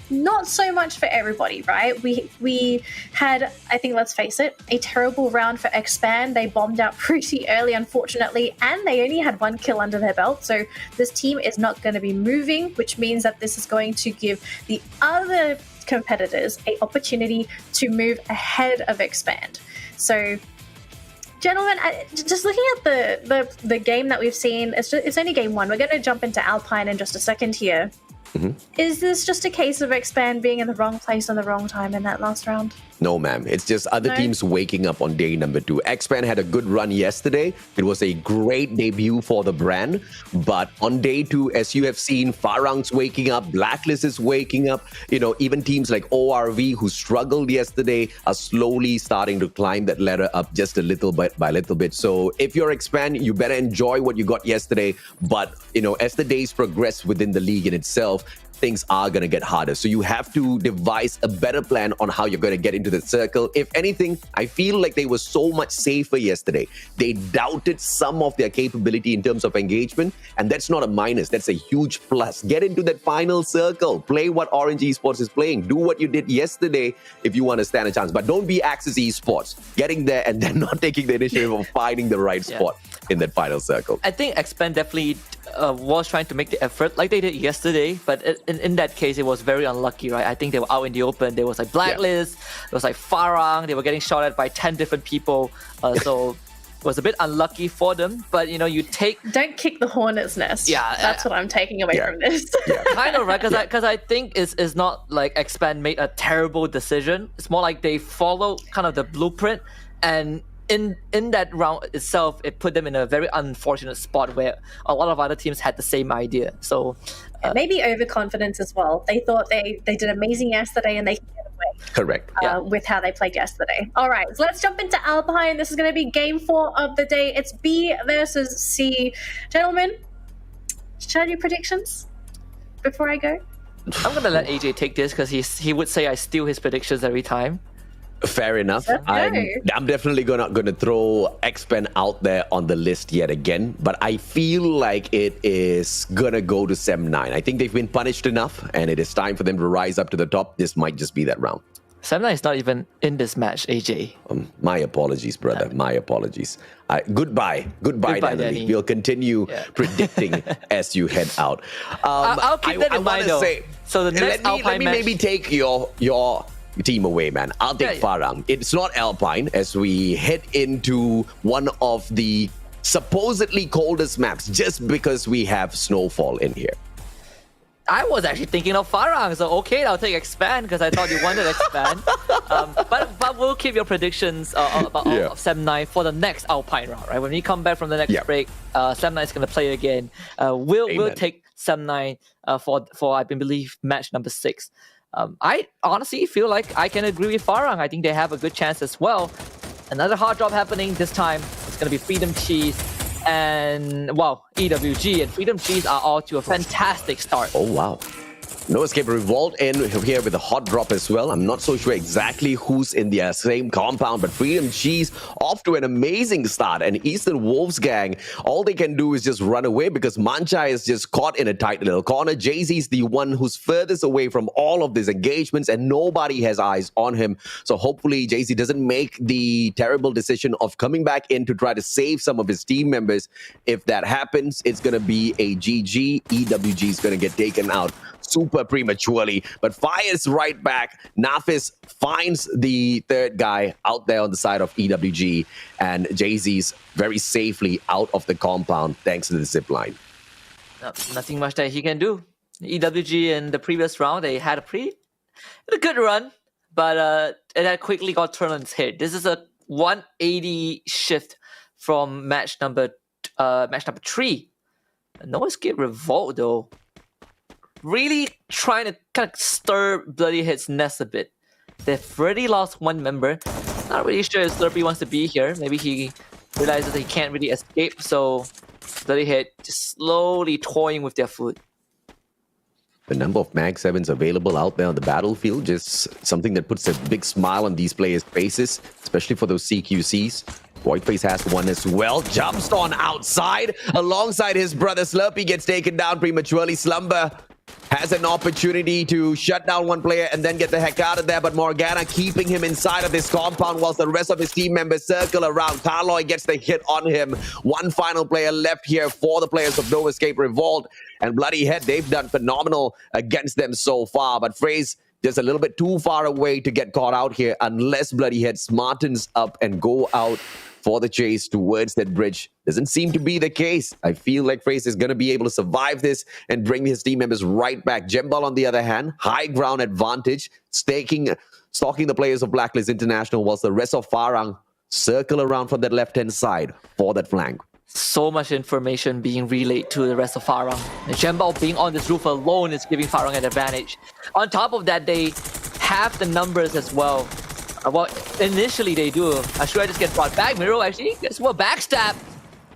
not so much for everybody, right? We had, I think, let's face it, a terrible round for Expand. They bombed out pretty early, unfortunately, and they only had 1 kill under their belt. So this team is not going to be moving, which means that this is going to give the other competitors an opportunity to move ahead of Expand. So, gentlemen, just looking at the game that we've seen, it's only game 1. We're going to jump into Alpine in just a second here. Is this just a case of Expand being in the wrong place on the wrong time in that last round? No, ma'am. It's just other teams waking up on day number 2. Expand had a good run yesterday. It was a great debut for the brand. But on day 2, as you have seen, Farang's waking up, Blacklist is waking up. You know, even teams like ORV, who struggled yesterday, are slowly starting to climb that ladder up just a little bit by little bit. So if you're Expand, you better enjoy what you got yesterday. But, you know, as the days progress within the league in itself, things are going to get harder. So you have to devise a better plan on how you're going to get into the circle. If anything, I feel like they were so much safer yesterday. They doubted some of their capability in terms of engagement, and that's not a minus. That's a huge plus. Get into that final circle. Play what Orange Esports is playing. Do what you did yesterday if you want to stand a chance. But don't be Axis Esports, getting there and then not taking the initiative of finding the right spot in that final circle. I think Expand definitely was trying to make the effort like they did yesterday, but in that case, it was very unlucky, right? I think they were out in the open. There was like Blacklist, there was like Farang, they were getting shot at by 10 different people. So it was a bit unlucky for them, but you know, you take... Don't kick the hornet's nest. Yeah. That's what I'm taking away from this. Kind of, right? Because I think it's not like Expand made a terrible decision. It's more like they followed kind of the blueprint, and in that round itself, it put them in a very unfortunate spot where a lot of other teams had the same idea. So maybe overconfidence as well. They thought they did amazing yesterday and they can get away. Correct. With how they played yesterday. All right, so let's jump into Alpine. This is going to be game 4 of the day. It's B versus C. Gentlemen, should I do predictions before I go? I'm going to let AJ take this because he would say I steal his predictions every time. Fair enough. I'm definitely gonna throw Expand out there on the list yet again, but I feel like it is gonna go to Sem 9. I think they've been punished enough, and it is time for them to rise up to the top. This might just be that round. Sem 9 is not even in this match, AJ. My apologies, brother. My apologies. Goodbye, Danny. We'll continue predicting as you head out. I'll keep that in mind, though. So the next Alpine let me match... maybe take your team away, man. I'll take Farang. It's not Alpine as we head into one of the supposedly coldest maps just because we have snowfall in here. I was actually thinking of Farang, so okay, I'll take Expand because I thought you wanted Expand. But we'll keep your predictions of Sem9 for the next Alpine round, right? When we come back from the next break, Sem9 is going to play again. We'll take Sem9 for I believe match number 6. I honestly feel like I can agree with Farang. I think they have a good chance as well. Another hard drop happening this time. It's going to be Freedom Cheese and, well, EWG. And Freedom Cheese are all to a fantastic start. Oh, wow. No Escape Revolt in here with a hot drop as well. I'm not so sure exactly who's in the same compound, but Freedom Cheese off to an amazing start. And Eastern Wolves gang, all they can do is just run away because Mancha is just caught in a tight little corner. Jay-Z's the one who's furthest away from all of these engagements and nobody has eyes on him. So hopefully Jay-Z doesn't make the terrible decision of coming back in to try to save some of his team members. If that happens, it's going to be a GG. EWG is going to get taken out super prematurely, but fires right back. Nafis finds the third guy out there on the side of EWG, and Jay-Z's very safely out of the compound thanks to the zip line. Nothing much that he can do. EWG in the previous round, they had a good run, but it had quickly got turned on its head. This is a 180 shift from match number 3. No Escape Revolt though. Really trying to kind of stir Bloody Head's nest a bit. They've already lost one member. Not really sure if Slurpee wants to be here. Maybe he realizes that he can't really escape, so Bloody Head just slowly toying with their food. The number of Mag 7s available out there on the battlefield, just something that puts a big smile on these players' faces, especially for those CQCs. Voidface has one as well. Jumps on outside alongside his brother. Slurpee gets taken down prematurely. Slumber has an opportunity to shut down one player and then get the heck out of there, but Morgana keeping him inside of this compound whilst the rest of his team members circle around. Karloy gets the hit on him. One final player left here for the players of No Escape Revolt, and Bloody Head, they've done phenomenal against them so far, but Phrase just a little bit too far away to get caught out here unless Bloody Head smartens up and go out for the chase towards that bridge. Doesn't seem to be the case. I feel like Phrase is going to be able to survive this and bring his team members right back. Jembal, on the other hand, high ground advantage, stalking the players of Blacklist International, whilst the rest of Farang circle around from that left-hand side for that flank. So much information being relayed to the rest of Farang. And Jembal being on this roof alone is giving Farang an advantage. On top of that, they have the numbers as well. Well, initially they do. Ashura just gets brought back. Miro actually gets backstab.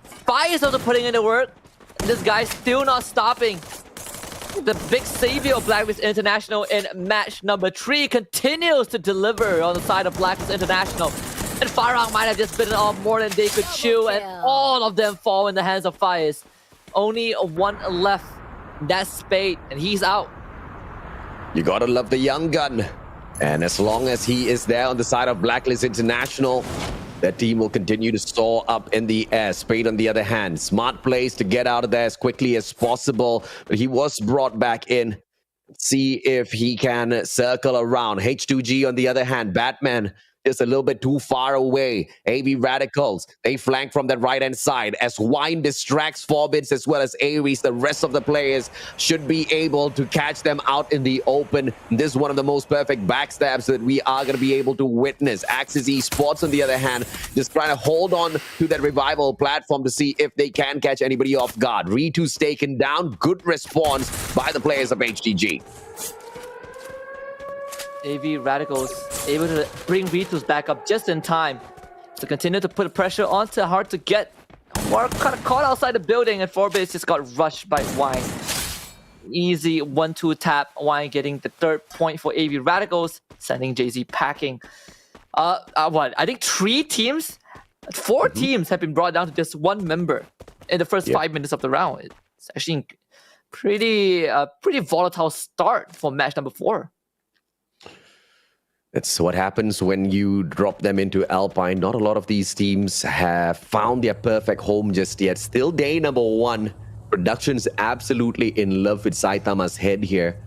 Fire is also putting in the work. This guy's still not stopping. The big savior of Blacklist International in match number 3 continues to deliver on the side of Blacklist International. And Farang might have just bitten off more than they could chew, and all of them fall in the hands of Fires. Only one left. That's Spade, and he's out. You gotta love the young gun. And as long as he is there on the side of Blacklist International, that team will continue to soar up in the air. Spade, on the other hand, smart plays to get out of there as quickly as possible. But he was brought back in. See if he can circle around. H2G, on the other hand, Batman just a little bit too far away. AV Radicals, they flank from that right-hand side. As Wine distracts Forbids as well as Ares, the rest of the players should be able to catch them out in the open. This is one of the most perfect backstabs that we are going to be able to witness. Axis Esports, on the other hand, just trying to hold on to that revival platform to see if they can catch anybody off guard. Ritu's taken down. Good response by the players of HTG. AV Radicals able to bring Ritus back up just in time to continue to put pressure onto Hard to Get. War kind of caught outside the building, and Forbes just got rushed by Wine. Easy 1-2 tap. Wine getting the 3rd point for AV Radicals, sending Jay-Z packing. I think 4 teams have been brought down to just one member in the first 5 minutes of the round. It's actually pretty volatile start for match number 4. That's what happens when you drop them into Alpine. Not a lot of these teams have found their perfect home just yet. Still day number 1. Production's absolutely in love with Saitama's head here.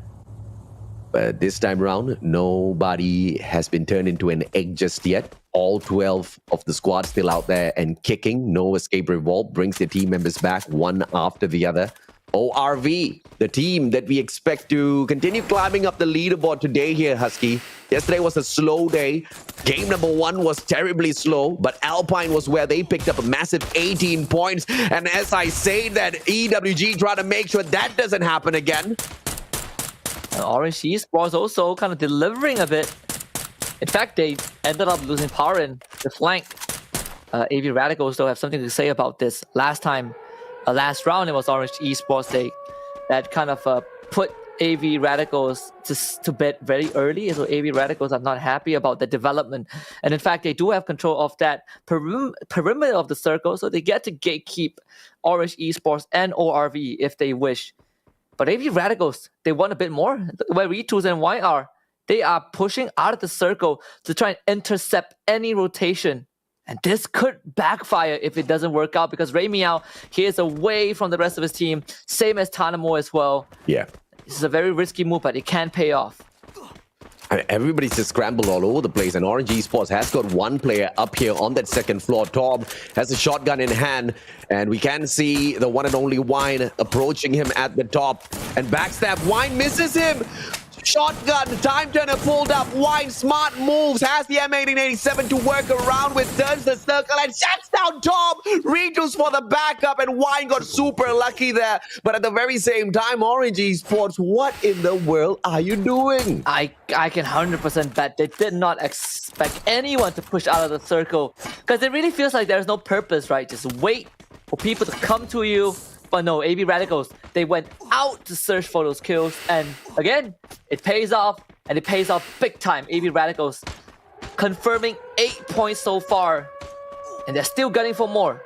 But this time round, nobody has been turned into an egg just yet. All 12 of the squad still out there and kicking. No escape revolt brings their team members back one after the other. ORV, the team that we expect to continue climbing up the leaderboard today here, Husky. Yesterday was a slow day. Game number 1 was terribly slow, but Alpine was where they picked up a massive 18 points. And as I say that, EWG trying to make sure that doesn't happen again. Orange Esports also kind of delivering a bit. In fact, they ended up losing power in the flank. AV Radicals, though, have something to say about this. Last round, it was Orange Esports that kind of put AV Radicals to bed very early. So AV Radicals are not happy about the development. And in fact, they do have control of that perimeter of the circle, so they get to gatekeep Orange Esports and ORV if they wish. But AV Radicals, they want a bit more. Where Ritus and Y are, they are pushing out of the circle to try and intercept any rotation. And this could backfire if it doesn't work out, because Ray Meow, he is away from the rest of his team. Same as Tanamo as well. Yeah. This is a very risky move, but it can pay off. Everybody's just scrambled all over the place, and Orange Esports has got one player up here on that second floor. Torb has a shotgun in hand, and we can see the one and only Wine approaching him at the top. And backstab, Wine misses him. Shotgun, time turner pulled up. Wine, smart moves, has the M1887 to work around with, turns the circle and shuts down Tom. Ritus for the backup, and Wine got super lucky there. But at the very same time, Orange Esports, what in the world are you doing? I can 100% bet they did not expect anyone to push out of the circle, because it really feels like there's no purpose, right? Just wait for people to come to you. But no, AV Radicals, they went out to search for those kills. And again, it pays off, and it pays off big time. AV Radicals confirming 8 points so far, and they're still gunning for more.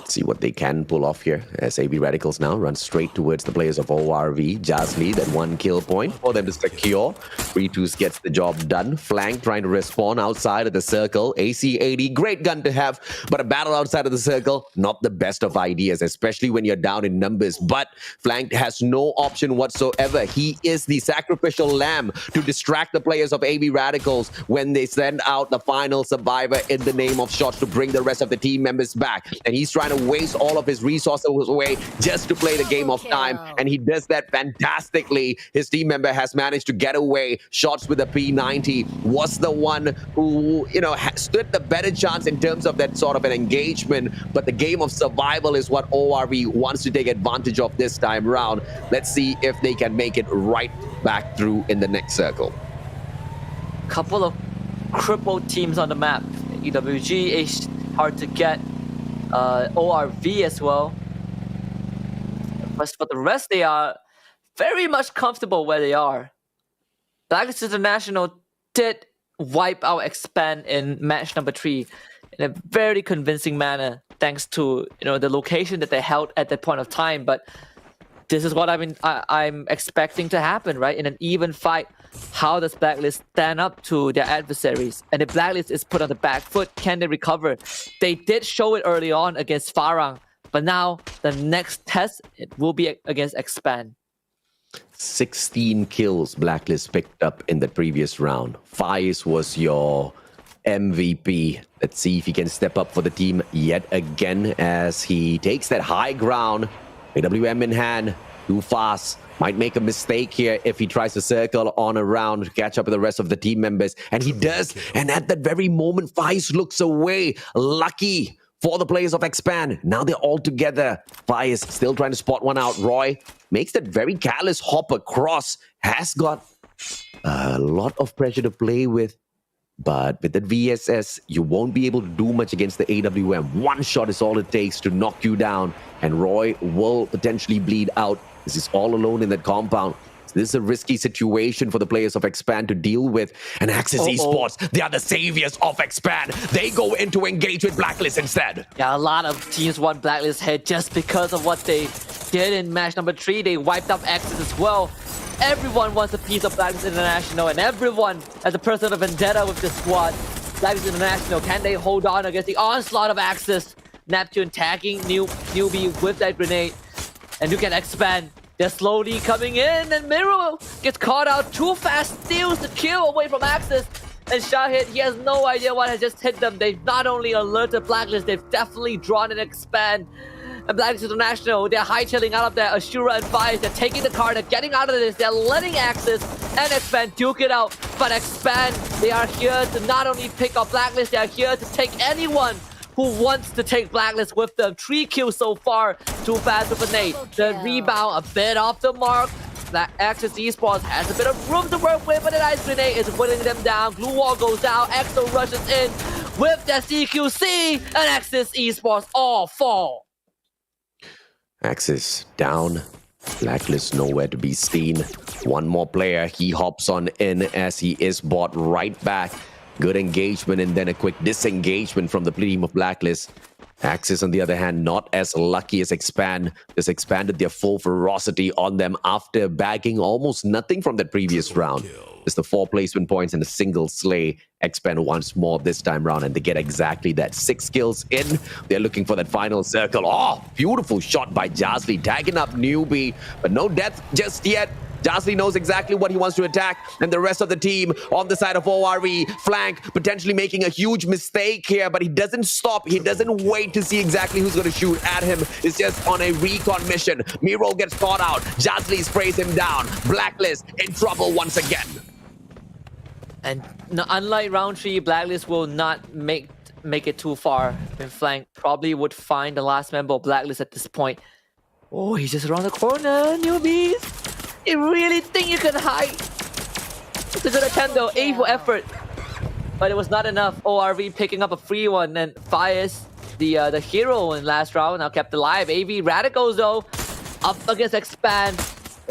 See what they can pull off here as AV Radicals now run straight towards the players of ORV. Jasly, that 1 kill point for them to secure. Ritus gets the job done. Flank trying to respawn outside of the circle. AC-80, great gun to have, but a battle outside of the circle, not the best of ideas, especially when you're down in numbers. But Flank has no option whatsoever. He is the sacrificial lamb to distract the players of AV Radicals when they send out the final survivor in the name of shots to bring the rest of the team members back. And he's trying to waste all of his resources away just to play the game of time, and he does that fantastically. His team member has managed to get away. Shots with a P90 was the one who, you know, stood the better chance in terms of that sort of an engagement, but the game of survival is what ORV wants to take advantage of this time round. Let's see if they can make it right back through in the next circle. Couple of crippled teams on the map. EWG is hard to get. ORV as well. But for the rest, they are very much comfortable where they are. Blacklist International did wipe out Expand in match number 3 in a very convincing manner, thanks to, you know, the location that they held at that point of time. But this is what I'm expecting to happen, right? In an even fight, how does Blacklist stand up to their adversaries? And if Blacklist is put on the back foot, can they recover? They did show it early on against Farang, but now the next test, it will be against Expand. 16 kills Blacklist picked up in the previous round. Faiz was your MVP. Let's see if he can step up for the team yet again as he takes that high ground. AWM in hand, too fast. Might make a mistake here if he tries to circle on around to catch up with the rest of the team members. And he does. And at that very moment, Faiz looks away. Lucky for the players of Expand. Now they're all together. Faiz still trying to spot one out. Roy makes that very careless hop across. Has got a lot of pressure to play with. But with that VSS, you won't be able to do much against the AWM. One shot is all it takes to knock you down. And Roy will potentially bleed out. This is all alone in that compound. This is a risky situation for the players of Expand to deal with. And Axis Esports, they are the saviors of Expand. They go in to engage with Blacklist instead. Yeah, a lot of teams want Blacklist head just because of what they did in match number 3. They wiped up Axis as well. Everyone wants a piece of Blacklist International, and everyone has a personal vendetta with the squad. Blacklist International, can they hold on against the onslaught of Axis? Neptune tagging Newbie with that grenade. And you can Expand. They're slowly coming in, and Miro gets caught out too fast, steals the kill away from Axis. And Shahid, he has no idea what has just hit them. They've not only alerted Blacklist, they've definitely drawn and expand. And Blacklist International, they're hightailing out of there. Ashura and Fires, they're taking the car, they're getting out of this. They're letting Axis and Expand duke it out. But Expand, they are here to not only pick up Blacklist, they are here to take anyone who wants to take Blacklist with them. 3 kills so far, too fast with a nade. The rebound, a bit off the mark. That Axis Esports has a bit of room to work with, but an ice grenade is whittling them down. Glue wall goes down, EXO rushes in with the CQC, and Axis Esports all fall. Axis down. Blacklist nowhere to be seen. One more player, he hops on in as he is brought right back. Good engagement and then a quick disengagement from the team of Blacklist. Axis, on the other hand, not as lucky as Expand. Just expanded their full ferocity on them after bagging almost nothing from that previous round. Just the 4 placement points and a single slay. Expand once more this time round, and they get exactly that. 6 kills in. They're looking for that final circle. Oh, beautiful shot by Jazly, tagging up Newbie, but no death just yet. Jazly knows exactly what he wants to attack, and the rest of the team on the side of ORE, flank, potentially making a huge mistake here, but he doesn't stop. He doesn't wait to see exactly who's going to shoot at him. It's just on a recon mission. Miro gets caught out. Jazly sprays him down. Blacklist in trouble once again. And unlike round 3, Blacklist will not make it too far in flank. Probably would find the last member of Blacklist at this point. Oh, he's just around the corner, newbies. You really think you can hide? It's a good attempt though, A for effort. But it was not enough. ORV picking up a free one, and Fires, the hero in last round, now kept alive. AV Radicals though, up against Expand.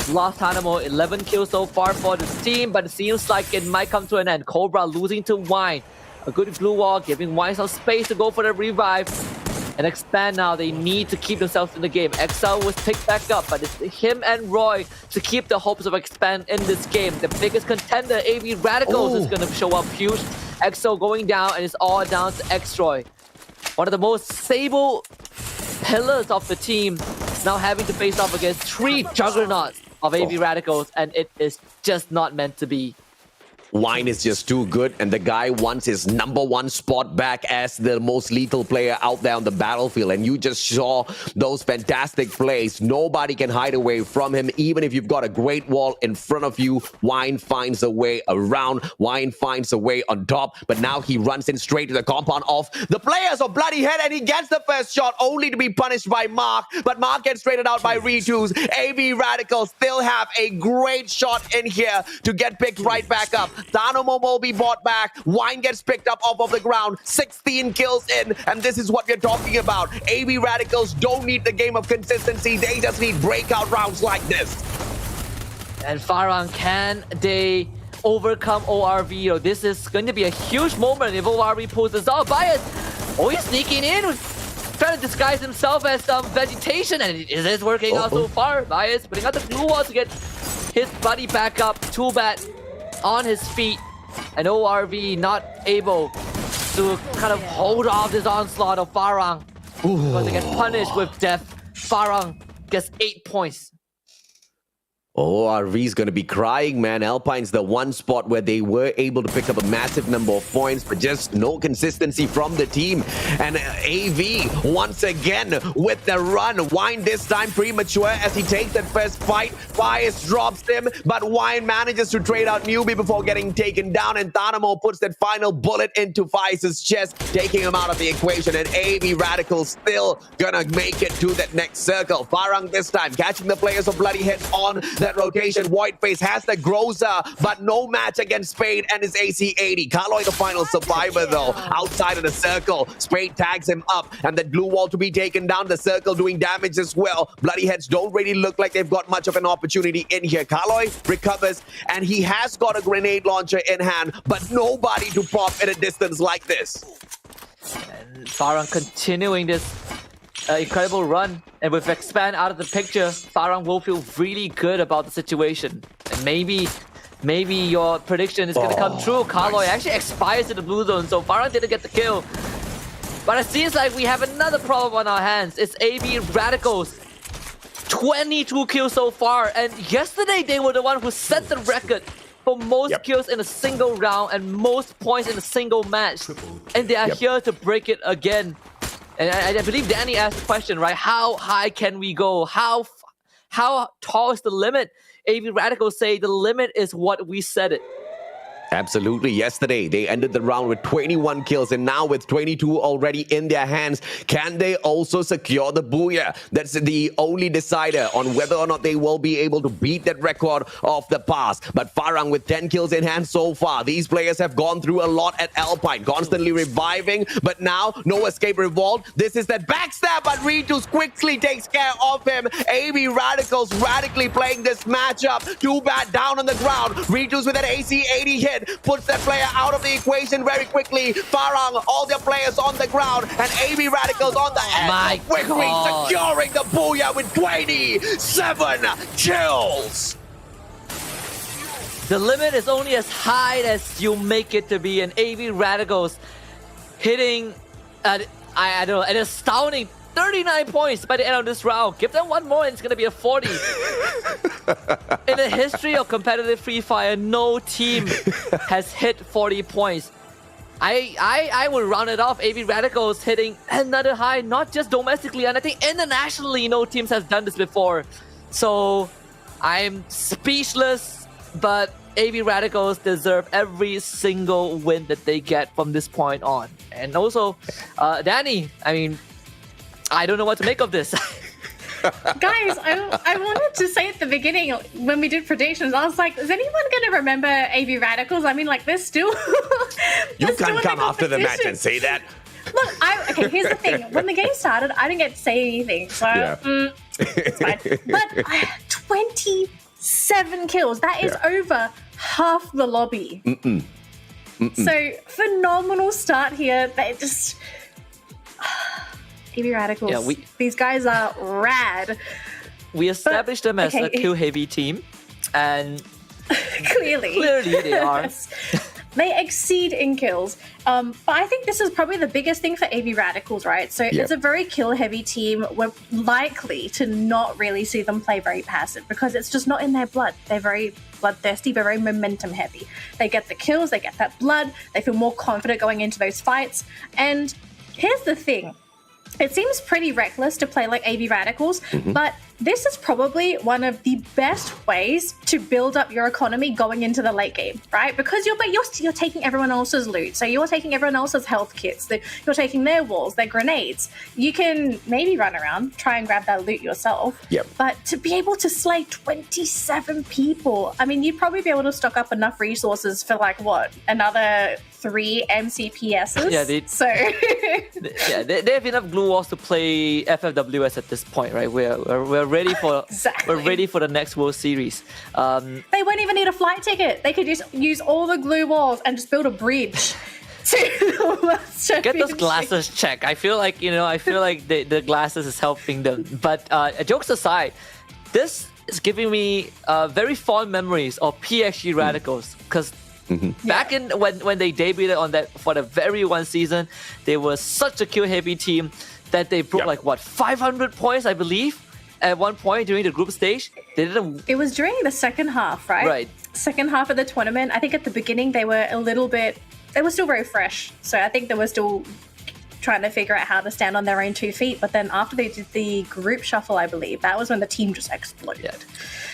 Lost Hanamo, 11 kills so far for this team, but it seems like it might come to an end. Cobra losing to Wine. A good blue wall, giving Wine some space to go for the revive. And Expand now, they need to keep themselves in the game. Exile was picked back up, but it's him and Roy to keep the hopes of Expand in this game. The biggest contender, AV Radicals, is going to show up huge. Exile going down, and it's all down to X-Roy. One of the most stable pillars of the team, now having to face off against 3 juggernauts of AV Radicals, and it is just not meant to be. Wine is just too good, and the guy wants his #1 spot back as the most lethal player out there on the battlefield. And you just saw those fantastic plays. Nobody can hide away from him, even if you've got a great wall in front of you. Wine finds a way around. Wine finds a way on top, but now he runs in straight to the compound of the players of Bloody Head, and he gets the first shot, only to be punished by Mark. But Mark gets traded out by Retus. AV Radicals still have a great shot in here to get picked right back up. Dynamo will be brought back. Wine gets picked up off of the ground. 16 kills in, and this is what we're talking about. AV Radicals don't need the game of consistency. They just need breakout rounds like this. And Farang, can they overcome ORV? This is going to be a huge moment if ORV pulls this off. Bias, he's sneaking in, trying to disguise himself as some vegetation, and it is working out so far. Bias putting out the blue wall to get his buddy back up. Too bad on his feet, and ORV not able to kind of hold off this onslaught of Farang. Because they get punished with death. Farang gets 8 points. ORV's going to be crying, man. Alpine's the one spot where they were able to pick up a massive number of points, but just no consistency from the team. And AV, once again, with the run. Wine this time premature as he takes that first fight. Fires drops him, but Wine manages to trade out Newbie before getting taken down, and Thanamo puts that final bullet into Fires' chest, taking him out of the equation, and AV Radical still gonna make it to that next circle. Farang this time, catching the players of Bloody Head on that rotation. Whiteface has the Groza, but no match against Spade and his AC-80. Kaloy the final survivor though, outside of the circle. Spade tags him up, and the blue wall to be taken down. The circle doing damage as well. Bloody Heads don't really look like they've got much of an opportunity in here. Kaloy recovers, and he has got a grenade launcher in hand, but nobody to pop at a distance like this. And Farang continuing this incredible run, and with Expand out of the picture, Farang will feel really good about the situation. And maybe your prediction is going to come true. Kaloy actually expires in the blue zone, so Farang didn't get the kill. But it seems like we have another problem on our hands. It's AV Radicals. 22 kills so far, and yesterday they were the one who set the record for most kills in a single round and most points in a single match. And they are here to break it again. And I believe Danny asked the question, right? How high can we go? How tall is the limit? AV Radicals say the limit is what we set it. Absolutely. Yesterday, they ended the round with 21 kills, and now with 22 already in their hands, can they also secure the booyah? That's the only decider on whether or not they will be able to beat that record of the past. But Farang with 10 kills in hand so far. These players have gone through a lot at Alpine, constantly reviving, but now no escape revolt. This is that backstab, but Ritus quickly takes care of him. AV Radicals radically playing this matchup. Too bad down on the ground. Ritus with an AC 80 hit. Puts that player out of the equation very quickly. Farang, all their players on the ground, and AV Radicals on the edge. Quickly securing the booyah with 27 kills. The limit is only as high as you make it to be, and AV Radicals hitting I don't know, an astounding 39 points by the end of this round. Give them one more and it's going to be a 40. In the history of competitive Free Fire, no team has hit 40 points. I would round it off. AV Radicals hitting another high, not just domestically, and I think internationally no teams has done this before. So I'm speechless, but AV Radicals deserve every single win that they get from this point on. And also, Danny, I mean, I don't know what to make of this. Guys, I wanted to say at the beginning when we did predictions, I was like, is anyone going to remember AV Radicals? I mean, like, they're still... You can't come after the match and say that. Look, okay, here's the thing. When the game started, I didn't get to say anything, so it's fine. But 27 kills. That is over half the lobby. So, phenomenal start here. They just... AV Radicals, these guys are rad. We established them as a kill-heavy team, and clearly they are. They exceed in kills. But I think this is probably the biggest thing for AV Radicals, right? So it's a very kill-heavy team. We're likely to not really see them play very passive because it's just not in their blood. They're very bloodthirsty, but very momentum-heavy. They get the kills, they get that blood, they feel more confident going into those fights. And here's the thing. It seems pretty reckless to play like AV Radicals, but this is probably one of the best ways to build up your economy going into the late game, right? Because you're taking everyone else's loot, so you're taking everyone else's health kits, you're taking their walls, their grenades. You can maybe run around, try and grab that loot yourself, but to be able to slay 27 people, I mean, you'd probably be able to stock up enough resources for like, what, another 3 MCPSs? They have enough glue walls to play FFWS at this point, right? We're ready for we're ready for the next World Series. They won't even need a flight ticket. They could just use all the glue walls and just build a bridge. Get those glasses checked. I feel like the glasses is helping them. But jokes aside, this is giving me very fond memories of PXG Radicals because. Back in when they debuted on that for the very one season, they were such a kill-heavy team that they broke like what 500 points, I believe, at one point during the group stage. They didn't. It was during the second half, right? Right. Second half of the tournament. I think at the beginning they were a little bit. They were still very fresh, so I think they were still trying to figure out how to stand on their own 2 feet. But then after they did the group shuffle, I believe that was when the team just exploded.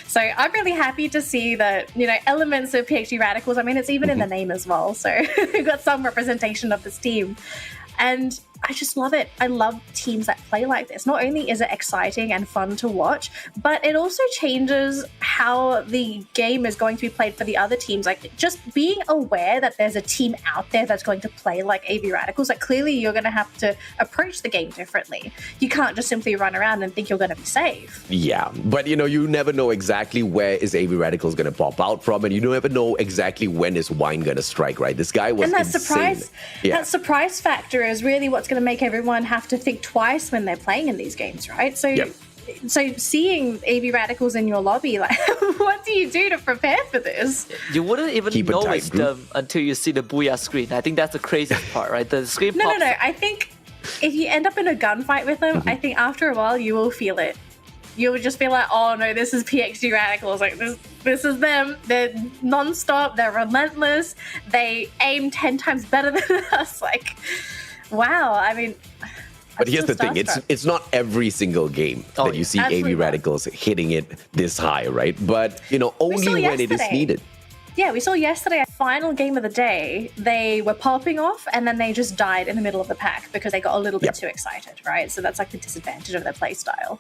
So I'm really happy to see that, elements of PXG Radicals, I mean, it's even in the name as well. So we've got some representation of this team. And I just love it. I love teams that play like this. Not only is it exciting and fun to watch, but it also changes how the game is going to be played for the other teams. Like, just being aware that there's a team out there that's going to play like AV Radicals, like, clearly you're going to have to approach the game differently. You can't just simply run around and think you're going to be safe. Yeah, but you never know exactly where is AV Radicals going to pop out from, and you never know exactly when is Wine going to strike, right? This guy was and that insane. That surprise factor is really what's going to make everyone have to think twice when they're playing in these games, right? So seeing AV Radicals in your lobby, like, what do you do to prepare for this? You wouldn't even know it's them until you see the booyah screen. I think that's the craziest part, right? The screen pops. No. I think if you end up in a gunfight with them, I think after a while you will feel it. you would just be like, oh no, this is PXG Radicals. Like this is them. They're non-stop. They're relentless. They aim 10 times better than us. Like, wow. I mean, but here's the thing, it's not every single game that you see AV Radicals hitting it this high, right? But, only when it is needed. Yeah, we saw yesterday, a final game of the day, they were popping off and then they just died in the middle of the pack because they got a little bit too excited, right? So that's like the disadvantage of their play style.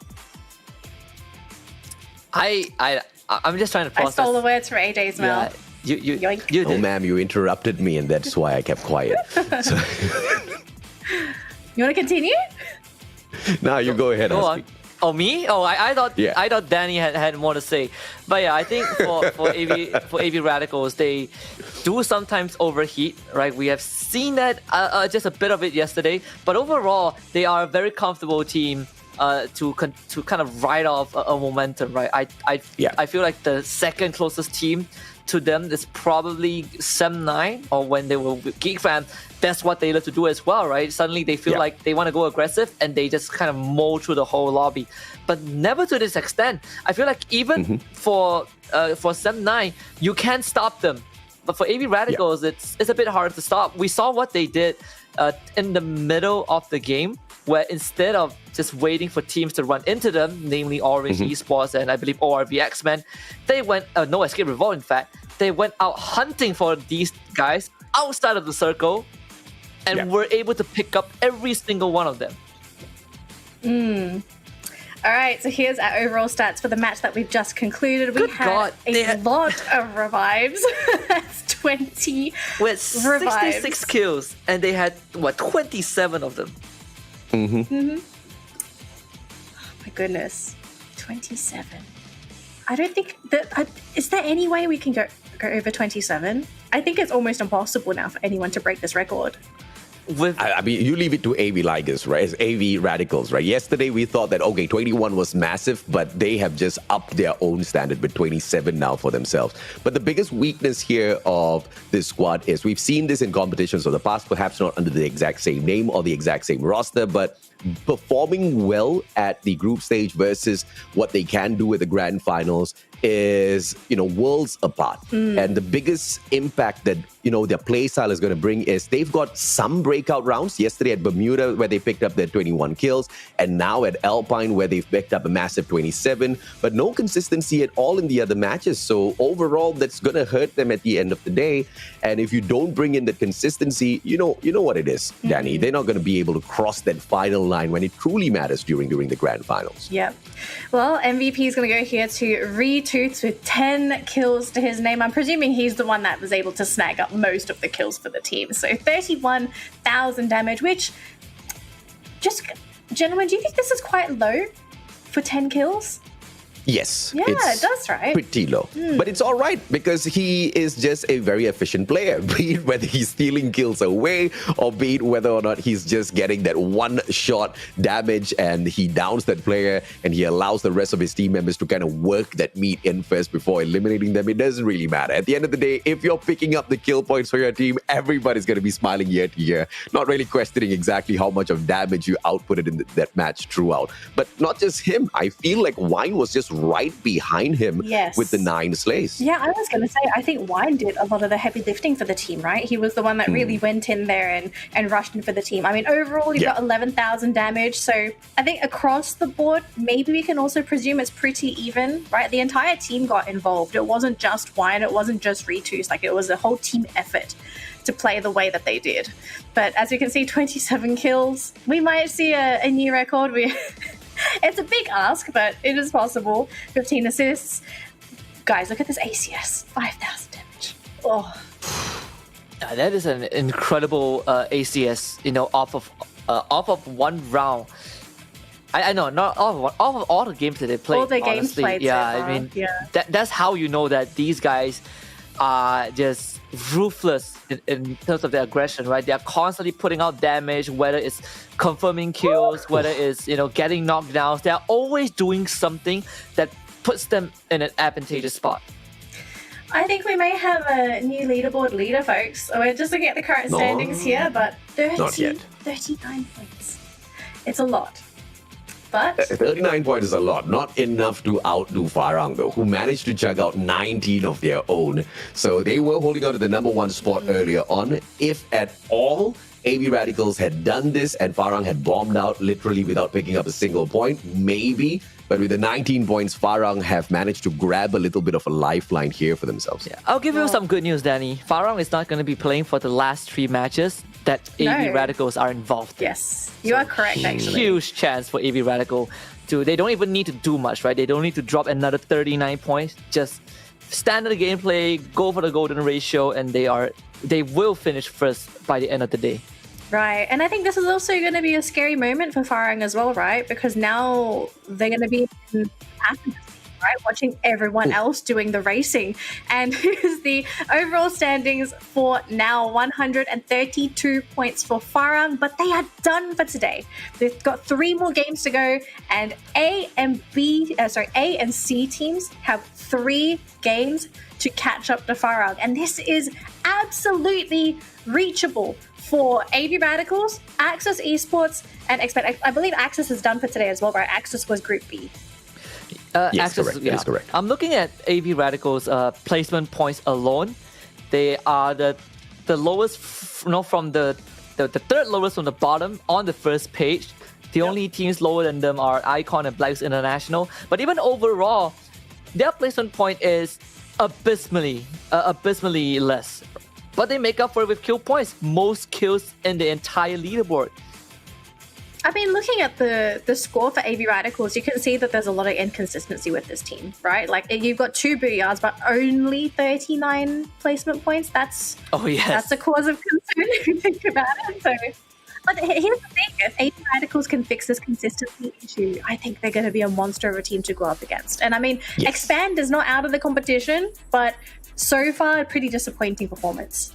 I'm just trying to process. I stole the words from AJ's mouth. You oh, ma'am, you interrupted me and that's why I kept quiet. So... You want to continue? No, you go ahead. Go on. Oh, me? Oh, I thought Danny had more to say. But yeah, I think for AV Radicals, they do sometimes overheat, right? We have seen that just a bit of it yesterday. But overall, they are a very comfortable team to kind of ride off a momentum, right? I feel like the second closest team to them is probably Sem9, or when they were with Geek Fam, that's what they love to do as well, right? Suddenly they feel like they want to go aggressive and they just kind of mow through the whole lobby. But never to this extent. I feel like even for Sem9, you can stop them. But for AV Radicals, it's a bit hard to stop. We saw what they did in the middle of the game, where instead of just waiting for teams to run into them, namely Orange Esports and I believe ORV X-Men, they went, No Escape Revolt in fact, they went out hunting for these guys outside of the circle and were able to pick up every single one of them. All right, so here's our overall stats for the match that we've just concluded. We had a lot of revives. That's 20 with 66 kills, and they had, 27 of them. Oh my goodness, 27. I don't think that is there any way we can go over 27? I think it's almost impossible now for anyone to break this record. I mean, you leave it to AV Ligers, right? It's AV Radicals, right? Yesterday, we thought that, 21 was massive, but they have just upped their own standard with 27 now for themselves. But the biggest weakness here of this squad is we've seen this in competitions of the past, perhaps not under the exact same name or the exact same roster, but performing well at the group stage versus what they can do with the grand finals is, worlds apart. And the biggest impact that, their play style is going to bring is they've got some breakout rounds. Yesterday at Bermuda, where they picked up their 21 kills, and now at Alpine, where they've picked up a massive 27, but no consistency at all in the other matches. So overall, that's going to hurt them at the end of the day. And if you don't bring in that consistency, you know what it is, Danny. They're not going to be able to cross that final line when it truly matters during the grand finals. Yep. Well, MVP is going to go here to Retooths with 10 kills to his name. I'm presuming he's the one that was able to snag up most of the kills for the team. So 31,000 damage, which, gentlemen, do you think this is quite low for 10 kills? Yes. Yeah, it does, right? Pretty low. But it's all right because he is just a very efficient player, be it whether he's stealing kills away or be it whether or not he's just getting that one-shot damage and he downs that player and he allows the rest of his team members to kind of work that meat in first before eliminating them. It doesn't really matter. At the end of the day, if you're picking up the kill points for your team, everybody's going to be smiling year to year, not really questioning exactly how much of damage you outputted in that match throughout. But not just him. I feel like Wine was just right behind him with the 9 slays. Yeah, I was going to say, I think Wine did a lot of the heavy lifting for the team, right? He was the one that really went in there and rushed in for the team. I mean, overall, you've got 11,000 damage. So I think across the board, maybe we can also presume it's pretty even, right? The entire team got involved. It wasn't just Wine. It wasn't just Retooth. Like, it was a whole team effort to play the way that they did. But as you can see, 27 kills. We might see a new record. It's a big ask, but it is possible. 15 assists. Guys, look at this ACS. 5,000 damage. Oh. That is an incredible ACS, off of one round. I know, not off of all the games that they played. All the games honestly. played. Yeah, so far. I mean, that's how you know that these guys are just ruthless in terms of their aggression, right? They are constantly putting out damage, whether it's confirming kills, whether it's getting knockdowns. They are always doing something that puts them in an advantageous spot. I think we may have a new leaderboard leader, folks. We're just looking at the current standings here, but 39 points. It's a lot. But 39 points is a lot. Not enough to outdo Farang, though, who managed to chug out 19 of their own. So they were holding on to the number one spot earlier on. If at all, AB Radicals had done this and Farang had bombed out literally without picking up a single point, maybe. But with the 19 points, Farang have managed to grab a little bit of a lifeline here for themselves. Yeah, I'll give you some good news, Danny. Farang is not going to be playing for the last 3 matches that AB Radicals are involved in. Yes, you are correct, actually. Huge chance for AB Radical to... They don't even need to do much, right? They don't need to drop another 39 points. Just standard gameplay, go for the golden ratio, and they will finish first by the end of the day. Right, and I think this is also going to be a scary moment for Farang as well, right? Because now they're going to be in Athens, right? Watching everyone else doing the racing. And here's the overall standings for now: 132 points for Farang, but they are done for today. They've got 3 more games to go, and A and C teams have 3 games to catch up to Farang, and this is absolutely reachable for AB Radicals, Axis Esports, and Expect. I believe Axis is done for today as well, right? Axis was Group B. Yes, Axis, correct. That is correct. I'm looking at AB Radicals' placement points alone. They are the lowest, from the third lowest from the bottom on the first page. The only teams lower than them are Icon and Blacks International. But even overall, their placement point is abysmally less. But they make up for it with kill points. Most kills in the entire leaderboard. I mean, looking at the score for AB Radicals, you can see that there's a lot of inconsistency with this team, right? Like, you've got 2 booyahs, but only 39 placement points. That's a cause of concern if you think about it. So, but here's the thing: if AB Radicals can fix this consistency issue, I think they're going to be a monster of a team to go up against. And I mean, Expand is not out of the competition, but so far, a pretty disappointing performance.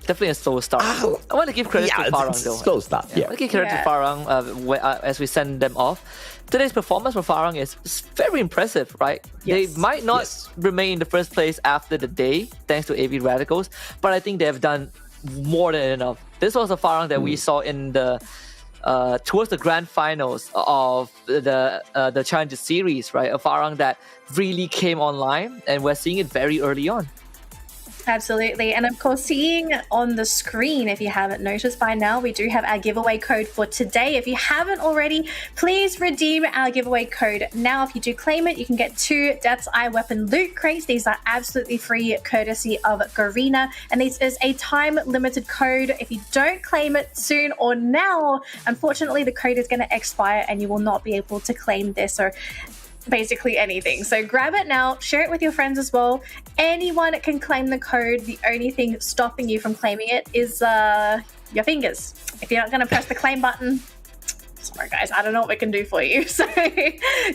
Definitely a slow start. I want to give credit to Farang, though. Slow start, I want to give credit to Farang as we send them off. Today's performance for Farang is very impressive, right? Yes. They might not remain in the first place after the day, thanks to AB Radicals, but I think they have done more than enough. This was a Farang that we saw in the towards the grand finals of the Challenger Series, right? A Farang that really came online, and we're seeing it very early on. Absolutely. And of course, seeing on the screen, if you haven't noticed by now, we do have our giveaway code for today. If you haven't already, please redeem our giveaway code now. If you do claim it, you can get 2 Death's Eye weapon loot crates. These are absolutely free, courtesy of Garena. And this is a time-limited code. If you don't claim it soon or now, unfortunately, the code is going to expire and you will not be able to claim this or basically anything. So grab it now, share it with your friends as well. Anyone can claim the code. The only thing stopping you from claiming it is your fingers. If you're not going to press the claim button, sorry guys, I don't know what we can do for you. So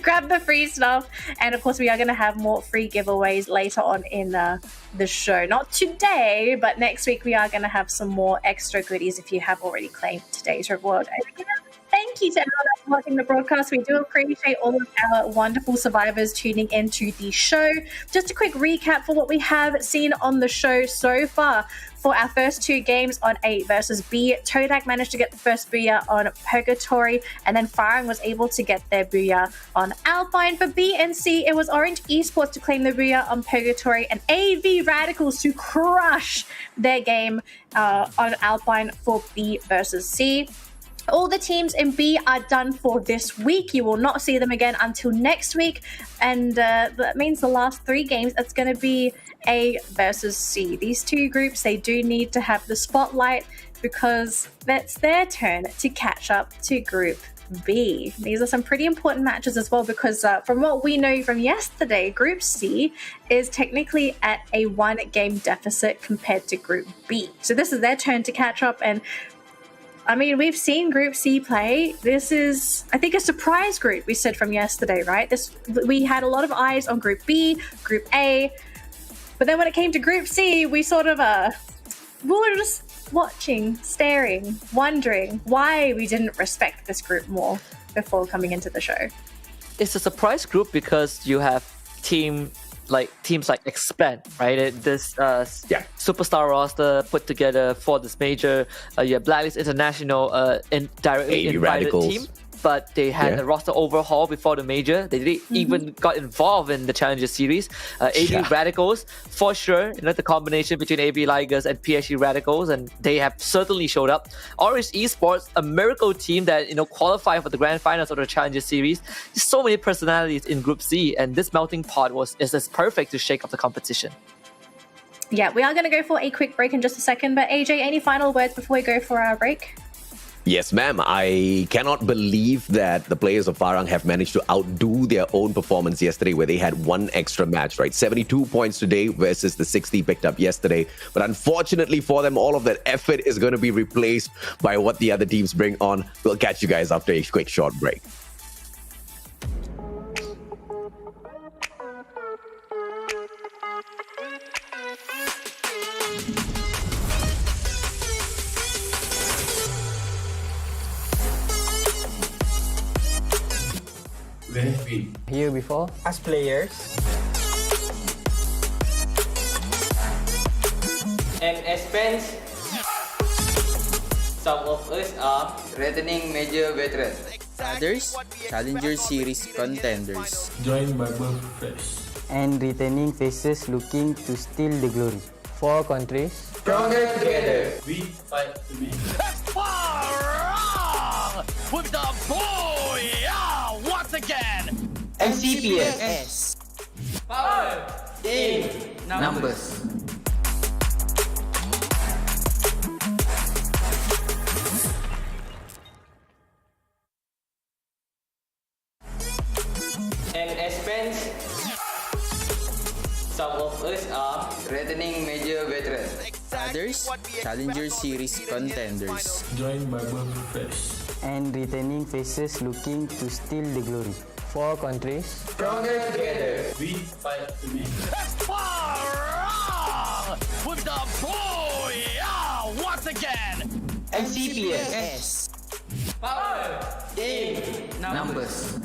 grab the free stuff, and of course we are going to have more free giveaways later on in the show. Not today, but next week we are going to have some more extra goodies if you have already claimed today's reward. And again, thank you to everyone that's watching the broadcast. We do appreciate all of our wonderful survivors tuning into the show. Just a quick recap for what we have seen on the show so far. For our first 2 games on A versus B, Todak managed to get the first booyah on Purgatory, and then Farang was able to get their booyah on Alpine. For B and C, it was Orange Esports to claim the booyah on Purgatory, and AB Radicals to crush their game on Alpine for B versus C. All the teams in B are done for this week. You will not see them again until next week. And that means the last 3 games, it's going to be A versus C. These 2 groups, they do need to have the spotlight because that's their turn to catch up to Group B. These are some pretty important matches as well because from what we know from yesterday, Group C is technically at a 1-game deficit compared to Group B. So this is their turn to catch up, and I mean, we've seen Group C play. This is, I think, a surprise group, we said from yesterday, right? We had a lot of eyes on Group B, Group A, but then when it came to Group C, we sort of, we were just watching, staring, wondering why we didn't respect this group more before coming into the show. It's a surprise group because you have teams like Expand, right? This superstar roster put together for this major. You have Blacklist International, directly invited team. but they had a roster overhaul before the major. They even got involved in the Challenger Series. AB Radicals, for sure, the combination between AB Ligers and PSG Radicals, and they have certainly showed up. Orange Esports, a miracle team that qualified for the grand finals of the Challenger Series. There's so many personalities in Group C, and this melting pot is just perfect to shake up the competition. Yeah, we are going to go for a quick break in just a second, but AJ, any final words before we go for our break? Yes, ma'am. I cannot believe that the players of Farang have managed to outdo their own performance yesterday, where they had one extra match, right? 72 points today versus the 60 picked up yesterday. But unfortunately for them, all of that effort is going to be replaced by what the other teams bring on. We'll catch you guys after a quick short break. Where have we? Here before? As players. And as fans, some of us are Returning major veterans. Others, Challenger Series contenders. Joined by both fresh. And returning faces looking to steal the glory. 4 countries. Stronger together. We fight to win. With the boy, once again. MCPS. Power in Numbers. and as fans, some of us are Returning major veterans. Others, Challenger Series contenders. Joined by both fresh. And returning faces looking to steal the glory. 4 countries. Stronger together. We fight to win. With the boy, once again. MCPS. power in Numbers.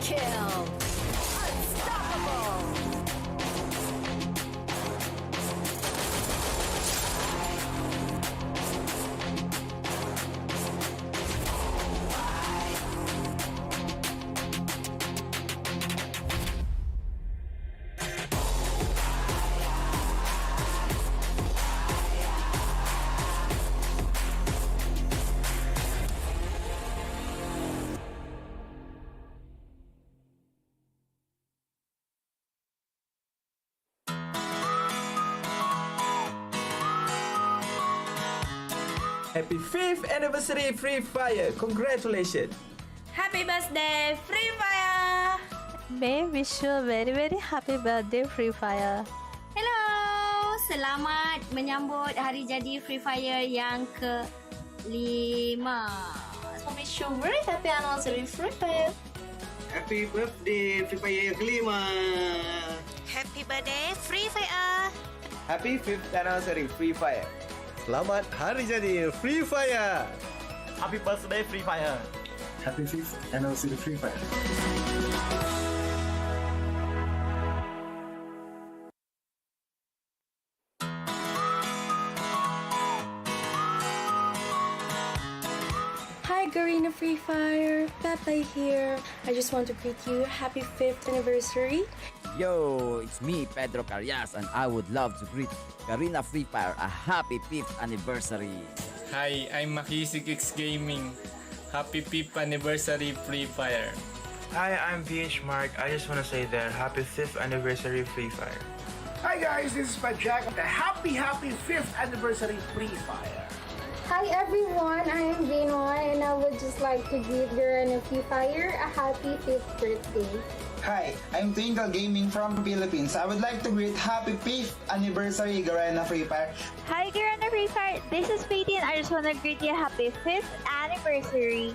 Kill! Unstoppable! Happy 5th anniversary Free Fire. Congratulations. Happy birthday, Free Fire! May wish you a very very happy birthday Free Fire. Hello, selamat menyambut hari jadi Free Fire yang ke-5. So wish you very happy anniversary Free Fire. Happy birthday Free Fire yang ke-5. Happy birthday Free Fire. Happy 5th anniversary Free Fire. Selamat hari jadi Free Fire. Happy birthday Free Fire. Happy 5th anniversary Free Fire. Hi Garena Free Fire, Pepe here. I just want to greet you happy 5th anniversary. Yo, it's me, Pedro Carias, and I would love to greet Garena Free Fire a happy 5th anniversary. Hi, I'm Makisik X Gaming. Happy 5th anniversary Free Fire. Hi, I'm VH Mark. I just want to say that happy 5th anniversary Free Fire. Hi guys, this is Jack. Happy 5th anniversary Free Fire. Hi everyone, I am Binoy and I would just like to greet Garena Free Fire a happy 5th birthday. Hi, I'm Twinkle Gaming from Philippines. I would like to greet happy 5th anniversary Garena Free Fire. Hi, Garena Free Fire. This is Faithin. I just want to greet you happy 5th anniversary.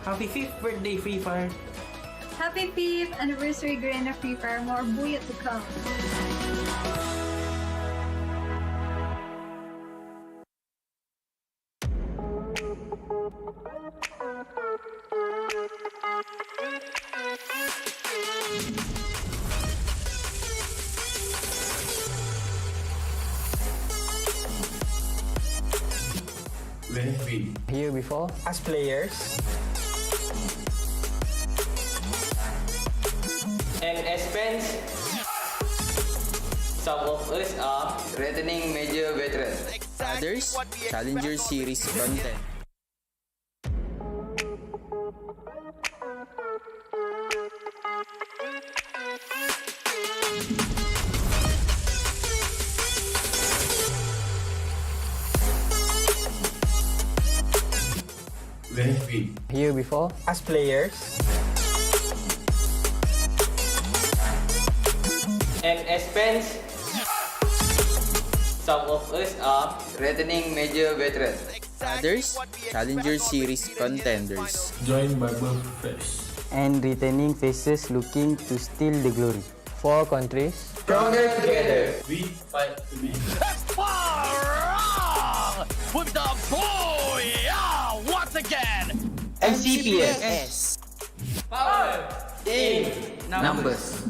Happy 5th birthday, Free Fire. Happy 5th anniversary, Garena Free Fire. More buoyant to come. Where have we? Here before. As players. And as fans, some of us are returning major veterans. Others, Challenger Series content. Where have we? Here before. As players. And as fans, some of us are returning major veterans. Others, Challenger Series contenders. Joined by both fresh. And returning faces looking to steal the glory. 4 countries. Stronger together. We fight to win. With the boy, once again. MCPS. Power in numbers.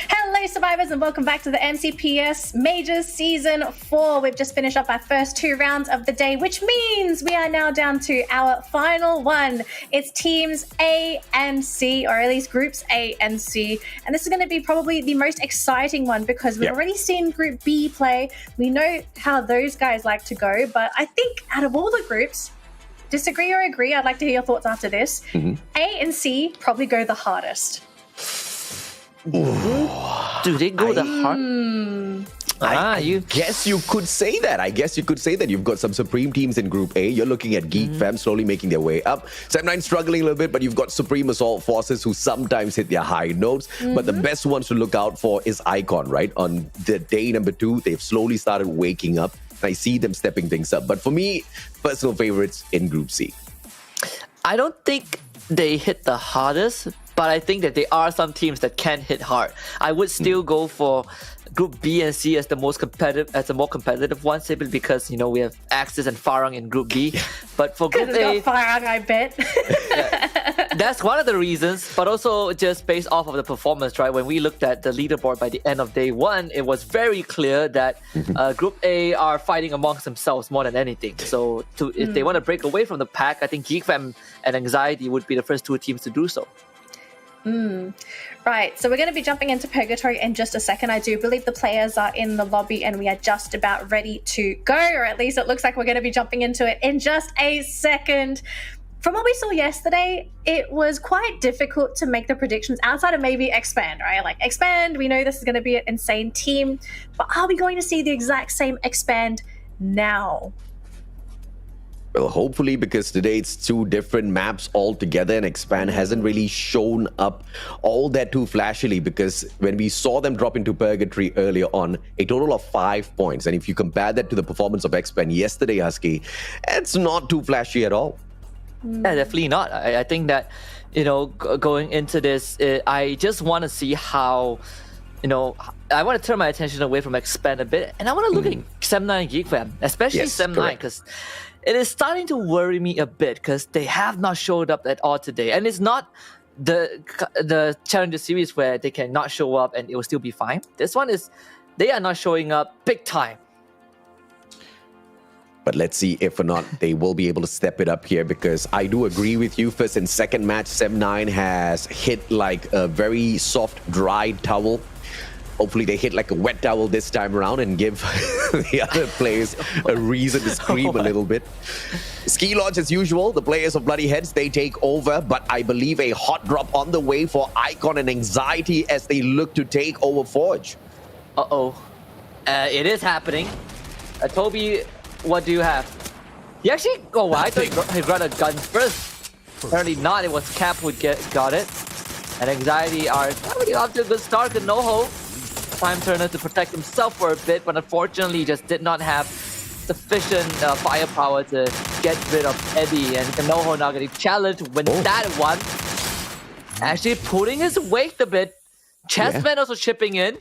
Hello, survivors, and welcome back to the MCPS Majors Season 4. We've just finished up our first 2 rounds of the day, which means we are now down to our final one. It's teams A and C, or at least groups A and C. And this is going to be probably the most exciting one because we've already seen Group B play. We know how those guys like to go, but I think out of all the groups, disagree or agree, I'd like to hear your thoughts after this. A and C probably go the hardest. Do they go the hard? I guess you could say that. You've got some supreme teams in Group A. You're looking at Geek Fam slowly making their way up. 7-9 struggling a little bit, but you've got Supreme Assault Forces who sometimes hit their high notes. But the best ones to look out for is Icon, right? On the day number 2, they've slowly started waking up. I see them stepping things up. But for me, personal favorites in Group C. I don't think they hit the hardest, but I think that there are some teams that can hit hard. I would still go for Group B and C as the more competitive one, simply because we have Axis and Farang in Group B. But for Group A, Farang, I bet. that's one of the reasons. But also just based off of the performance, right? When we looked at the leaderboard by the end of day 1, it was very clear that Group A are fighting amongst themselves more than anything. So if they want to break away from the pack, I think Geek Fam and Anxiety would be the first 2 teams to do so. Right, so we're going to be jumping into Purgatory in just a second. I do believe the players are in the lobby and we are just about ready to go, or at least it looks like we're going to be jumping into it in just a second. From what we saw yesterday, it was quite difficult to make the predictions outside of maybe Expand, right? Like Expand, we know this is going to be an insane team, but are we going to see the exact same Expand now? Well, hopefully, because today it's 2 different maps altogether and Expand hasn't really shown up all that too flashily, because when we saw them drop into Purgatory earlier on, a total of 5 points. And if you compare that to the performance of Expand yesterday, Husky, it's not too flashy at all. Yeah, definitely not. I think that, going into this, I just want to see how, I want to turn my attention away from Expand a bit, and I want to look at 7-9 Geek Fam, especially 7-9, because it is starting to worry me a bit because they have not showed up at all today. And it's not the Challenger Series where they can not show up and it will still be fine. This one is, they are not showing up big time. But let's see if or not they will be able to step it up here, because I do agree with you. First and second match, 7-9 has hit like a very soft, dry towel. Hopefully they hit like a wet towel this time around and give the other players a reason to scream a little bit. Ski launch as usual. The players of Bloody Heads, they take over, but I believe a hot drop on the way for Icon and Anxiety as they look to take over Forge. It is happening. Toby, what do you have? He actually, I thought he got a gun first. Apparently not. It was Cap who got it. And Anxiety are already off to a good start. Kanoho, time turner to protect himself for a bit, but unfortunately just did not have sufficient firepower to get rid of Eddie. And Kanoho now getting challenged with that one. Actually putting his weight a bit. Chessman also chipping in.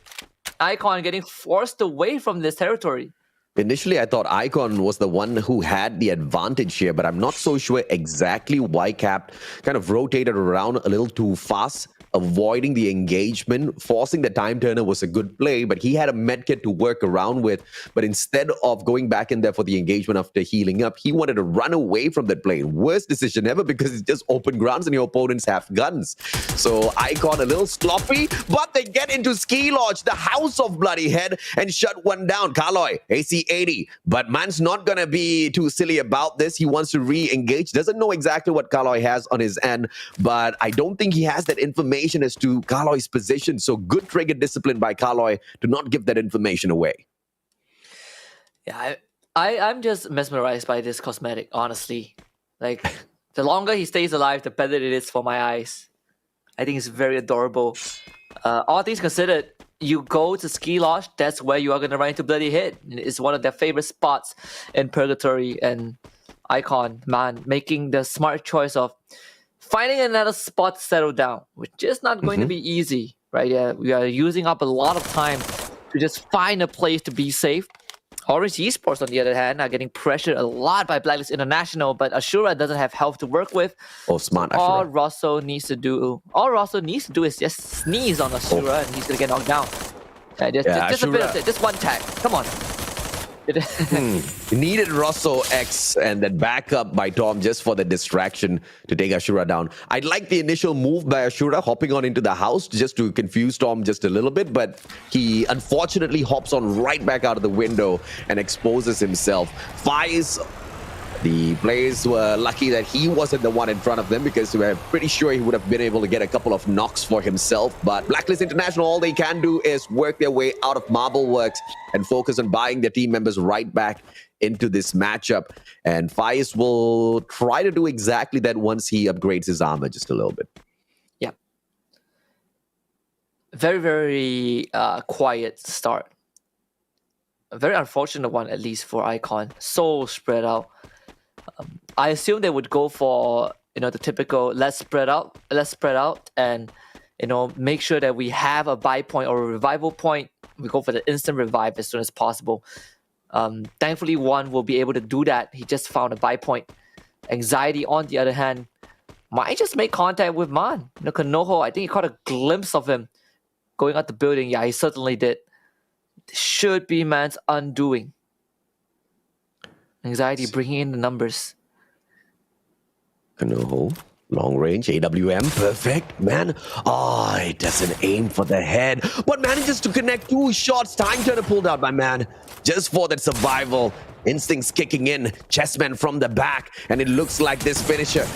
Icon getting forced away from this territory. Initially, I thought Icon was the one who had the advantage here, but I'm not so sure exactly why Cap kind of rotated around a little too fast, avoiding the engagement. Forcing the time turner was a good play, but he had a medkit to work around with. But instead of going back in there for the engagement after healing up, he wanted to run away from that play. Worst decision ever because it's just open grounds and your opponents have guns. So Icon a little sloppy, but they get into Ski Lodge, the house of Bloody Head, and shut one down. Kaloy, AC-80. But man's not going to be too silly about this. He wants to re-engage. Doesn't know exactly what Kaloy has on his end, but I don't think he has that information as to Kaloy's position. So good trigger discipline by Kaloy to not give that information away. Yeah, I'm just mesmerized by this cosmetic, honestly. Like, the longer he stays alive, the better it is for my eyes. I think it's very adorable. All things considered, you go to Ski Lodge, that's where you are going to run into Bloody Hit. It's one of their favorite spots in Purgatory. And Icon, man, making the smart choice of finding another spot to settle down, which is not going to be easy, right? Yeah, we are using up a lot of time to just find a place to be safe. Orange Esports, on the other hand, are getting pressured a lot by Blacklist International, but Ashura doesn't have health to work with. Oh, smart Ashura. All Rosso needs to do is just sneeze on Ashura, and he's gonna get knocked down. Just a bit of it, just one tag. Come on. Needed Rosso X and then backup by Tom just for the distraction to take Ashura down. I'd like the initial move by Ashura hopping on into the house just to confuse Tom just a little bit, but he unfortunately hops on right back out of the window and exposes himself. Fires. The players were lucky that he wasn't the one in front of them because we're pretty sure he would have been able to get a couple of knocks for himself. But Blacklist International, all they can do is work their way out of Marble Works and focus on buying their team members right back into this matchup. And Faiz will try to do exactly that once he upgrades his armor just a little bit. Yeah. Very, very quiet start. A very unfortunate one, at least for Icon. So spread out. I assume they would go for the typical let's spread out and make sure that we have a buy point or a revival point. We go for the instant revive as soon as possible. Thankfully, one will be able to do that. He just found a buy point. Anxiety, on the other hand, might just make contact with Man. Kanoho, I think he caught a glimpse of him going out the building. Yeah, he certainly did. Should be Man's undoing. Anxiety bringing in the numbers. Kanoho, long range, AWM, perfect, man. Oh, it doesn't aim for the head, but manages to connect 2 shots. Time turner pulled out by Man, just for that survival. Instincts kicking in, Chessman from the back, and it looks like this finisher.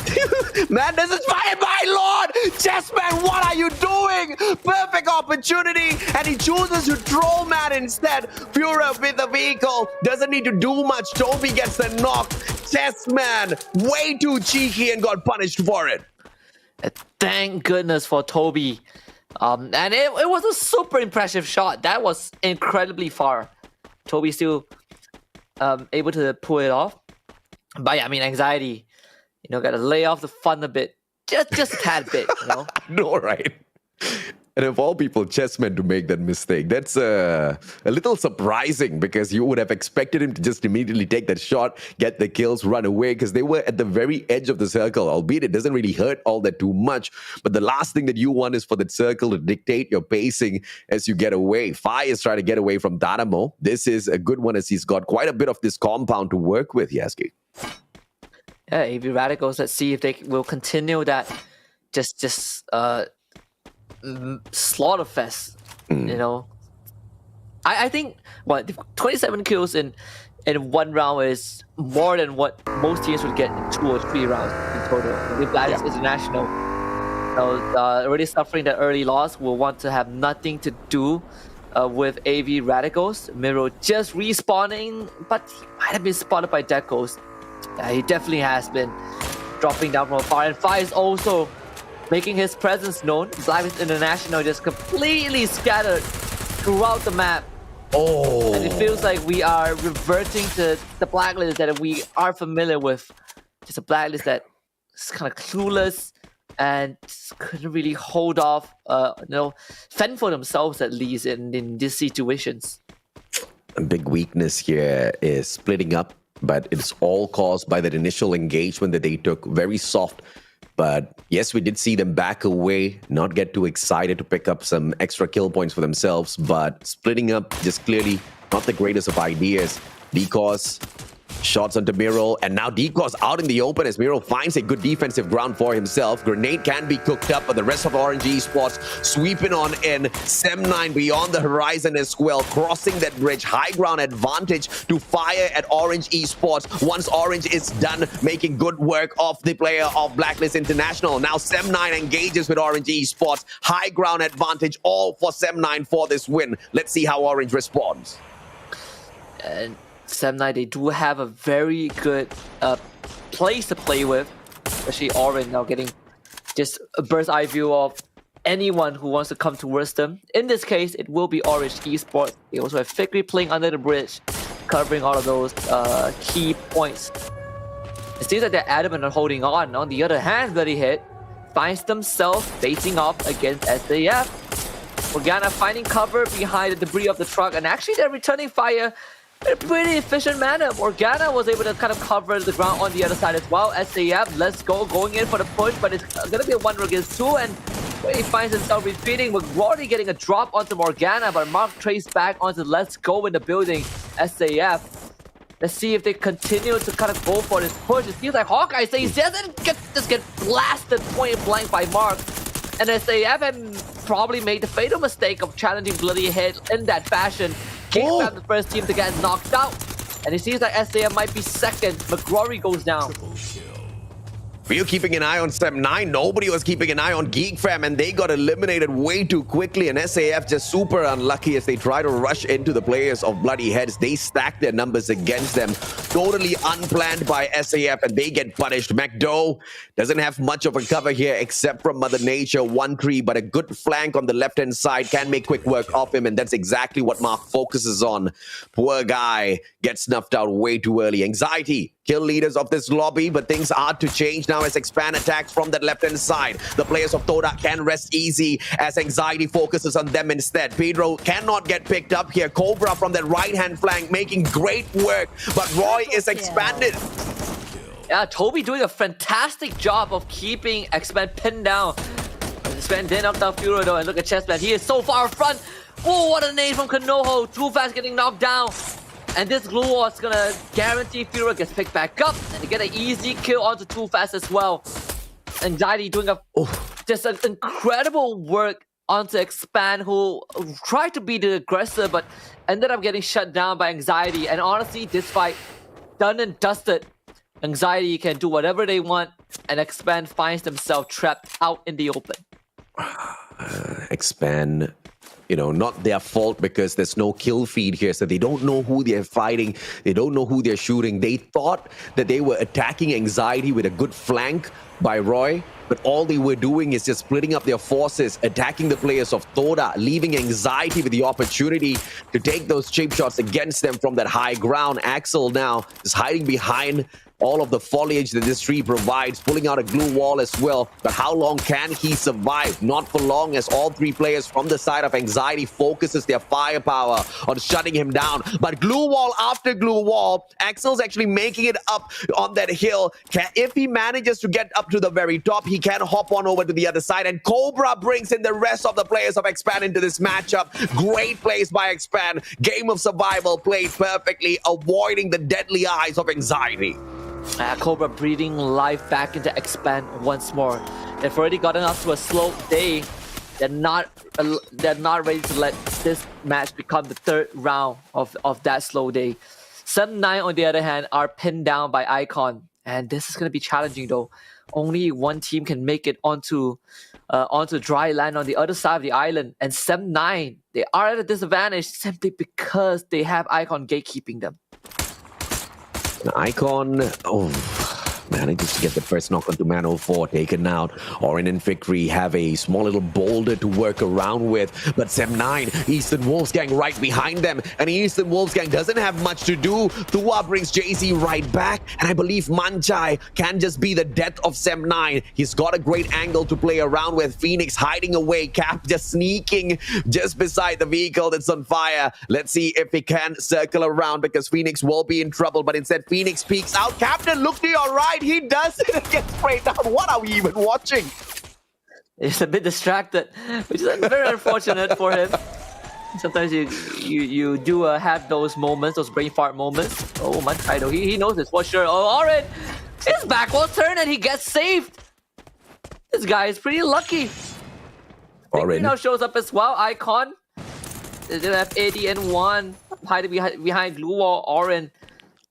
Man, this is fire, my lord! Chessman, what are you doing? Perfect opportunity, and he chooses to troll Man instead. Fura with the vehicle, doesn't need to do much. Toby gets the knock. Chessman, way too cheeky and got punished for it. Thank goodness for Toby. And it was a super impressive shot. That was incredibly far. Toby still able to pull it off. But yeah, I mean, Anxiety, gotta lay off the fun a bit. Just a tad bit, No, right? And of all people, Chessman to make that mistake, that's a little surprising because you would have expected him to just immediately take that shot, get the kills, run away because they were at the very edge of the circle, albeit it doesn't really hurt all that too much. But the last thing that you want is for that circle to dictate your pacing as you get away. Fire is trying to get away from Dynamo. This is a good one as he's got quite a bit of this compound to work with, Yaski. Yeah, AV Radicals, let's see if they will continue that slaughterfest, I think 27 kills in one round is more than what most teams would get in 2 or 3 rounds in total. If that is international, already suffering that early loss, will want to have nothing to do with AV Radicals. Miro just respawning, but he might have been spotted by Decos. He definitely has been dropping down from afar, and Fire is also making his presence known. Blacklist International just completely scattered throughout the map. Oh. And it feels like we are reverting to the Blacklist that we are familiar with. Just a Blacklist that is kind of clueless and couldn't really hold off, fend for themselves at least in these situations. A big weakness here is splitting up, but it's all caused by that initial engagement that they took. Very soft. But yes, we did see them back away, not get too excited to pick up some extra kill points for themselves. But splitting up just clearly not the greatest of ideas. Because shots onto Miro, and now Deco's out in the open as Miro finds a good defensive ground for himself. Grenade can be cooked up, but the rest of Orange Esports sweeping on in. Sem9 beyond the horizon as well, crossing that bridge. High ground advantage to Fire at Orange Esports. Once Orange is done making good work of the player of Blacklist International. Now Sem9 engages with Orange Esports. High ground advantage all for Sem9 for this win. Let's see how Orange responds. And Sem9, they do have a very good place to play with, especially Orange now getting just a bird's eye view of anyone who wants to come towards them. In this case, it will be Orange Esports. They also have Fikri playing under the bridge, covering all of those key points. It seems like they're adamant on holding on. On the other hand, Bloody Hit finds themselves facing off against SAF. Morgana finding cover behind the debris of the truck, and actually they're returning fire in a pretty efficient manner. Morgana was able to kind of cover the ground on the other side as well. SAF, let's go, going in for the push, but it's going to be a 1 against 2, and he finds himself retreating. McGrory getting a drop onto Morgana, but Mark traced back onto Let's Go in the building. SAF, let's see if they continue to kind of go for this push. It seems like Hawkeye says he doesn't just get blasted point blank by Mark. And SAF have probably made the fatal mistake of challenging Bloody Head in that fashion. King found the first team to get knocked out. And it seems like SAF might be second. McGrory goes down. We were keeping an eye on Sem9. Nobody was keeping an eye on GeekFam, and they got eliminated way too quickly. And SAF just super unlucky as they try to rush into the players of Bloody Heads. They stack their numbers against them. Totally unplanned by SAF, and they get punished. McDo doesn't have much of a cover here except from Mother Nature. 1-3, but a good flank on the left-hand side can make quick work of him, and that's exactly what Mark focuses on. Poor guy gets snuffed out way too early. Anxiety kill leaders of this lobby, but things are to change now as Expand attacks from that left-hand side. The players of Toda can rest easy as Anxiety focuses on them instead. Pedro cannot get picked up here. Cobra from that right-hand flank making great work, but Roy is expanded. Yeah, Toby doing a fantastic job of keeping Expand pinned down. Expand did knock down Furo though, and look at Chessman. He is so far front. Oh, what a nade from Kanoho. Too Fast getting knocked down. And this glue wall is gonna guarantee Furo gets picked back up and to get an easy kill onto Too Fast as well. Anxiety doing just an incredible work onto Expand, who tried to be the aggressor but ended up getting shut down by Anxiety. And honestly, this fight done and dusted. Anxiety can do whatever they want, and Expand finds themselves trapped out in the open. Expand, not their fault because there's no kill feed here, so they don't know who they're fighting. They don't know who they're shooting. They thought that they were attacking Anxiety with a good flank by Roy, but all they were doing is just splitting up their forces, attacking the players of Toda, leaving Anxiety with the opportunity to take those chip shots against them from that high ground. Axel now is hiding behind all of the foliage that this tree provides, pulling out a glue wall as well. But how long can he survive? Not for long, as all three players from the side of Anxiety focuses their firepower on shutting him down. But glue wall after glue wall, Axel's actually making it up on that hill. If he manages to get up to the very top, he can hop on over to the other side, and Cobra brings in the rest of the players of Expand into this matchup. Great plays by Expand. Game of survival played perfectly, avoiding the deadly eyes of Anxiety. Cobra breathing life back into Expand once more. They've already gotten off to a slow day, They're not ready to let this match become the third round of that slow day. 7-9 on the other hand are pinned down by Icon, and this is going to be challenging though. Only one team can make it onto dry land on the other side of the island, and 7-9 they are at a disadvantage simply because they have Icon gatekeeping them. Icon, manages to get the first knock onto Man 04, taken out. Orin and Victory have a small little boulder to work around with, but 7-9, Eastern Wolfgang right behind them, and Eastern Wolfgang doesn't have much to do. Tua brings JC right back, and I believe Manchai can just be the death of 7-9. He's got a great angle to play around with. Phoenix hiding away, Cap just sneaking just beside the vehicle that's on fire. Let's see if he can circle around, because Phoenix will be in trouble, but instead Phoenix peeks out. Captain, look to your right. He does it and gets sprayed down. What are we even watching? He's a bit distracted, which is very unfortunate for him. Sometimes you do have those moments, those brain fart moments. Oh, Manchai though, he knows this for sure. Oh, Orin, his back will turn and he gets saved. This guy is pretty lucky. Orin now shows up as well. Icon. They have AD and 1 hiding behind glue wall. Orin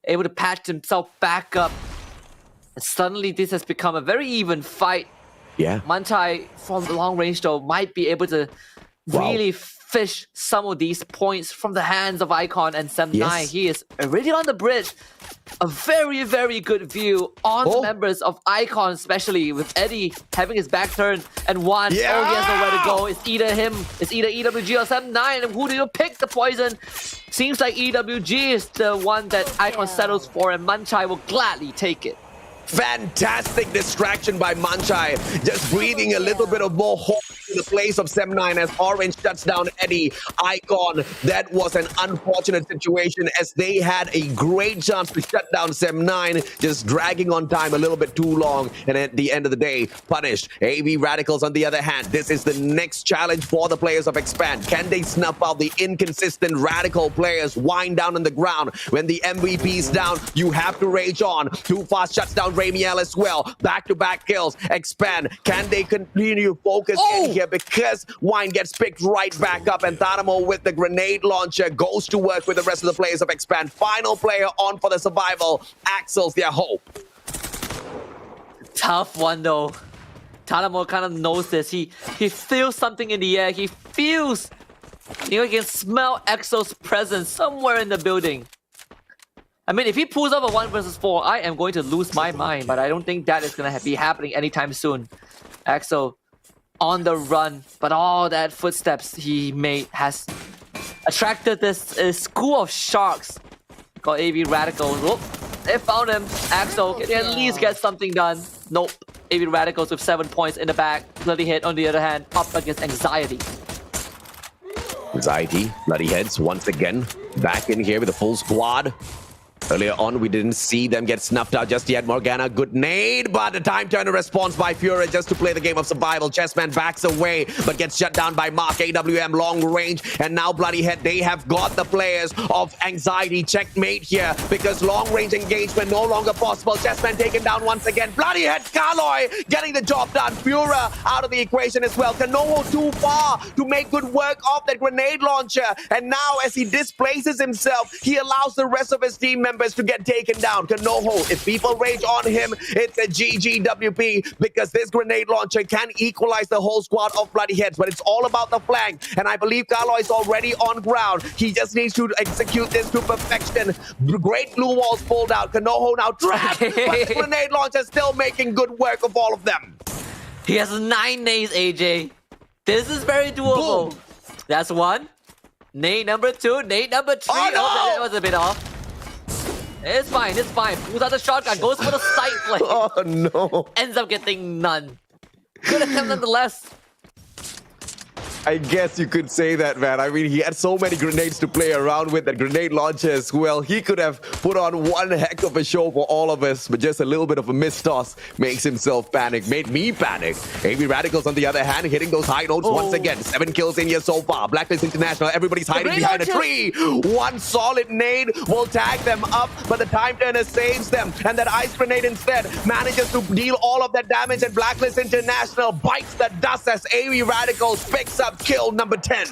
able to patch himself back up. And suddenly this has become a very even fight. Yeah. Manchai from the long range though might be able to really fish some of these points from the hands of Icon and 7-9. Yes. He is already on the bridge. A very, very good view on the members of Icon, especially with Eddie having his back turned and 1. Oh, he has nowhere to go. It's either him, it's either EWG or 7-9. And who do you pick the poison? Seems like EWG is the one that Icon settles for, and Manchai will gladly take it. Fantastic distraction by Manchai, just breathing a little bit of more hope in the place of 7-9 as Orange shuts down Eddie. Icon, that was an unfortunate situation as they had a great chance to shut down 7-9, just dragging on time a little bit too long, and at the end of the day, punished. AV Radicals on the other hand, this is the next challenge for the players of Expand. Can they snuff out the inconsistent Radical players, wind down on the ground? When the MVP's down, you have to rage on. Too Fast shuts down Ramiel as well. Back-to-back kills. Expand. Can they continue focus in here? Because Wine gets picked right back up, and Thanamo with the grenade launcher goes to work with the rest of the players of Expand. Final player on for the survival. Axel's their hope. Tough one though. Thanamo kind of knows this. He feels something in the air. He feels, he can smell Axel's presence somewhere in the building. I mean, if he pulls off a 1 versus 4, I am going to lose my mind, but I don't think that is going to be happening anytime soon. Axel on the run, but all that footsteps he made has attracted this school of sharks called AV Radicals. Oh, they found him. Axel, can he at least get something done? Nope. AV Radicals with 7 points in the back. Bloody Head, on the other hand, up against Anxiety. Anxiety, Bloody Heads once again back in here with a full squad. Earlier on, we didn't see them get snuffed out just yet. Morgana, good nade, but the time turner response by Fury just to play the game of survival. Chessman backs away, but gets shut down by Mark. AWM long range, and now Bloody Head, they have got the players of Anxiety. Checkmate here, because long range engagement no longer possible. Chessman taken down once again. Bloody Head, Kaloy getting the job done. Fury out of the equation as well. Kanoho too far to make good work of that grenade launcher, and now as he displaces himself, he allows the rest of his team members to get taken down. Kanoho, if people rage on him, it's a GGWP, because this grenade launcher can equalize the whole squad of Bloody Heads, but it's all about the flank, and I believe Kaloy is already on ground. He just needs to execute this to perfection. Great blue walls pulled out. Kanoho now trapped, but the grenade launcher still making good work of all of them. He has 9 nades, AJ. This is very doable. Boom. That's 1. Nade number 2. Nade number 3. Oh, no! That was a bit off. It's fine, it's fine. Pulls out the shotgun, goes for the sight play. Oh no. Ends up getting none. Good attempt nonetheless. I guess you could say that, man. I mean, he had so many grenades to play around with, that grenade launchers. Well, he could have put on one heck of a show for all of us, but just a little bit of a missed toss makes himself panic. Made me panic. AB Radicals, on the other hand, hitting those high notes once again. 7 kills in here so far. Blacklist International, everybody's hiding behind a tree. One solid nade will tag them up, but the time turner saves them. And that ice grenade instead manages to deal all of that damage, and Blacklist International bites the dust as AB Radicals picks up kill number 10.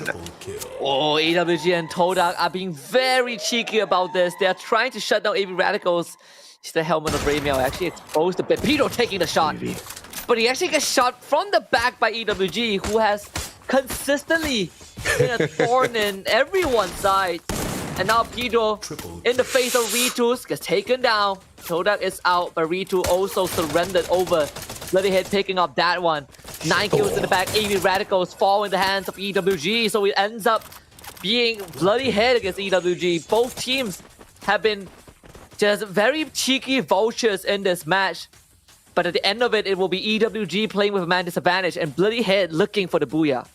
Oh, AWG and Todak are being very cheeky about this. They are trying to shut down AB Radicals. It's the helmet of Ramiel actually exposed a bit. Pedro taking the shot. But he actually gets shot from the back by EWG, who has consistently been a thorn in everyone's side. And now Pedro, in the face of Ritus, gets taken down. Todak is out, but Ritu also surrendered over. Bloodyhead picking up that one. 9 kills in the back. AB Radicals fall in the hands of EWG. So it ends up being Bloodyhead against EWG. Both teams have been just very cheeky vultures in this match. But at the end of it, it will be EWG playing with a man disadvantage and Bloodyhead looking for the booyah.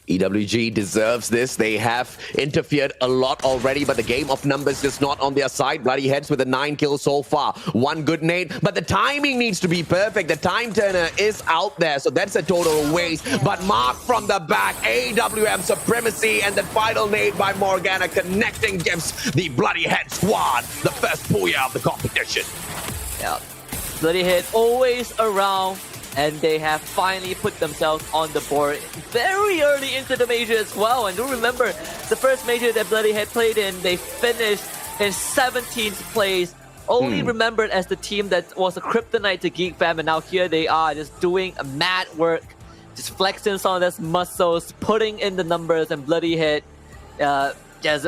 EWG deserves this. They have interfered a lot already, but the game of numbers is not on their side. Bloodyheads with a 9 kills so far. One good nade, but the timing needs to be perfect. The time turner is out there, so that's a total waste. But Mark from the back, AWM supremacy, and the final nade by Morgana connecting gives the Bloodyhead squad the first booyah of the competition. Yeah, Bloodyhead always around. And they have finally put themselves on the board very early into the major as well. And do remember, the first major that Bloodyhead played in, they finished in 17th place. Only remembered as the team that was a kryptonite to Geek Fam. And now here they are just doing mad work. Just flexing some of those muscles, putting in the numbers. And Bloodyhead, just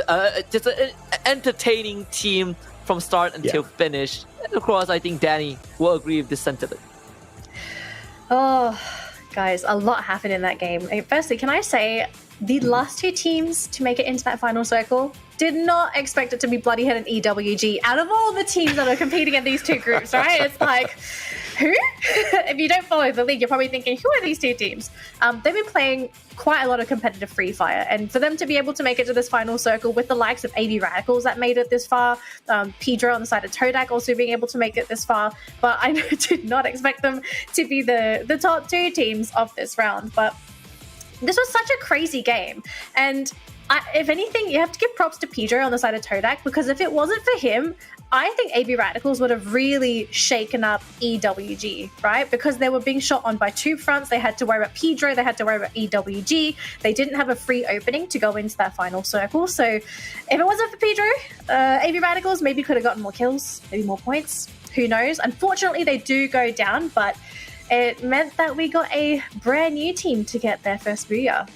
an entertaining team from start until finish. And of course, I think Danny will agree with this sentiment. Oh, guys, a lot happened in that game. Firstly, can I say the last two teams to make it into that final circle did not expect it to be Bloodyhead and EWG out of all the teams that are competing in these two groups, right? It's like, who? If you don't follow the league, you're probably thinking, who are these two teams? They've been playing quite a lot of competitive Free Fire, and for them to be able to make it to this final circle with the likes of AB Radicals that made it this far, Pedro on the side of Todak also being able to make it this far, but I did not expect them to be the top two teams of this round. But this was such a crazy game, and if anything, you have to give props to Pedro on the side of Todak, because if it wasn't for him, I think AB Radicals would have really shaken up EWG, right? Because they were being shot on by two fronts. They had to worry about Pedro, they had to worry about EWG. They didn't have a free opening to go into that final circle. So if it wasn't for Pedro, AB Radicals maybe could have gotten more kills, maybe more points. Who knows? Unfortunately, they do go down, but it meant that we got a brand new team to get their first booyah.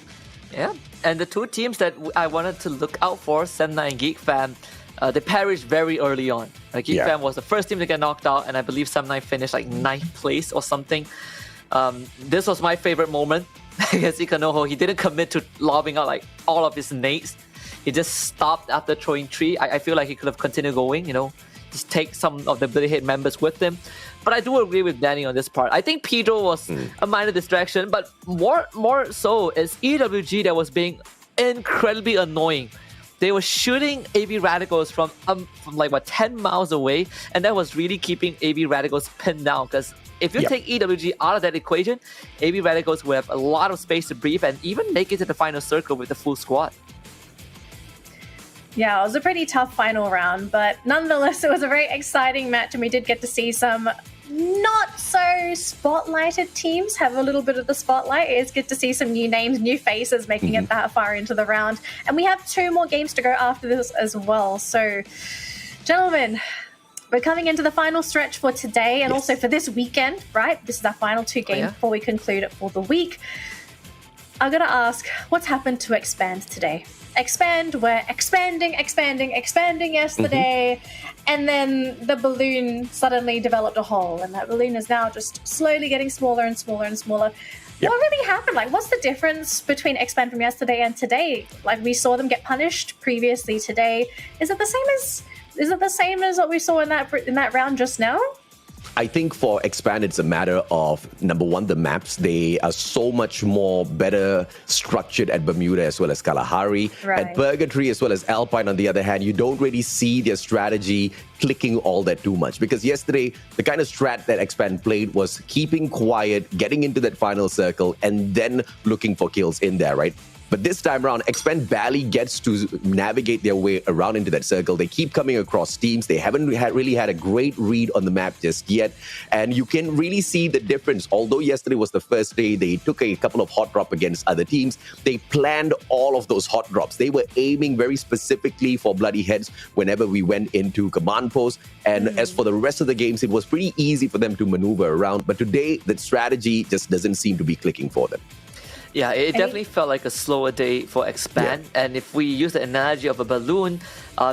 Yeah, and the two teams that I wanted to look out for, Semna and Geek Fam, they perished very early on. Geek Fam was the first team to get knocked out, and I believe Semna finished like 9th place or something. This was my favorite moment against Ikanoho. He didn't commit to lobbing out like all of his nades. He just stopped after throwing 3. I feel like he could have continued going, just take some of the Bloodyhead members with him. But I do agree with Danny on this part. I think Pedro was a minor distraction, but more so is EWG that was being incredibly annoying. They were shooting AB Radicals from like 10 miles away, and that was really keeping AB Radicals pinned down. Because if you take EWG out of that equation, AB Radicals would have a lot of space to breathe and even make it to the final circle with the full squad. Yeah, it was a pretty tough final round, but nonetheless, it was a very exciting match, and we did get to see some not so spotlighted teams have a little bit of the spotlight. It's good to see some new names, new faces making it that far into the round. And we have 2 more games to go after this as well. So, gentlemen, we're coming into the final stretch for today and also for this weekend, right? This is our final 2 games before we conclude it for the week. I'm going to ask, what's happened to Expand today? Expand, we're expanding yesterday, and then the balloon suddenly developed a hole, and that balloon is now just slowly getting smaller and smaller and smaller. What really happened? Like, what's the difference between Expand from yesterday and today? Like, we saw them get punished previously today. Is it the same as what we saw in that round just now? I think for Expand, it's a matter of, number one, the maps. They are so much more better structured at Bermuda as well as Kalahari. Right. At Purgatory as well as Alpine, on the other hand, you don't really see their strategy clicking all that too much. Because yesterday, the kind of strat that Expand played was keeping quiet, getting into that final circle, and then looking for kills in there, right? But this time around, Expand barely gets to navigate their way around into that circle. They keep coming across teams. They haven't really had a great read on the map just yet. And you can really see the difference. Although yesterday was the first day, they took a couple of hot drops against other teams. They planned all of those hot drops. They were aiming very specifically for bloody heads whenever we went into command post. And as for the rest of the games, it was pretty easy for them to maneuver around. But today, that strategy just doesn't seem to be clicking for them. Yeah, it definitely felt like a slower day for Expand. Yeah. And if we use the analogy of a balloon,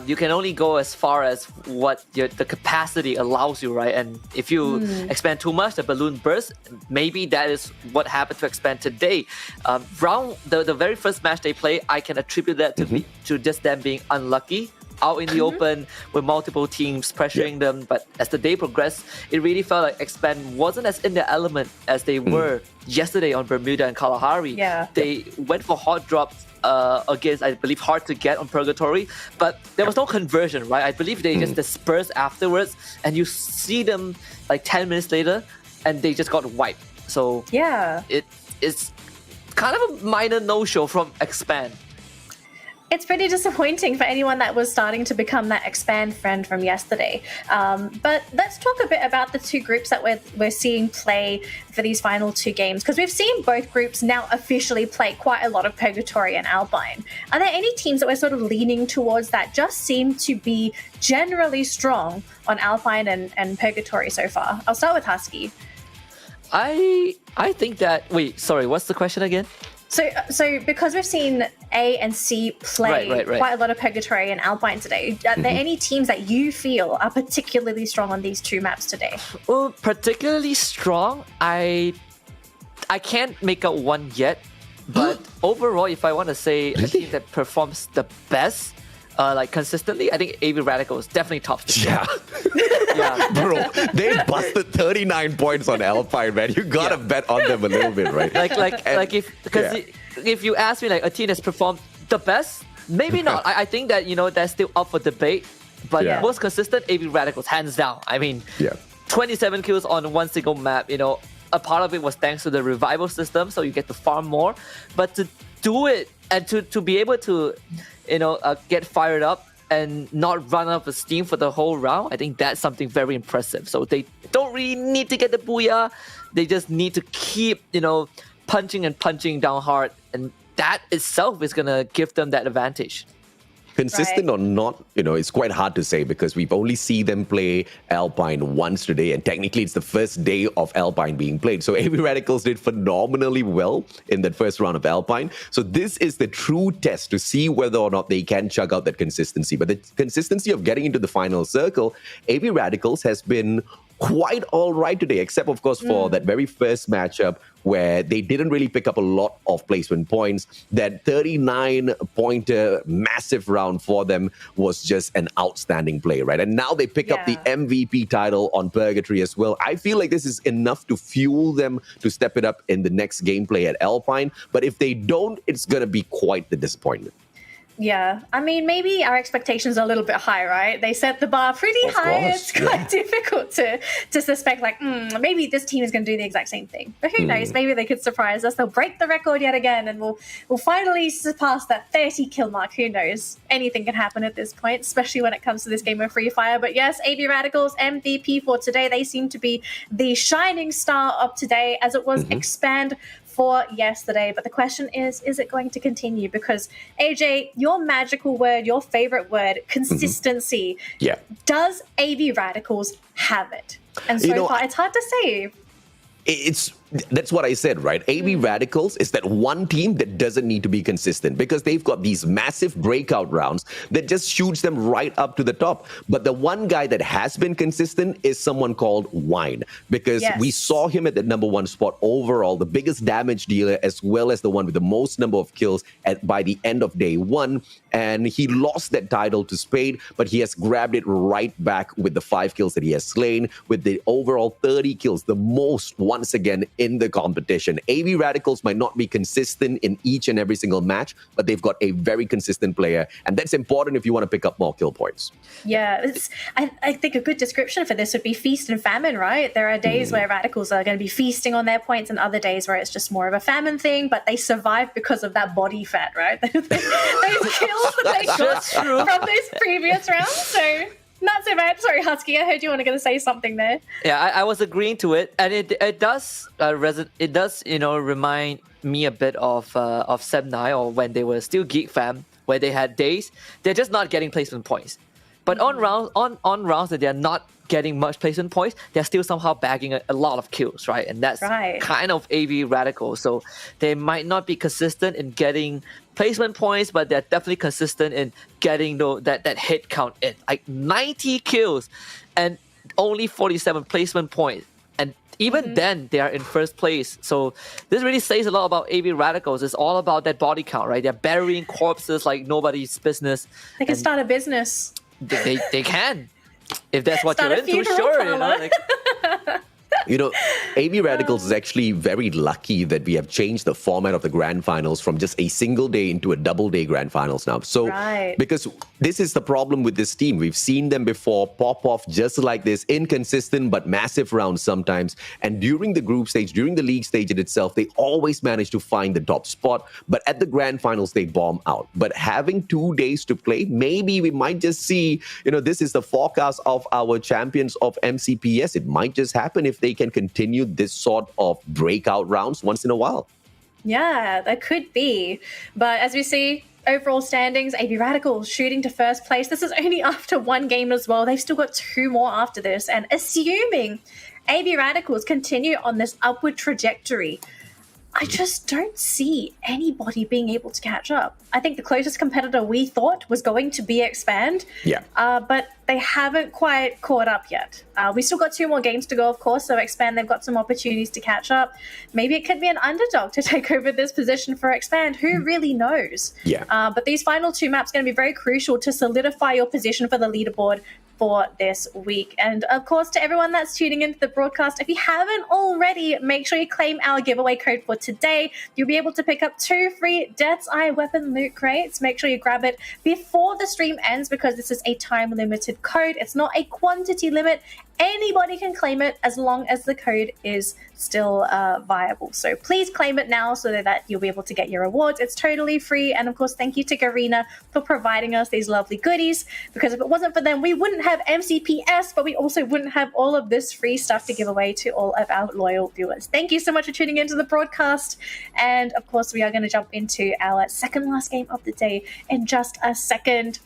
you can only go as far as what the capacity allows you, right? And if you expand too much, the balloon bursts. Maybe that is what happened to Expand today. The very first match they played, I can attribute that to just them being unlucky out in the open with multiple teams pressuring them. But as the day progressed, it really felt like Expand wasn't as in their element as they were yesterday on Bermuda and Kalahari. Yeah. They went for hot drops against, I believe, hard to get on Purgatory, but there was no conversion, right? I believe they just dispersed afterwards, and you see them like 10 minutes later, and they just got wiped. So yeah, it's kind of a minor no-show from Expand. It's pretty disappointing for anyone that was starting to become that Expand friend from yesterday. But let's talk a bit about the two groups that we're seeing play for these final two games, because we've seen both groups now officially play quite a lot of Purgatory and Alpine. Are there any teams that we're sort of leaning towards that just seem to be generally strong on Alpine and Purgatory so far? I'll start with Husky. I think that... Wait, sorry, what's the question again? So because we've seen A and C play quite a lot of Purgatory and Alpine today, are there any teams that you feel are particularly strong on these two maps today? Well, particularly strong, I can't make out one yet. But overall, if I want to say a team that performs the best, like consistently, I think AV Radical is definitely top 3. Yeah. Bro, they busted 39 points on Alpine, man. You gotta bet on them a little bit, right? If you ask me, like, a team that's performed the best, maybe not. I think that, that's still up for debate. But most consistent, AV Radicals, hands down. I mean, 27 kills on one single map. A part of it was thanks to the revival system, so you get to farm more. But to do it and to be able to, get fired up and not run out of steam for the whole round, I think that's something very impressive. So they don't really need to get the booyah. They just need to keep, punching and punching down hard. And that itself is going to give them that advantage. Consistent or not, it's quite hard to say because we've only seen them play Alpine once today, and technically it's the first day of Alpine being played. So AV Radicals did phenomenally well in that first round of Alpine. So this is the true test to see whether or not they can chug out that consistency. But the consistency of getting into the final circle, AV Radicals has been quite all right today, except of course for that very first matchup where they didn't really pick up a lot of placement points. That 39-pointer massive round for them was just an outstanding play, right? And now they pick up the MVP title on Purgatory as well. I feel like this is enough to fuel them to step it up in the next gameplay at Alpine. But if they don't, it's going to be quite the disappointment. Yeah, I mean, maybe our expectations are a little bit high, right? They set the bar pretty high. It's quite difficult to suspect, like, maybe this team is going to do the exact same thing. But who knows? Maybe they could surprise us. They'll break the record yet again, and we'll finally surpass that 30 kill mark. Who knows? Anything can happen at this point, especially when it comes to this game of Free Fire. But yes, AV Radicals MVP for today. They seem to be the shining star of today, as it was Expand for yesterday. But the question is it going to continue? Because AJ, your magical word, your favorite word, consistency. Yeah. Does AV Radicals have it? And so far, it's hard to say. It's that's what I said, right? AB Radicals is that one team that doesn't need to be consistent because they've got these massive breakout rounds that just shoots them right up to the top. But the one guy that has been consistent is someone called Wine, because we saw him at the #1 spot overall, the biggest damage dealer, as well as the one with the most number of kills by the end of day 1. And he lost that title to Spade, but he has grabbed it right back with the 5 kills that he has slain, with the overall 30 kills, the most once again in the competition. AB Radicals might not be consistent in each and every single match, but they've got a very consistent player, and that's important if you want to pick up more kill points. Yeah, I think a good description for this would be feast and famine, right? There are days where Radicals are going to be feasting on their points and other days where it's just more of a famine thing, but they survive because of that body fat, right? Those kills that they got from those previous rounds. So not so bad. Sorry, Husky, I heard you were going to say something there. Yeah, I was agreeing to it, and it does remind me a bit of Seb9, or when they were still Geek Fam, where they had days they're just not getting placement points, but on rounds that they're not getting much placement points, they're still somehow bagging a lot of kills, right? And that's kind of AB Radical. So they might not be consistent in getting placement points, but they're definitely consistent in getting that hit count in. Like 90 kills and only 47 placement points. And even then, they are in first place. So this really says a lot about AB Radicals. It's all about that body count, right? They're burying corpses like nobody's business. They can start a business. They can. If that's what Start you're a into, funeral sure. AB Radicals is actually very lucky that we have changed the format of the grand finals from just a single day into a double day grand finals now. So, because this is the problem with this team. We've seen them before pop off just like this, inconsistent but massive rounds sometimes. And during the group stage, during the league stage in itself, they always manage to find the top spot. But at the grand finals, they bomb out. But having 2 days to play, maybe we might just see, this is the forecast of our champions of MCPS. It might just happen if they can continue this sort of breakout rounds once in a while. Yeah, that could be. But as we see, overall standings, AB Radicals shooting to first place. This is only after 1 game as well. They've still got 2 more after this. And assuming AB Radicals continue on this upward trajectory, I just don't see anybody being able to catch up. I think the closest competitor we thought was going to be Expand, but they haven't quite caught up yet. We still got 2 more games to go, of course, so Expand, they've got some opportunities to catch up. Maybe it could be an underdog to take over this position for Expand. Who really knows? But these final 2 maps are going to be very crucial to solidify your position for the leaderboard for this week. And of course, to everyone that's tuning into the broadcast, if you haven't already, make sure you claim our giveaway code for today. You'll be able to pick up 2 free Death's Eye weapon loot crates. Make sure you grab it before the stream ends, because this is a time limited code. It's not a quantity limit. Anybody can claim it as long as the code is still viable. So please claim it now so that you'll be able to get your rewards. It's totally free. And of course, thank you to Garena for providing us these lovely goodies, because if it wasn't for them, we wouldn't have MCPS, but we also wouldn't have all of this free stuff to give away to all of our loyal viewers. Thank you so much for tuning into the broadcast. And of course, we are going to jump into our second last game of the day in just a second.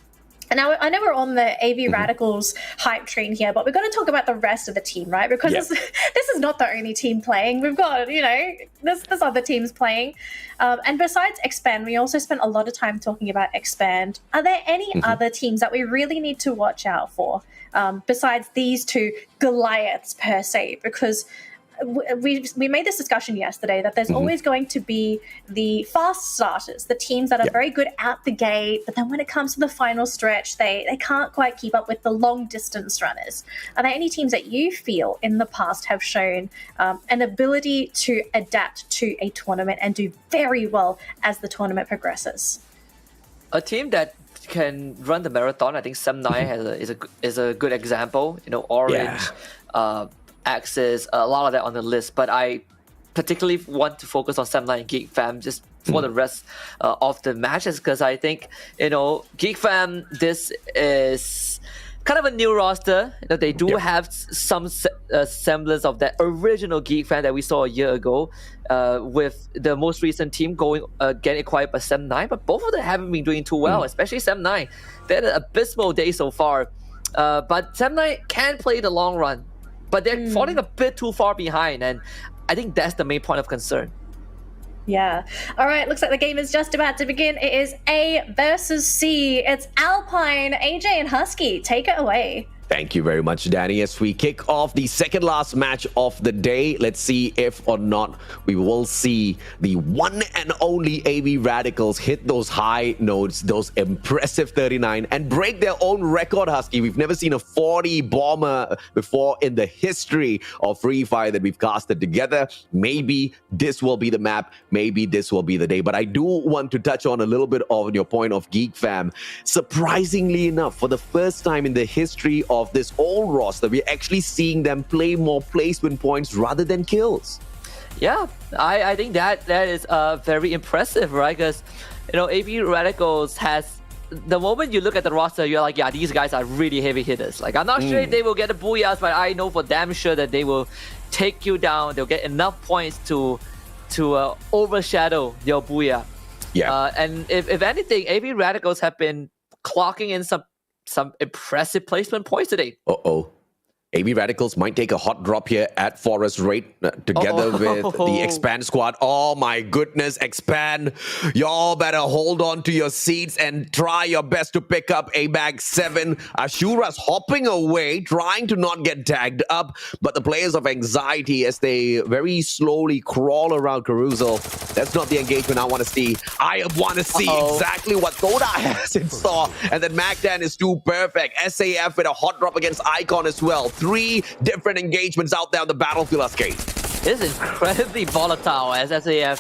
And now I know we're on the AV Radicals hype train here, but we're going to talk about the rest of the team, right? Because this is not the only team playing. We've got, there's other teams playing. And besides Expand, we also spent a lot of time talking about Expand. Are there any other teams that we really need to watch out for besides these 2 Goliaths per se? Because we made this discussion yesterday that there's always going to be the fast starters, the teams that are very good out the gate, but then when it comes to the final stretch, they can't quite keep up with the long distance runners. Are there any teams that you feel in the past have shown an ability to adapt to a tournament and do very well as the tournament progresses? A team that can run the marathon, I think Seb9 is a good example. Orange, Axis, a lot of that on the list, but I particularly want to focus on Seb9 and Geek Fam just for the rest of the matches, because I think, Geek Fam, this is kind of a new roster. They do have some semblance of that original Geek Fam that we saw a year ago, with the most recent team getting acquired by Seb9, but both of them haven't been doing too well, especially Seb9. They had an abysmal day so far, but Seb9 can play the long run, but they're falling a bit too far behind. And I think that's the main point of concern. Yeah. All right. Looks like the game is just about to begin. It is A versus C. It's Alpine, AJ, and Husky. Take it away. Thank you very much, Danny. As we kick off the second last match of the day, let's see if or not we will see the one and only AV Radicals hit those high notes, those impressive 39, and break their own record, Husky. We've never seen a 40 bomber before in the history of Free Fire that we've casted together. Maybe this will be the map. Maybe this will be the day. But I do want to touch on a little bit of your point of Geek Fam. Surprisingly enough, for the first time in the history of this old roster, we're actually seeing them play more placement points rather than kills. Yeah, I think that is very impressive, right? Because, you know, AV Radicals has, the moment you look at the roster, you're like, yeah, these guys are really heavy hitters. Like, I'm not sure if they will get the booyahs, but I know for damn sure that they will take you down. They'll get enough points to overshadow your booyah. Yeah. And if anything, AV Radicals have been clocking in some impressive placement points today. AV Radicals might take a hot drop here at Forest Raid together with the Expand squad. Oh my goodness, Expand. Y'all better hold on to your seats and try your best to pick up a bag 7. Ashura's hopping away, trying to not get tagged up. But the players of Anxiety, as they very slowly crawl around Carousel, that's not the engagement I want to see. I want to see exactly what Soda has in store. And then Magdan is too perfect. SAF with a hot drop against Icon as well. 3 different engagements out there on the battlefield, Askate. This is incredibly volatile as SAF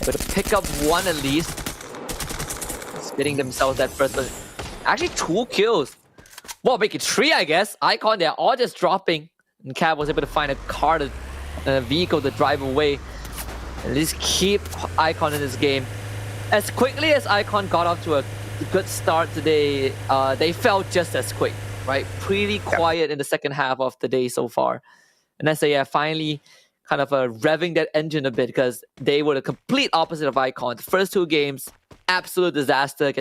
able to pick up 1 at least. Spitting themselves that first. Actually 2 kills. Well, make it 3, I guess. Icon, they're all just dropping. And Cab was able to find a car, a vehicle to drive away. At least keep Icon in this game. As quickly as Icon got off to a good start today, they fell just as quick. Right, pretty quiet in the second half of the day so far. And SAF finally kind of revving that engine a bit because they were the complete opposite of Icon. The first 2 games, absolute disaster,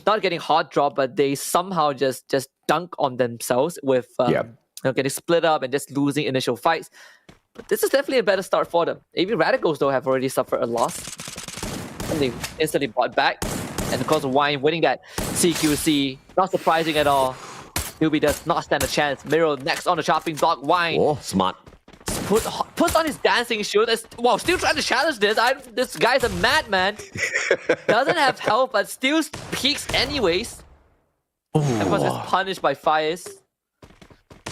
not getting hot drop, but they somehow just dunk on themselves with you know, getting split up and just losing initial fights. But this is definitely a better start for them. AV Radicals, though, have already suffered a loss. And they instantly bought back. And of course, Wine winning that CQC, not surprising at all. Newbie does not stand a chance. Miro next on the chopping block. Wine. Oh, smart. Puts on his dancing shoes. Wow, still trying to challenge this. This guy's a madman. Doesn't have health, but still peaks anyways. Of course, it's punished by Fires.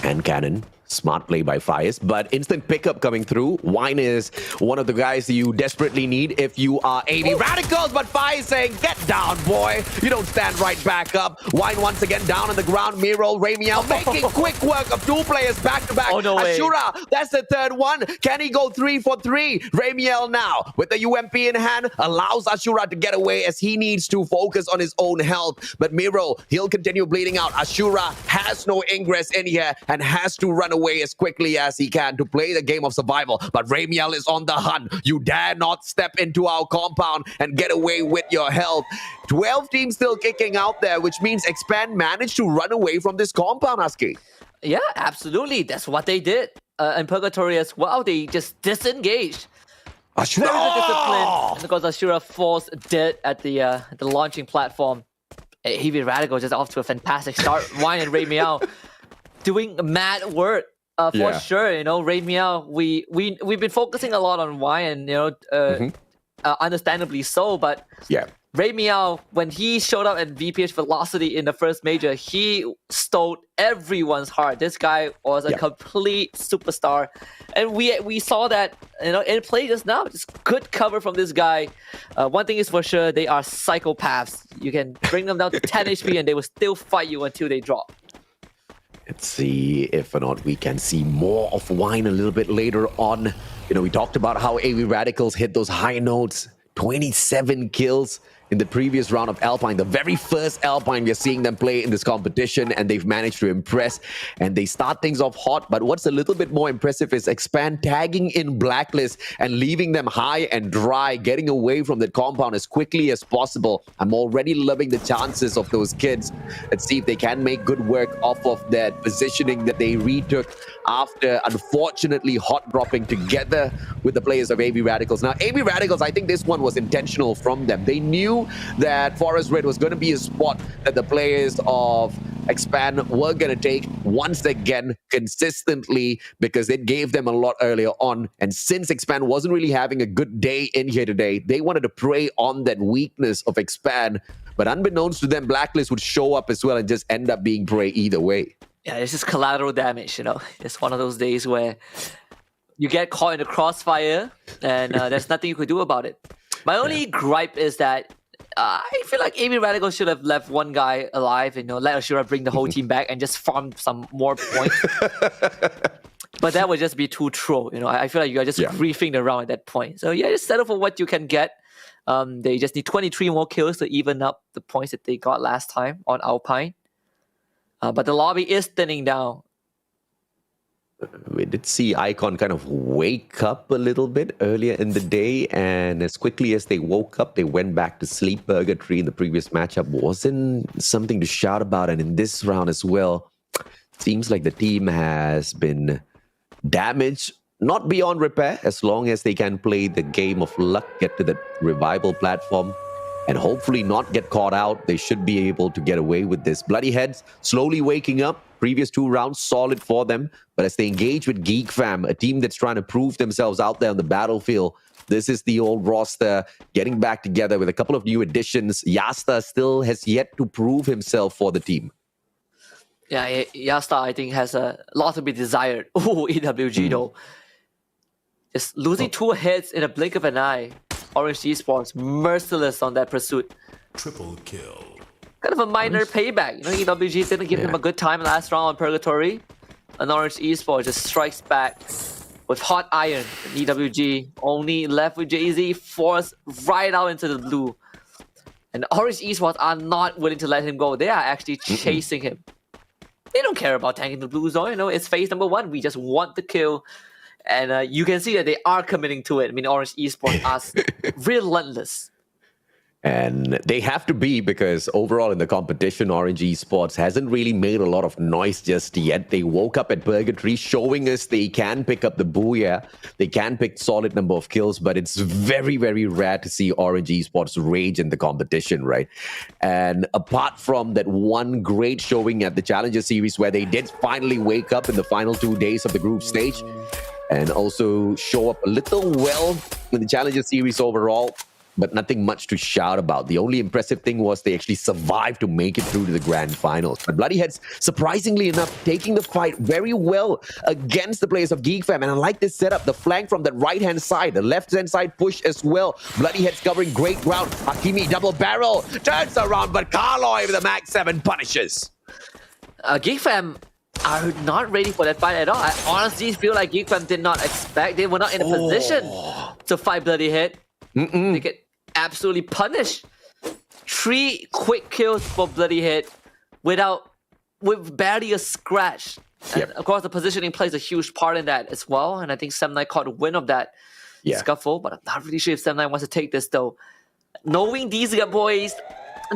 And Cannon. Smart play by Fires, but instant pickup coming through. Wine is one of the guys you desperately need if you are AV Radicals, but Fires saying, get down, boy. You don't stand right back up. Wine once again down on the ground. Miro, Ramiel making quick work of 2 players back to back. Oh, no way. Ashura, that's the 3rd one. Can he go 3 for 3? Ramiel now with the UMP in hand allows Ashura to get away as he needs to focus on his own health. But Miro, he'll continue bleeding out. Ashura has no ingress in here and has to run away as quickly as he can to play the game of survival. But Ramiel is on the hunt. You dare not step into our compound and get away with your health. 12 teams still kicking out there, which means Expand managed to run away from this compound, Husky. Yeah, absolutely. That's what they did. In Purgatory as well, they just disengaged. Ashura! And of course, Ashura falls dead at the launching platform. Heavy Radical just off to a fantastic start. Wine and Ramiel doing mad work for sure. You know, Ramiel, we've been focusing a lot on Wine, you know, understandably so. But Ramiel, when he showed up at VPH Velocity in the first major, he stole everyone's heart. This guy was a complete superstar, and we saw that, you know, in play just now. Just good cover from this guy. One thing is for sure, they are psychopaths. You can bring them down to 10 HP, and they will still fight you until they drop. Let's see if or not we can see more of Wine a little bit later on. You know, we talked about how AV Radicals hit those high notes, 27 kills. in the previous round of Alpine, the very first Alpine we're seeing them play in this competition, and they've managed to impress, and they start things off hot. But what's a little bit more impressive is Expand tagging in Blacklist and leaving them high and dry, getting away from that compound as quickly as possible. I'm already loving the chances of those kids. Let's see if they can make good work off of that positioning that they retook after, unfortunately, hot dropping together with the players of AB Radicals. Now, AB Radicals, I think this one was intentional from them. They knew that Forest Red was going to be a spot that the players of Expand were going to take once again consistently, because it gave them a lot earlier on. And since Expand wasn't really having a good day in here today, they wanted to prey on that weakness of Expand. But unbeknownst to them, Blacklist would show up as well and just end up being prey either way. Yeah, it's just collateral damage, you know. It's one of those days where you get caught in the crossfire and there's nothing you could do about it. My only gripe is that I feel like AB Radical should have left one guy alive and let Ashura bring the whole team back and just farm some more points. But that would just be too troll, I feel like you are just griefing the round at that point. So yeah, just settle for what you can get. They just need 23 more kills to even up the points that they got last time on Alpine. But the lobby is thinning down. We did see Icon kind of wake up a little bit earlier in the day, and as quickly as they woke up, they went back to sleep. Purgatory in the previous matchup wasn't something to shout about, and in this round as well, seems like the team has been damaged, not beyond repair, as long as they can play the game of luck, get to the revival platform, and hopefully not get caught out. They should be able to get away with this. Bloody Heads slowly waking up. Previous 2 rounds, solid for them. But as they engage with Geek Fam, a team that's trying to prove themselves out there on the battlefield, this is the old roster getting back together with a couple of new additions. Yasta still has yet to prove himself for the team. Yeah, Yasta, I think, has a lot to be desired. Oh, EWG, though. Just losing 2 hits in a blink of an eye. Orange Esports, merciless on that pursuit. Triple kill. Kind of a minor payback. EWG didn't give him a good time last round on Purgatory. And Orange Esports just strikes back with hot iron. And EWG only left with Jay-Z, forced right out into the blue. And Orange Esports are not willing to let him go. They are actually chasing him. They don't care about tanking the blue zone. It's phase number 1. We just want the kill. And you can see that they are committing to it. I mean, Orange Esports are relentless. And they have to be, because overall in the competition, Orange Esports hasn't really made a lot of noise just yet. They woke up at Purgatory, showing us they can pick up the booyah. They can pick solid number of kills, but it's very, very rare to see Orange Esports rage in the competition, right? And apart from that one great showing at the Challenger Series, where they did finally wake up in the final 2 days of the group stage, and also show up a little well in the Challenger Series overall, but nothing much to shout about. The only impressive thing was they actually survived to make it through to the grand finals. But Bloody Heads, surprisingly enough, taking the fight very well against the players of Geek Fam. And I like this setup, the flank from the right-hand side, the left-hand side push as well. Bloody Heads covering great ground. Hakimi double barrel, turns around, but Karloy with the Max 7 punishes. Geek Fam are not ready for that fight at all. I honestly feel like Geek Fam did not expect, they were not in a position to fight Bloody Head. They get absolutely punished. 3 quick kills for Bloody Head with barely a scratch. And of course, the positioning plays a huge part in that as well. And I think Sam9 caught a win of that scuffle, but I'm not really sure if Sam9 wants to take this though. Knowing these boys,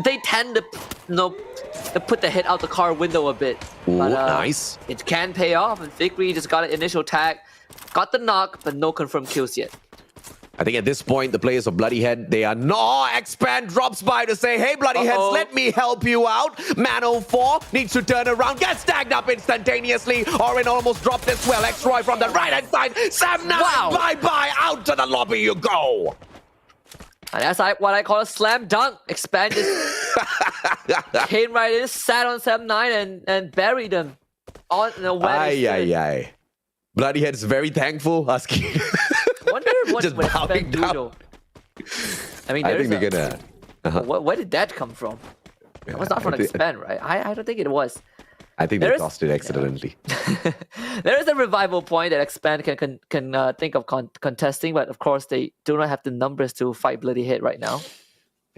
they tend to to put the head out the car window a bit. Ooh, but, nice. It can pay off, and Victory just got an initial tag, got the knock, but no confirmed kills yet. I think at this point, the players of Bloody Head, they are no. Expand drops by to say, hey, Bloody Heads, let me help you out. Man04 needs to turn around, gets tagged up instantaneously. Orin almost dropped as well. X-Roy from the right-hand side. Sam9, bye-bye, out to the lobby you go. And that's what I call a slam dunk. Expand just came right in, sat on Sam9 and buried him. On the Aye. Bloody Head's very thankful, asking. Wonder what just Expand do though. I mean, I think they're gonna. Where did that come from? It was not from Expand, right? I don't think it was. I think they lost it accidentally. There is a revival point that Expand can think of contesting, but of course they do not have the numbers to fight Bloody Head right now.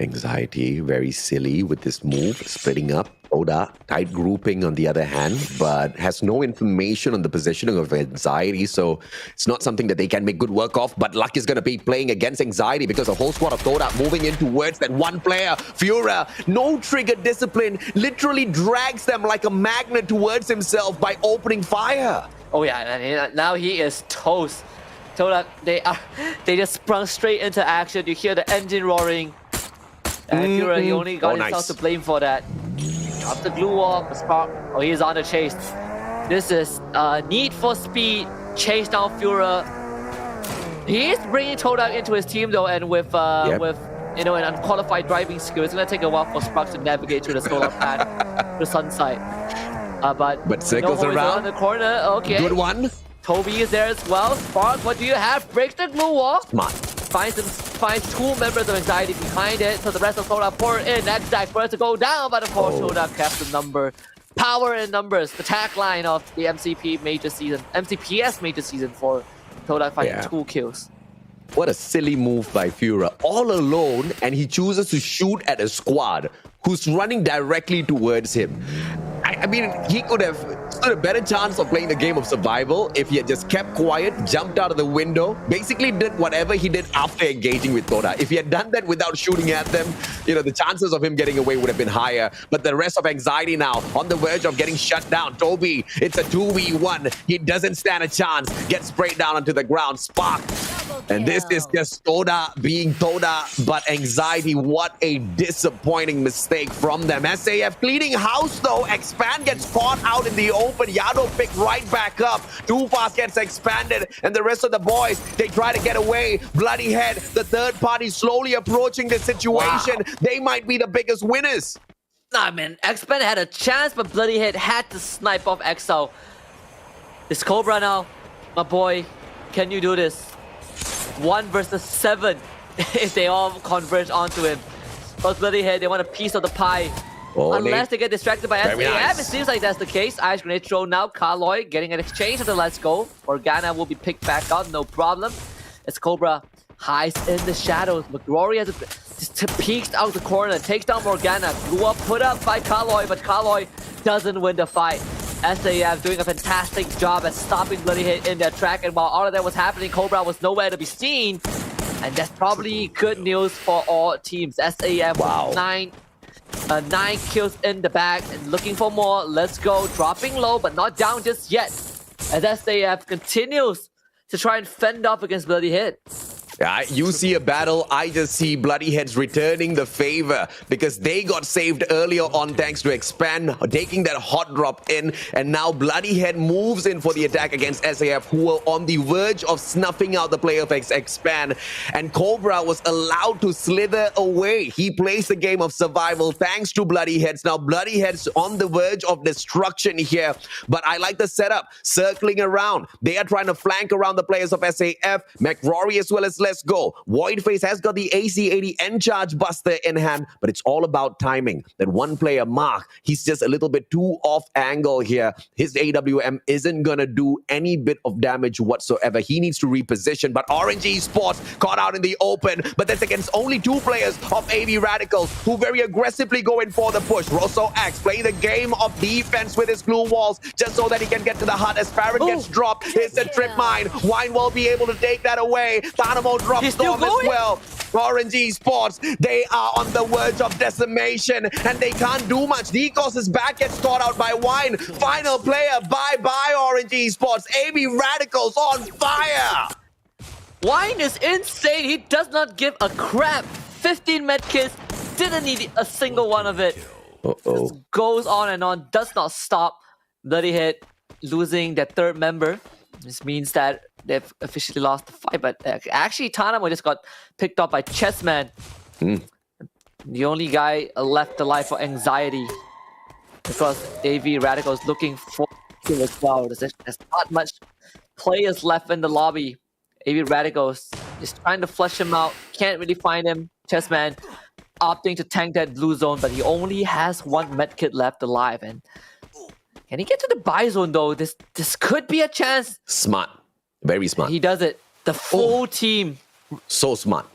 Anxiety, very silly with this move, splitting up. Oda, tight grouping on the other hand, but has no information on the positioning of Anxiety, so it's not something that they can make good work of. But Luck is going to be playing against Anxiety because the whole squad of Toda moving in towards that one player, Fura. No trigger discipline, literally drags them like a magnet towards himself by opening fire. Oh yeah, and now he is toast. Toda, they just sprung straight into action. You hear the engine roaring. And Fura, he only got himself to blame for that. Up the glue wall, Spark. Oh, he's on the chase. This is Need for Speed. Chase down Fura. He is bringing Todak into his team though, and with an unqualified driving skill, it's gonna take a while for Sparks to navigate through the solar path, the sun side. But circles around the corner. Okay. Good one. Toby is there as well. Spark, what do you have? Breaks the glue wall. Smart. Finds two members of Anxiety behind it, so the rest of Toda pour in. That's Zach first to go down, but of course Toda kept the number. Power in numbers, the tagline of the MCPS major season for Toda finding 2 kills. What a silly move by Fura. All alone, and he chooses to shoot at a squad who's running directly towards him. I mean, he could have stood a better chance of playing the game of survival if he had just kept quiet, jumped out of the window, basically did whatever he did after engaging with Toda. If he had done that without shooting at them, the chances of him getting away would have been higher. But the rest of Anxiety now on the verge of getting shut down. Toby, it's a 2v1. He doesn't stand a chance. Gets sprayed down onto the ground. Spark. And this is just Toda being Toda, but Anxiety, what a disappointing mistake from them. SAF cleaning house though. Expand gets caught out in the open. Yado picked right back up. Too Fast gets expanded, and the rest of the boys, they try to get away. Bloody Head, the third party slowly approaching the situation. Wow. They might be the biggest winners. Nah, man, Expand had a chance, but Bloody Head had to snipe off Exo. It's Cobra now. My boy, can you do this? 1 versus 7 if they all converge onto him. But Bloody Head, they want a piece of the pie. Unless they get distracted by SAF, nice. It seems like that's the case. Ice Grenade throw now. Carloy getting an exchange of the Let's Go. Organa will be picked back up, no problem. It's Cobra hides in the shadows. McRory has just peeks out the corner, takes down Morgana. Blew up, put up by Carloy, but Carloy doesn't win the fight. SAF doing a fantastic job at stopping Bloody Head in their track, and while all of that was happening, Cobra was nowhere to be seen. And that's probably good news for all teams. SAF with 9 kills in the bag and looking for more. Let's go. Dropping low, but not down just yet. As SAF continues to try and fend off against Bloody Head. You see a battle, I just see Bloody Heads returning the favor because they got saved earlier on thanks to Expand, taking that hot drop in, and now Bloody Head moves in for the attack against SAF, who were on the verge of snuffing out the play of Expand, and Cobra was allowed to slither away. He plays the game of survival thanks to Bloody Heads. Now Bloody Heads on the verge of destruction here, but I like the setup, circling around. They are trying to flank around the players of SAF, McRory as well as Let's Go. Voidface has got the AC-80 End Charge Buster in hand, but it's all about timing. That one player, Mark, he's just a little bit too off angle here. His AWM isn't going to do any bit of damage whatsoever. He needs to reposition, but Orange Esports caught out in the open, but that's against only 2 players of AV Radicals who very aggressively go in for the push. Rosso Axe playing the game of defense with his glue walls just so that he can get to the hut as Farron gets dropped. It's a trip mine. Wine will be able to take that away. Thanamo drops Storm as well. Orange Esports, they are on the verge of decimation and they can't do much. Decos is back, gets caught out by Wine. Final player, bye-bye Orange Esports. AV Radicals on fire. Wine is insane. He does not give a crap. 15 medkits, didn't need a single one of it. Just goes on and on, does not stop. Bloody Head losing their 3rd member. This means that they've officially lost the fight, but actually Tanamo just got picked up by Chessman. The only guy left alive for Anxiety because AV Radical is looking for him as well. There's not much players left in the lobby. AV Radicals is trying to flush him out, can't really find him. Chessman opting to tank that blue zone, but he only has 1 medkit left alive. And can he get to the buy zone though? This could be a chance. Smart. Very smart. He does it. The full team. So smart.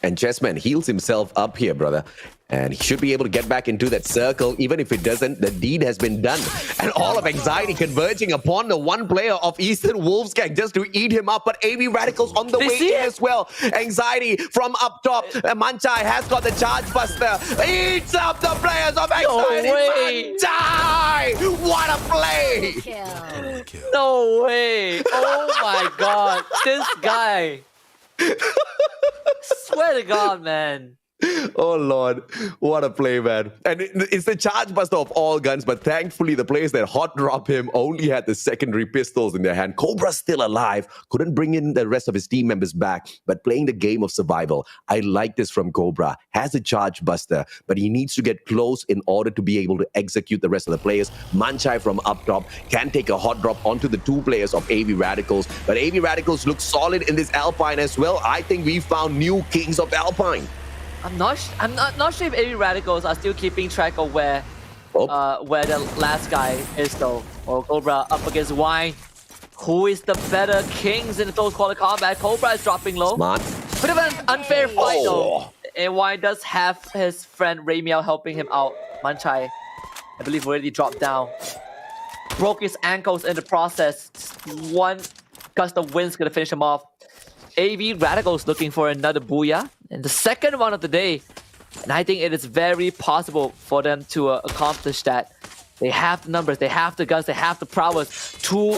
And Chessman heals himself up here, brother. And he should be able to get back into that circle. Even if it doesn't, the deed has been done. And all of anxiety converging upon the one player of Eastern Wolves Gang just to eat him up. But AV Radicals on the way in as well. Anxiety from up top. Manchai has got the charge buster. Eats up the players of Anxiety. No way. Manchai! What a play! No way. Oh my god. This guy. Swear to God, man. Oh Lord, what a play, man. And it's the charge buster of all guns, but thankfully the players that hot drop him only had the secondary pistols in their hand. Cobra's still alive, couldn't bring in the rest of his team members back, but playing the game of survival. I like this from Cobra. Has a charge buster, but he needs to get close in order to be able to execute the rest of the players. Manchai from up top can take a hot drop onto the two players of AV Radicals, but AV Radicals look solid in this Alpine as well. I think we found new kings of Alpine. I'm not sure if AV Radicals are still keeping track of where the last guy is though. Or Cobra up against Wine. Who is the better kings in the close quarter combat? Cobra is dropping low. Smart. Bit of an unfair fight though. And Wine does have his friend Ramiel helping him out. Manchai, I believe, already dropped down. Broke his ankles in the process. One gust of wind's gonna finish him off. AV Radicals looking for another booyah. And the second one of the day. And I think it is very possible for them to accomplish that. They have the numbers, they have the guns, they have the prowess. Two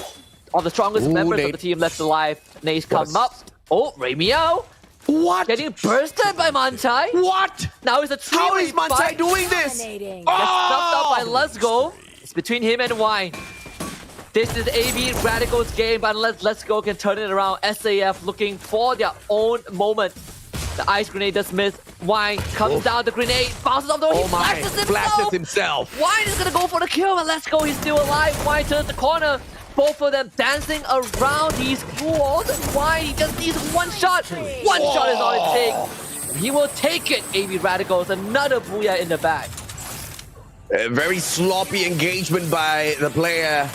of the strongest members of the team left alive. Nays come up. Oh, Ramiel. What? Getting bursted by Manchai. What? Now it's a 3-way How is Manchai fight. doing this? Gets stuffed up by Let's Go. It's between him and Wine. This is AV Radicals game, but unless Let's Go can turn it around, SAF looking for their own moment. The ice grenade does miss. Wine comes down the grenade, bounces off the wall, he flashes himself. Wine is gonna go for the kill, and Let's Go, he's still alive. Wine turns the corner. Both of them dancing around these walls. And Wine, he just needs one shot. One shot is all it takes. He will take it, AV Radicals. Another booyah in the back. A very sloppy engagement by the player.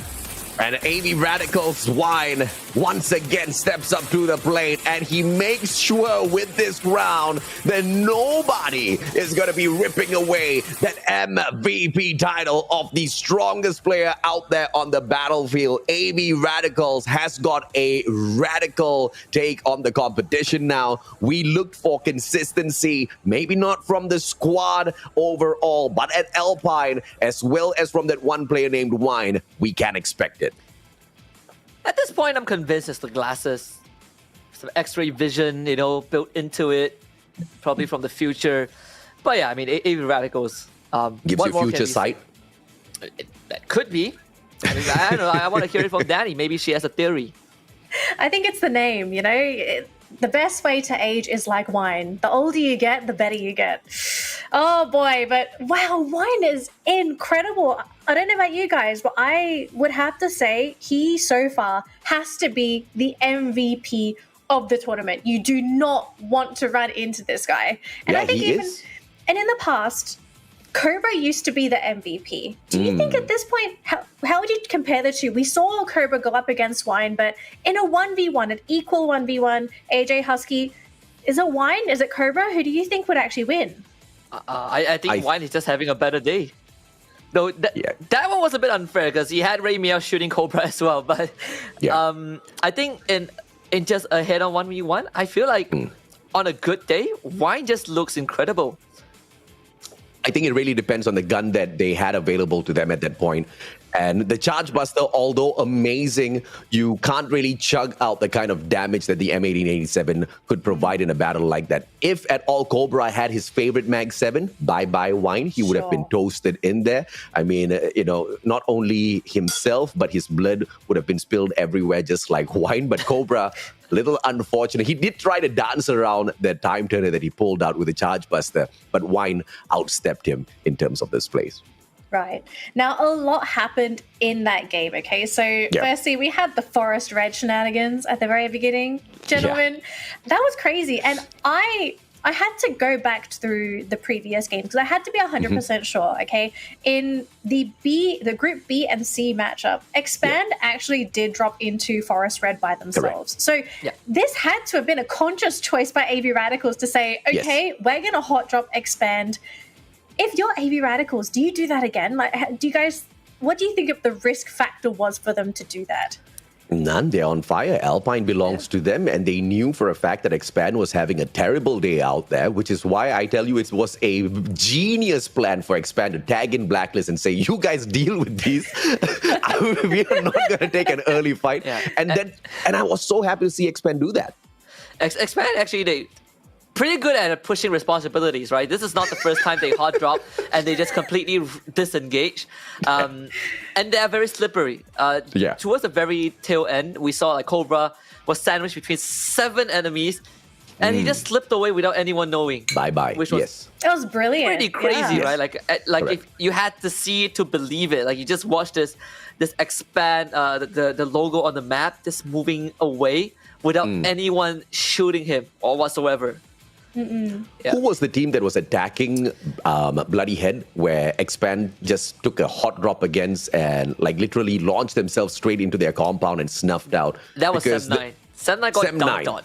And AV Radicals Wine once again steps up to the plate, and he makes sure with this round that nobody is going to be ripping away that MVP title of the strongest player out there on the battlefield. AV Radicals has got a radical take on the competition now. We looked for consistency, maybe not from the squad overall, but at Alpine, as well as from that one player named Wine, we can expect it. At this point, I'm convinced it's the glasses. Some X-ray vision, built into it. Probably from the future. But yeah, I mean, AV Radicals. Gives you future sight? That could be. I mean, I don't know. I want to hear it from Danny. Maybe she has a theory. I think it's the name, the best way to age is like wine. The older you get, the better you get. Oh boy, but wow, Wine is incredible. I don't know about you guys, but I would have to say he so far has to be the MVP of the tournament. You do not want to run into this guy. And I think and in the past, Cobra used to be the MVP. Do you think at this point, how would you compare the two? We saw Cobra go up against Wine, but in a 1v1, an equal 1v1, AJ Husky, is it Wine? Is it Cobra? Who do you think would actually win? I think Wine is just having a better day. Though that one was a bit unfair because he had Ramiel shooting Cobra as well. But I think in just a head-on 1v1, I feel like on a good day, Wine just looks incredible. I think it really depends on the gun that they had available to them at that point. And the Charge Buster, although amazing, you can't really chug out the kind of damage that the M1887 could provide in a battle like that. If at all Cobra had his favorite Mag 7, bye-bye Wine, he would have been toasted in there. I mean, not only himself, but his blood would have been spilled everywhere just like Wine. But Cobra, little unfortunate. He did try to dance around that time turner that he pulled out with the Charge Buster, but Wine outstepped him in terms of this place. Right. Now, a lot happened in that game, okay? So, firstly, we had the Forest Red shenanigans at the very beginning. Gentlemen, that was crazy. And I I had to go back through the previous games because I had to be 100% sure, okay? In the Group B and C matchup, Expand actually did drop into Forest Red by themselves. Correct. So this had to have been a conscious choice by AV Radicals to say, okay, we're going to hot drop Expand. If you're AV Radicals, do you do that again? Like, what do you think of the risk factor was for them to do that? None. They're on fire. Alpine belongs to them, and they knew for a fact that Expand was having a terrible day out there, which is why I tell you it was a genius plan for Expand to tag in Blacklist and say, you guys deal with these. We are not going to take an early fight. And I was so happy to see Expand do that. Expand actually, they pretty good at pushing responsibilities, right? This is not the first time they hot drop and they just completely disengage. And they are very slippery. Towards the very tail end, we saw like Cobra was sandwiched between 7 enemies and he just slipped away without anyone knowing. Bye-bye. Which was that was brilliant. Pretty crazy, right? Like if you had to see it to believe it. Like you just watched this Expand, the logo on the map just moving away without anyone shooting him or whatsoever. Who was the team that was attacking Bloody Head, where Expand just took a hot drop against and like literally launched themselves straight into their compound and snuffed out? That was Sem9. Sem9 got dunked on.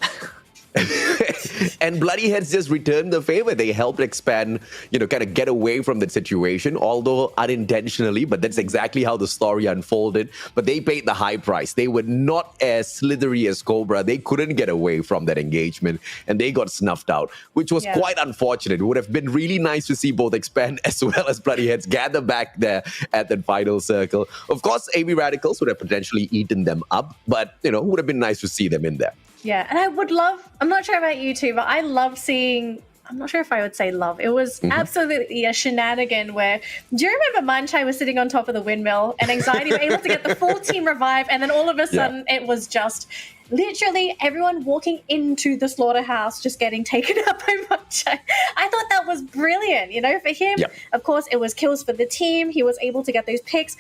And Bloody Heads just returned the favor. They helped Expand, kind of get away from that situation, although unintentionally, but that's exactly how the story unfolded. But they paid the high price. They were not as slithery as Cobra. They couldn't get away from that engagement, and they got snuffed out, which was quite unfortunate. It would have been really nice to see both Expand as well as Bloody Heads gather back there at that final circle. Of course, AV Radicals would have potentially eaten them up, but, would have been nice to see them in there. Yeah, and I would love, I'm not sure about you two, but I love seeing, I'm not sure if I would say love. It was absolutely a shenanigan where, do you remember Manchai was sitting on top of the windmill and Anxiety were able to get the full team revive, and then all of a sudden it was just literally everyone walking into the slaughterhouse just getting taken up by Manchai. I thought that was brilliant, for him. Of course, it was kills for the team. He was able to get those picks.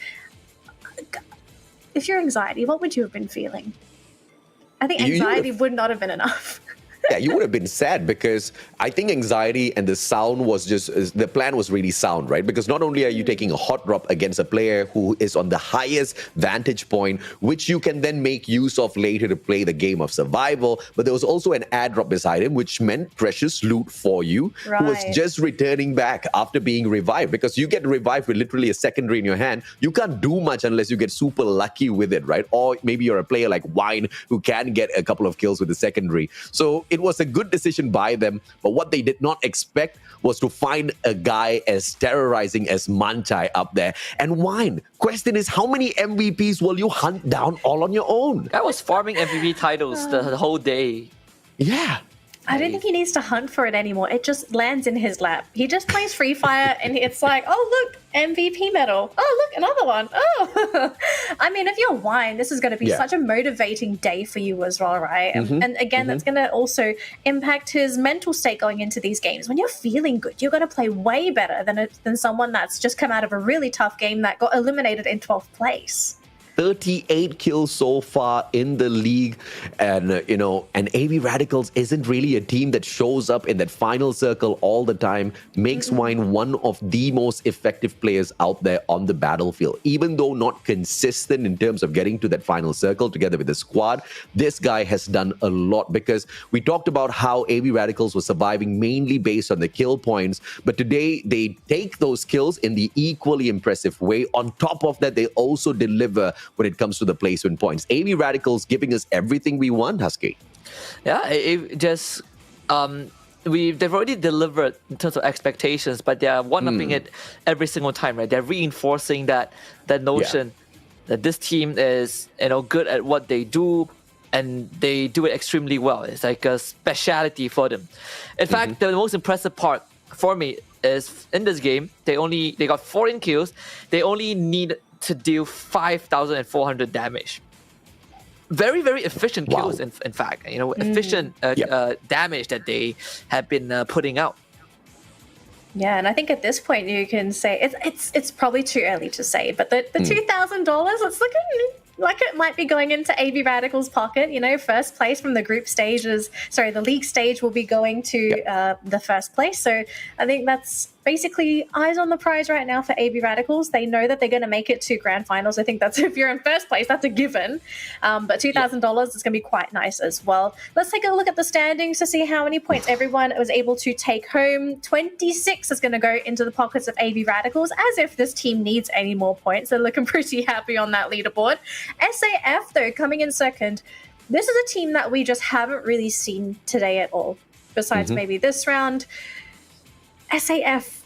If you're Anxiety, what would you have been feeling? I think Anxiety would not have been enough. Yeah, you would have been sad because I think Anxiety and the sound was the plan was really sound, right? Because not only are you taking a hot drop against a player who is on the highest vantage point, which you can then make use of later to play the game of survival, but there was also an air drop beside him, which meant precious loot for you, who was just returning back after being revived. Because you get revived with literally a secondary in your hand, you can't do much unless you get super lucky with it, right? Or maybe you're a player like Wine who can get a couple of kills with the secondary. So it was a good decision by them, but what they did not expect was to find a guy as terrorizing as Manchai up there. And Wine, question is, how many MVPs will you hunt down all on your own? I was farming MVP titles the whole day. Yeah. I don't think he needs to hunt for it anymore. It just lands in his lap. He just plays Free Fire and it's like, oh, look, MVP medal. Oh, look, another one. Oh, I mean, if you're Wine, this is going to be such a motivating day for you as well, right? And again, that's going to also impact his mental state going into these games. When you're feeling good, you're going to play way better than someone that's just come out of a really tough game that got eliminated in 12th place. 38 kills so far in the league, and and AV Radicals isn't really a team that shows up in that final circle all the time, makes Wine one of the most effective players out there on the battlefield. Even though not consistent in terms of getting to that final circle together with the squad, this guy has done a lot, because we talked about how AV Radicals was surviving mainly based on the kill points, but today they take those kills in the equally impressive way. On top of that, they also deliver when it comes to the placement points. AV Radicals giving us everything we want, Husky. Yeah, it just they've already delivered in terms of expectations, but they are one-upping it every single time, right? They're reinforcing that notion that this team is good at what they do, and they do it extremely well. It's like a speciality for them. In fact, the most impressive part for me is in this game, they got 14 kills. They only need to deal 5,400 damage. Very, very efficient kills, in fact. Efficient damage that they have been putting out. Yeah, and I think at this point you can say it's probably too early to say, but the $2,000, it's looking like it might be going into AB Radical's pocket. You know, first place from the group stages. Sorry, the league stage will be going to the first place. So I think that's basically eyes on the prize right now for AB Radicals. They know that they're going to make it to grand finals. I think that's, if you're in first place, that's a given. But $2,000 is going to be quite nice as well. Let's take a look at the standings to see how many points everyone was able to take home. 26 is going to go into the pockets of AB Radicals, as if this team needs any more points. They're looking pretty happy on that leaderboard. SAF, though, coming in second. This is a team that we just haven't really seen today at all, besides maybe this round. SAF,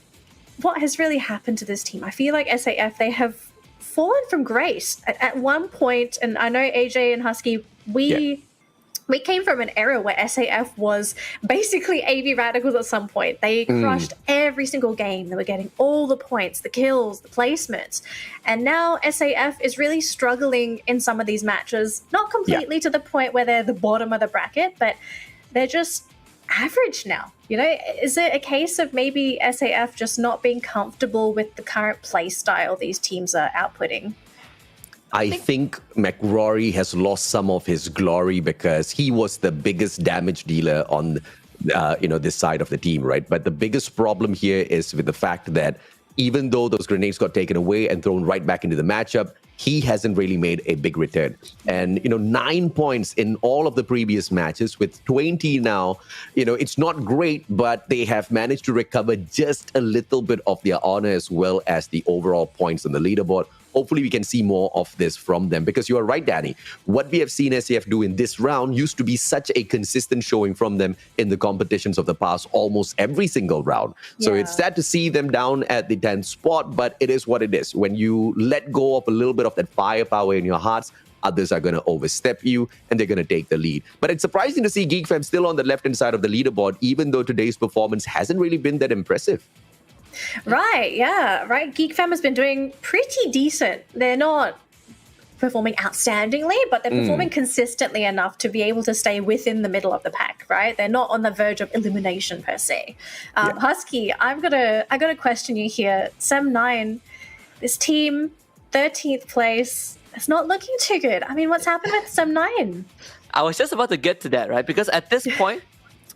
what has really happened to this team? I feel like SAF, they have fallen from grace at one point, and I know AJ and Husky, we came from an era where SAF was basically AB Radicals at some point. They crushed every single game. They were getting all the points, the kills, the placements. And now SAF is really struggling in some of these matches, not completely to the point where they're the bottom of the bracket, but they're just average now. You know, is it a case of maybe SAF just not being comfortable with the current play style these teams are outputting? I think McRory has lost some of his glory because he was the biggest damage dealer on, this side of the team, right? But the biggest problem here is with the fact that even though those grenades got taken away and thrown right back into the matchup, he hasn't really made a big return. And, 9 points in all of the previous matches with 20 now, it's not great, but they have managed to recover just a little bit of their honor as well as the overall points on the leaderboard. Hopefully we can see more of this from them, because you are right, Danny. What we have seen SAF do in this round used to be such a consistent showing from them in the competitions of the past, almost every single round. So it's sad to see them down at the 10th spot, but it is what it is. When you let go of a little bit of that firepower in your hearts, others are going to overstep you and they're going to take the lead. But it's surprising to see Geek Fam still on the left-hand side of the leaderboard, even though today's performance hasn't really been that impressive. Right, Geek Fam has been doing pretty decent. They're not performing outstandingly, but they're performing consistently enough to be able to stay within the middle of the pack, right? They're not on the verge of elimination per se. Husky, I gotta question you here. Sem9, this team, 13th place, it's not looking too good. I mean, what's happened with Sem9? I was just about to get to that, right? Because at this point,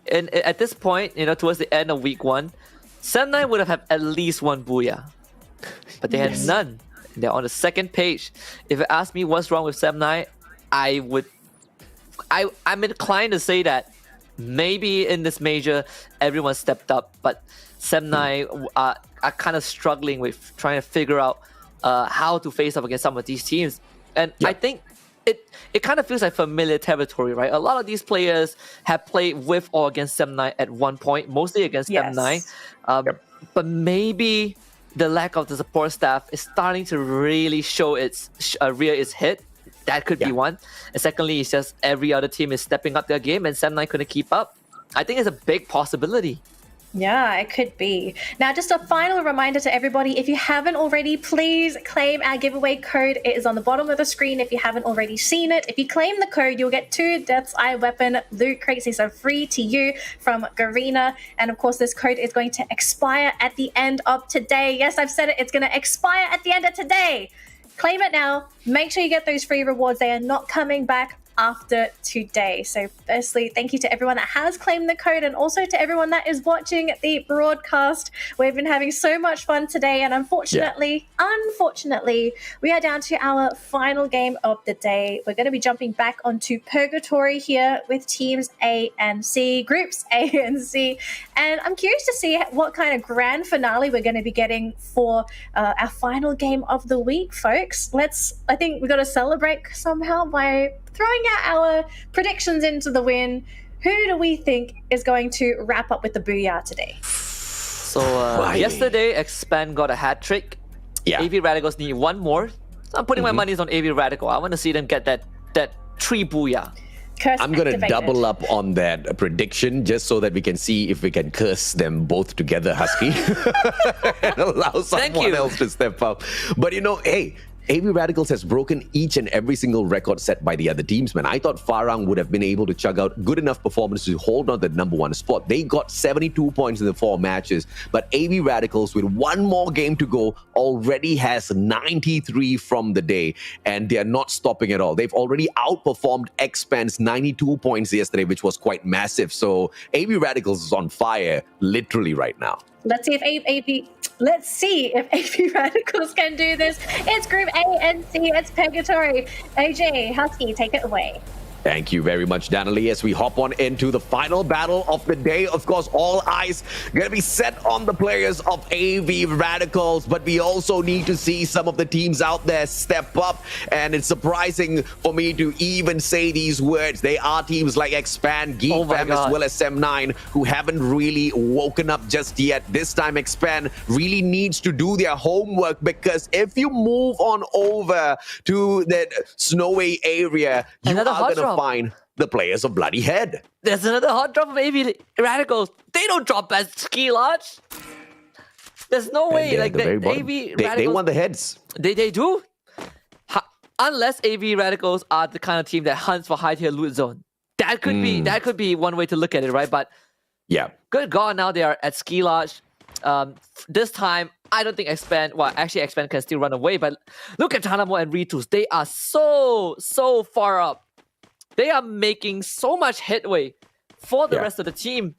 towards the end of week 1, Sem9 would have had at least one booyah, but they had none. They're on the second page. If you ask me what's wrong with Sem9, I'm inclined to say that maybe in this major everyone stepped up, but Sem9 are kind of struggling with trying to figure out how to face up against some of these teams. And I think it kind of feels like familiar territory, right? A lot of these players have played with or against Sem9 at one point, mostly against Sem9. But the lack of the support staff is starting to really show rear its head. That could be one. And secondly, it's just every other team is stepping up their game and Sem9 couldn't keep up. I think it's a big possibility. Yeah, it could be. Now, just a final reminder to everybody, if you haven't already, please claim our giveaway code. It is on the bottom of the screen if you haven't already seen it. If you claim the code, you'll get 2 Death's Eye weapon loot crates. These are free to you from Garena. And of course, this code is going to expire at the end of today. Yes, I've said it. It's going to expire at the end of today. Claim it now. Make sure you get those free rewards. They are not coming back after today. So firstly, thank you to everyone that has claimed the code, and also to everyone that is watching the broadcast. We've been having so much fun today, and unfortunately, we are down to our final game of the day. We're going to be jumping back onto Purgatory here with teams A and C, groups A and C, and I'm curious to see what kind of grand finale we're going to be getting for our final game of the week, folks. I think we've got to celebrate somehow by throwing out our predictions into the wind. Who do we think is going to wrap up with the booyah today? So yesterday, Expand got a hat trick. AV Radicals need one more. So I'm putting my money on AV Radical. I want to see them get that 3 booyah. Curse I'm going to activated. double up on that prediction just so that we can see if we can curse them both together, Husky. And allow someone else to step up. But hey, AV Radicals has broken each and every single record set by the other teams, man. I thought Farang would have been able to chug out good enough performance to hold on the #1 spot. They got 72 points in the 4 matches, but AV Radicals, with one more game to go, already has 93 from the day, and they are not stopping at all. They've already outperformed Xpan's 92 points yesterday, which was quite massive. So AV Radicals is on fire, literally right now. Let's see if AV Radicals can do this. It's Group A and C. It's Purgatory. AJ, Husky, take it away. Thank you very much, Danalee. As we hop on into the final battle of the day, of course, all eyes going to be set on the players of AV Radicals, but we also need to see some of the teams out there step up. And it's surprising for me to even say these words. They are teams like Xpan, Geek Fam, as well as Sem9, who haven't really woken up just yet. This time, Xpan really needs to do their homework, because if you move on over to that snowy area, you are going to find the players of Bloody Head. There's another hot drop of AV Radicals. They don't drop as ski lodge. There's no way. Like the AV Radicals, they want the heads. They do. Unless AV Radicals are the kind of team that hunts for high tier loot zone. That could be one way to look at it, right? But yeah, good God, now they are at ski lodge. This time, I don't think Xpan. Well, actually, Xpan can still run away. But look at Tanamo and Ritus. They are so far up. They are making so much headway for the rest of the team.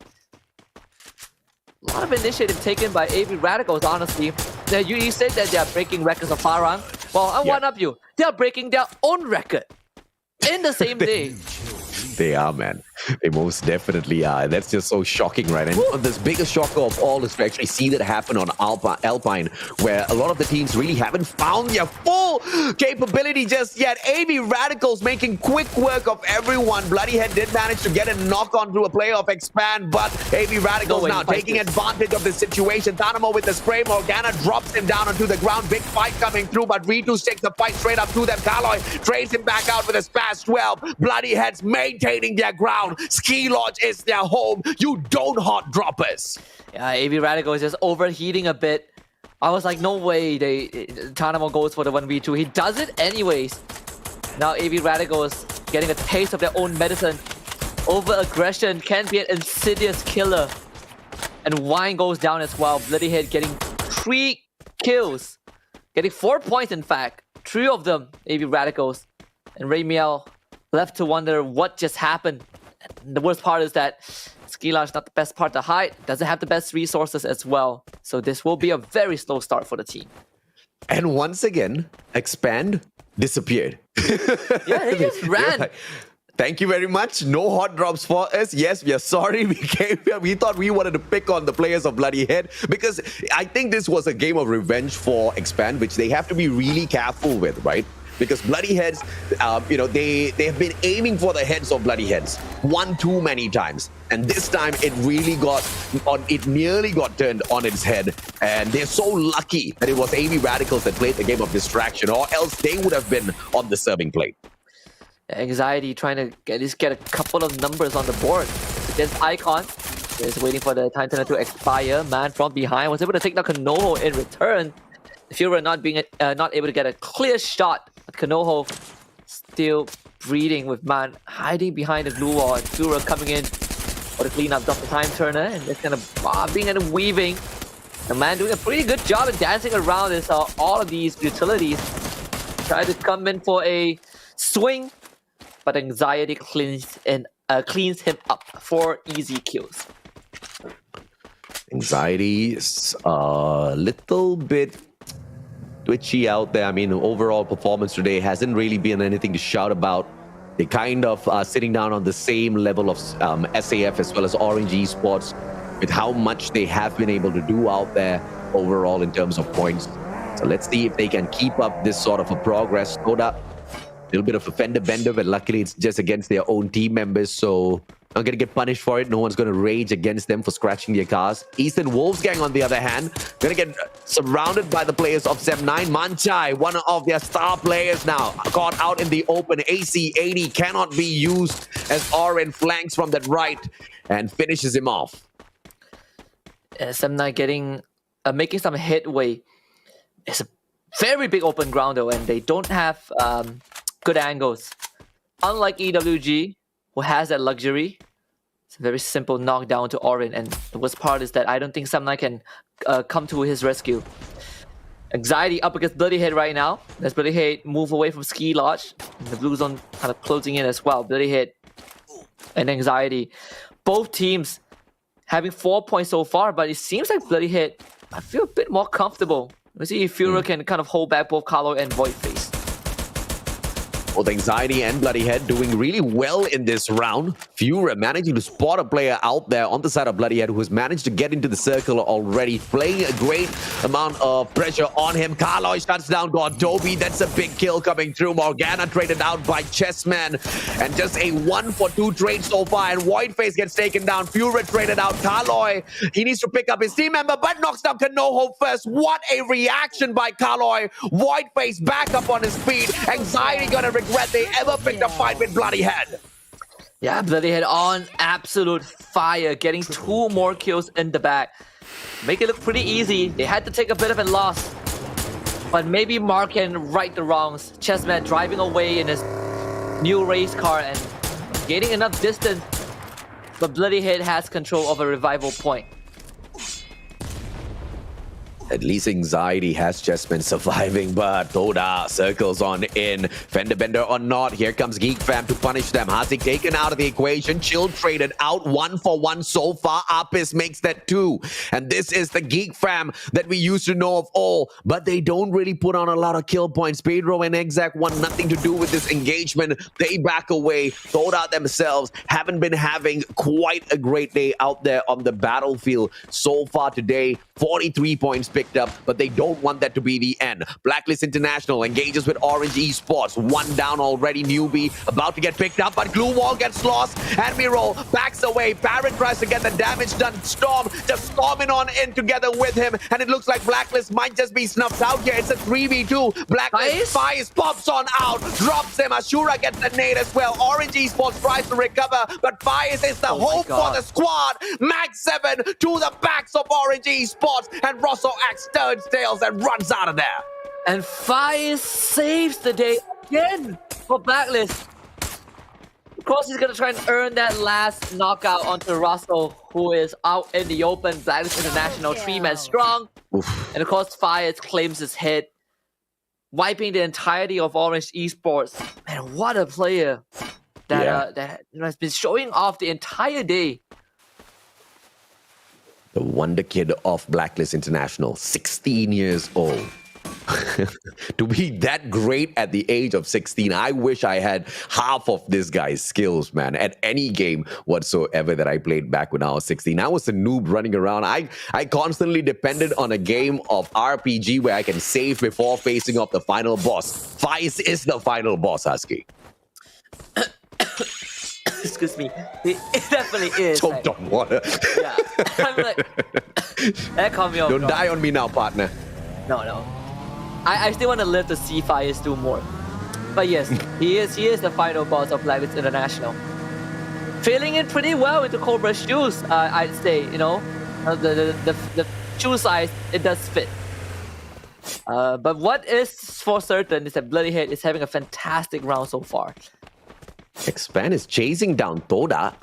A lot of initiative taken by AV Radicals, honestly. You said that they are breaking records of Farang. Well, I one up you. They are breaking their own record in the same day. They are, man. They most definitely are. That's just so shocking, right? And the biggest shocker of all is to actually see that happen on Alpine, where a lot of the teams really haven't found their full capability just yet. AV Radicals making quick work of everyone. Bloody Head did manage to get a knock on through a play of Expand, but AV Radicals now taking advantage of the situation. Thanamo with the spray. Morgana drops him down onto the ground. Big fight coming through, but Ritus takes the fight straight up to them. Kaloy trades him back out with a Spaz 12. Bloody Heads maintaining their ground. Ski Lodge is their home. You don't hot droppers. Yeah, AV Radical is just overheating a bit. I was like, no way. Tanamo goes for the 1v2. He does it anyways. Now AV Radical is getting a taste of their own medicine. Over-aggression can be an insidious killer. And Wine goes down as well. Bloody Head getting 3 kills. Getting 4 points, in fact. 3 of them, AV Radicals. And Raymiel left to wonder what just happened. And the worst part is that Skila is not the best part to hide. Doesn't have the best resources as well. So this will be a very slow start for the team. And once again, Expand disappeared. Yeah, they just ran. Thank you very much. No hot drops for us. Yes, we are sorry. We came here. We thought we wanted to pick on the players of Bloody Head because I think this was a game of revenge for Expand, which they have to be really careful with, right? Because Bloody Heads, they have been aiming for the heads of Bloody Heads one too many times. And this time it nearly got turned on its head. And they're so lucky that it was AV Radicals that played the game of distraction, or else they would have been on the serving plate. Anxiety trying to at least get a couple of numbers on the board. Against Icon, is waiting for the time turner to expire. Man from behind was able to take down Kanoho in return. Fuhrer not able to get a clear shot. But Kanoho still breathing with Man hiding behind the glue wall. Fuhrer coming in for the cleanup of the time turner and just kind of bobbing and weaving. The Man doing a pretty good job at dancing around this all of these utilities. Try to come in for a swing, but Anxiety cleans him up for easy kills. Anxiety is a little bit twitchy out there. I mean, overall performance today hasn't really been anything to shout about. They kind of are sitting down on the same level of SAF as well as Orange Esports with how much they have been able to do out there overall in terms of points. So let's see if they can keep up this sort of a progress. Soda, a little bit of a fender bender, but luckily it's just against their own team members, so not going to get punished for it. No one's going to rage against them for scratching their cars. Eastern Wolves Gang, on the other hand, going to get surrounded by the players of Sem9. Manchai, one of their star players now, caught out in the open. AC-80 cannot be used as Oren flanks from that right and finishes him off. Sem9 making some headway. It's a very big open ground though, and they don't have good angles. Unlike EWG, who has that luxury, it's a very simple knockdown to Orin, and the worst part is that I don't think Sam9 can come to his rescue. Anxiety up against Bloody Head right now. As Bloody Head move away from Ski Lodge. The Blue Zone kind of closing in as well. Bloody Head and Anxiety. Both teams having 4 points so far, but it seems like Bloody Head, I feel a bit more comfortable. Let's see if Führer can kind of hold back both Carlo and Voidface. Both Anxiety and Bloody Head doing really well in this round. Führer managing to spot a player out there on the side of Bloody Head who has managed to get into the circle already, playing a great amount of pressure on him. Carlo shuts down Gordobi. That's a big kill coming through. Morgana traded out by Chessman. And just a 1-for-2 trade so far. And Voidface gets taken down. Führer traded out Carloy. He needs to pick up his team member, but knocks down Kanoho first. What a reaction by Carloy. Voidface back up on his feet. Anxiety gonna regret they ever picked a fight with Bloody Head. Yeah, Bloody Head on absolute fire, getting 2 more kills in the back. Make it look pretty easy. They had to take a bit of a loss, but maybe Mark can right the wrongs. Chessman driving away in his new race car and gaining enough distance, but Bloody Head has control of a revival point. At least Anxiety has just been surviving, but Toda circles on in. Fender Bender or not, here comes Geek Fam to punish them. Hasik taken out of the equation. Chill traded out 1-for-1 so far. Apis makes that 2. And this is the Geek Fam that we used to know of all, but they don't really put on a lot of kill points. Pedro and Exact want nothing to do with this engagement. They back away. Toda themselves haven't been having quite a great day out there on the battlefield so far today. 43 points picked up, but they don't want that to be the end. Blacklist International engages with Orange Esports. 1 down already. Newbie about to get picked up, but Glue Wall gets lost. And Miro backs away. Parrot tries to get the damage done. Storm just storming on in together with him, and it looks like Blacklist might just be snuffed out here. It's a 3v2. Blacklist Faiz pops on out, drops him. Ashura gets the nade as well. Orange Esports tries to recover, but Faiz is the hope for the squad. Max 7 to the backs of Orange Esports, and Rosso acts turns tails and runs out of there. And Faiz saves the day again for Blacklist. Of course, he's going to try and earn that last knockout onto Russell, who is out in the open. Blacklist International, 3-man strong. Oof. And of course, Faiz claims his head, wiping the entirety of Orange Esports. Man, what a player that, that has been showing off the entire day. The wonder kid of Blacklist International, 16 years old. To be that great at the age of 16, I wish I had half of this guy's skills, man, at any game whatsoever that I played back when I was 16. I was a noob running around. I constantly depended on a game of RPG where I can save before facing off the final boss. Faiz is the final boss, Husky. Excuse me. It definitely is. Choked on water. Yeah. I'm like, that caught me off. Don't die on me now, partner. No. I still want to live to see Faiz do more. But yes, he is the final boss of Blacklist International. Filling in pretty well into Cobra's shoes, I'd say, you know. The shoe size, it does fit. But what is for certain is that Bloody Head is having a fantastic round so far. Expand is chasing down Toda,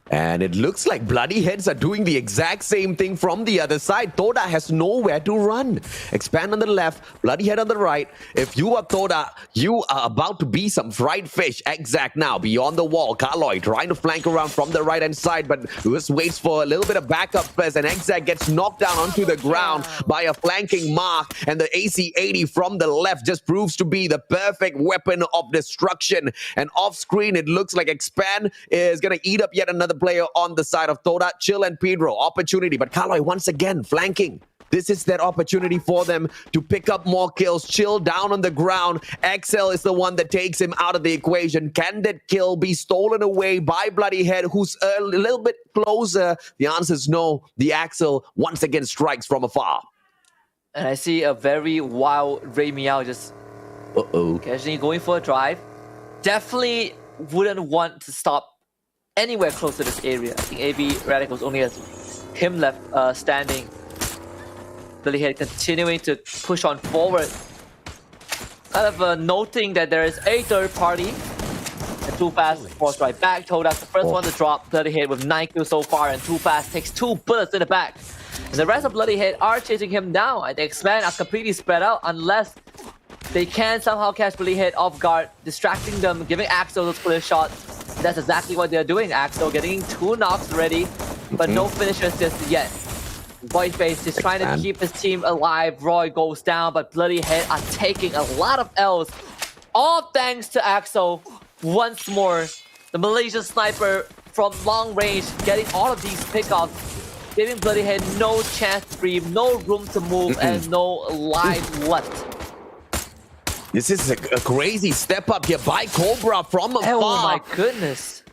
and it looks like Bloody Heads are doing the exact same thing from the other side. Toda has nowhere to run. Expand on the left, Bloody Head on the right. If you are Toda, you are about to be some fried fish. Exact now, beyond the wall. Carloy trying to flank around from the right-hand side, but just waits for a little bit of backup first, and Exact gets knocked down onto the ground by a flanking Mark, and the AC-80 from the left just proves to be the perfect weapon of destruction. And off-screen, it looks like Expand is going to eat up yet another player on the side of Toda. Chill and Pedro, opportunity, but Carloy once again flanking. This is that opportunity for them to pick up more kills. Chill down on the ground. XL is the one that takes him out of the equation. Can that kill be stolen away by Bloody Head, who's a little bit closer? The answer is no. The Axel once again strikes from afar. And I see a very wild Ray Meow just casually going for a drive. Definitely wouldn't want to stop anywhere close to this area. I think AB Radicals only has him left standing. Bloody Head continuing to push on forward. kind of noting that there is a third party. And Too Fast falls right back. Toadak's the first one to drop. Bloody Hit with 9 kills so far, and Too Fast takes 2 bullets in the back. And the rest of Bloody Hit are chasing him down. And the X-Men are completely spread out unless they can somehow catch Bloody Hit off guard, distracting them, giving Axel those clear shots. That's exactly what they're doing. Axel getting 2 knocks already, but no finishers just yet. Voidface is trying to keep his team alive. Roy goes down, but Bloody Hit are taking a lot of L's. All thanks to Axel. Once more, the Malaysian sniper from long range getting all of these pickoffs, giving Bloody Hit no chance to breathe, no room to move, and no life left. This is a crazy step up here by Cobra from afar. Oh my goodness.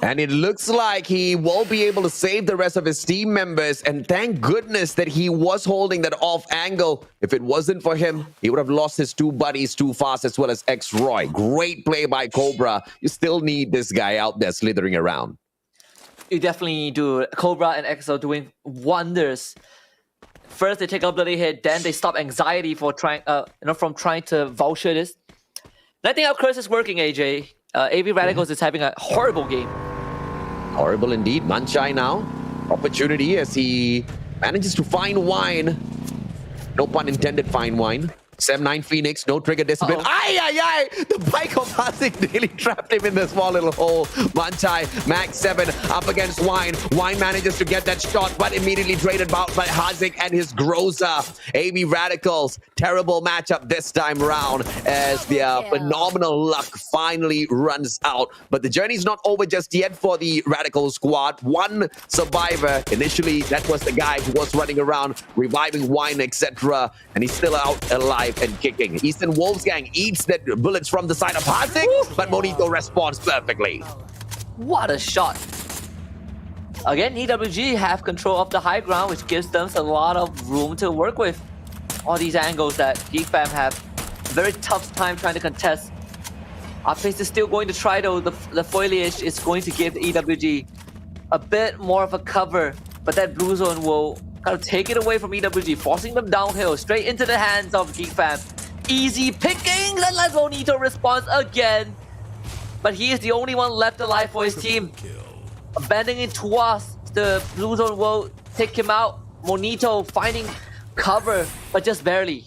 And it looks like he will be able to save the rest of his team members. And thank goodness that he was holding that off angle. If it wasn't for him, he would have lost his 2 buddies too fast, as well as X-Roy. Great play by Cobra. You still need this guy out there slithering around. You definitely do. Cobra and X are doing wonders. First, they take out Bloody Hit, then they stop anxiety for trying, from trying to voucher this. And I think our curse is working, AJ. AV Radicals is having a horrible game. Horrible indeed. Manchai now. Opportunity as he manages to find wine. No pun intended, find wine. 7-9 Phoenix, no trigger discipline. Ay! The bike of Hazik nearly trapped him in the small little hole. Manchai, Max 7 up against Wine. Wine manages to get that shot, but immediately traded out by Hazik and his Groza. AB Radicals, terrible matchup this time around as their phenomenal luck finally runs out. But the journey's not over just yet for the Radical squad. One survivor. Initially, that was the guy who was running around, reviving Wine, etc. And he's still out alive and kicking. Eastern Wolfgang eats the bullets from the side of Hazik, but Monito responds perfectly. What a shot. Again, EWG have control of the high ground, which gives them a lot of room to work with. All these angles that GeekFam have very tough time trying to contest. Our face is still going to try though. The foliage is going to give the EWG a bit more of a cover, but that blue zone will kind of take it away from EWG, forcing them downhill, straight into the hands of GeekFam. Easy pickings, and let Monito respond again. But he is the only one left alive for his team. Abandoning it to us, the blue zone will take him out. Monito finding cover, but just barely.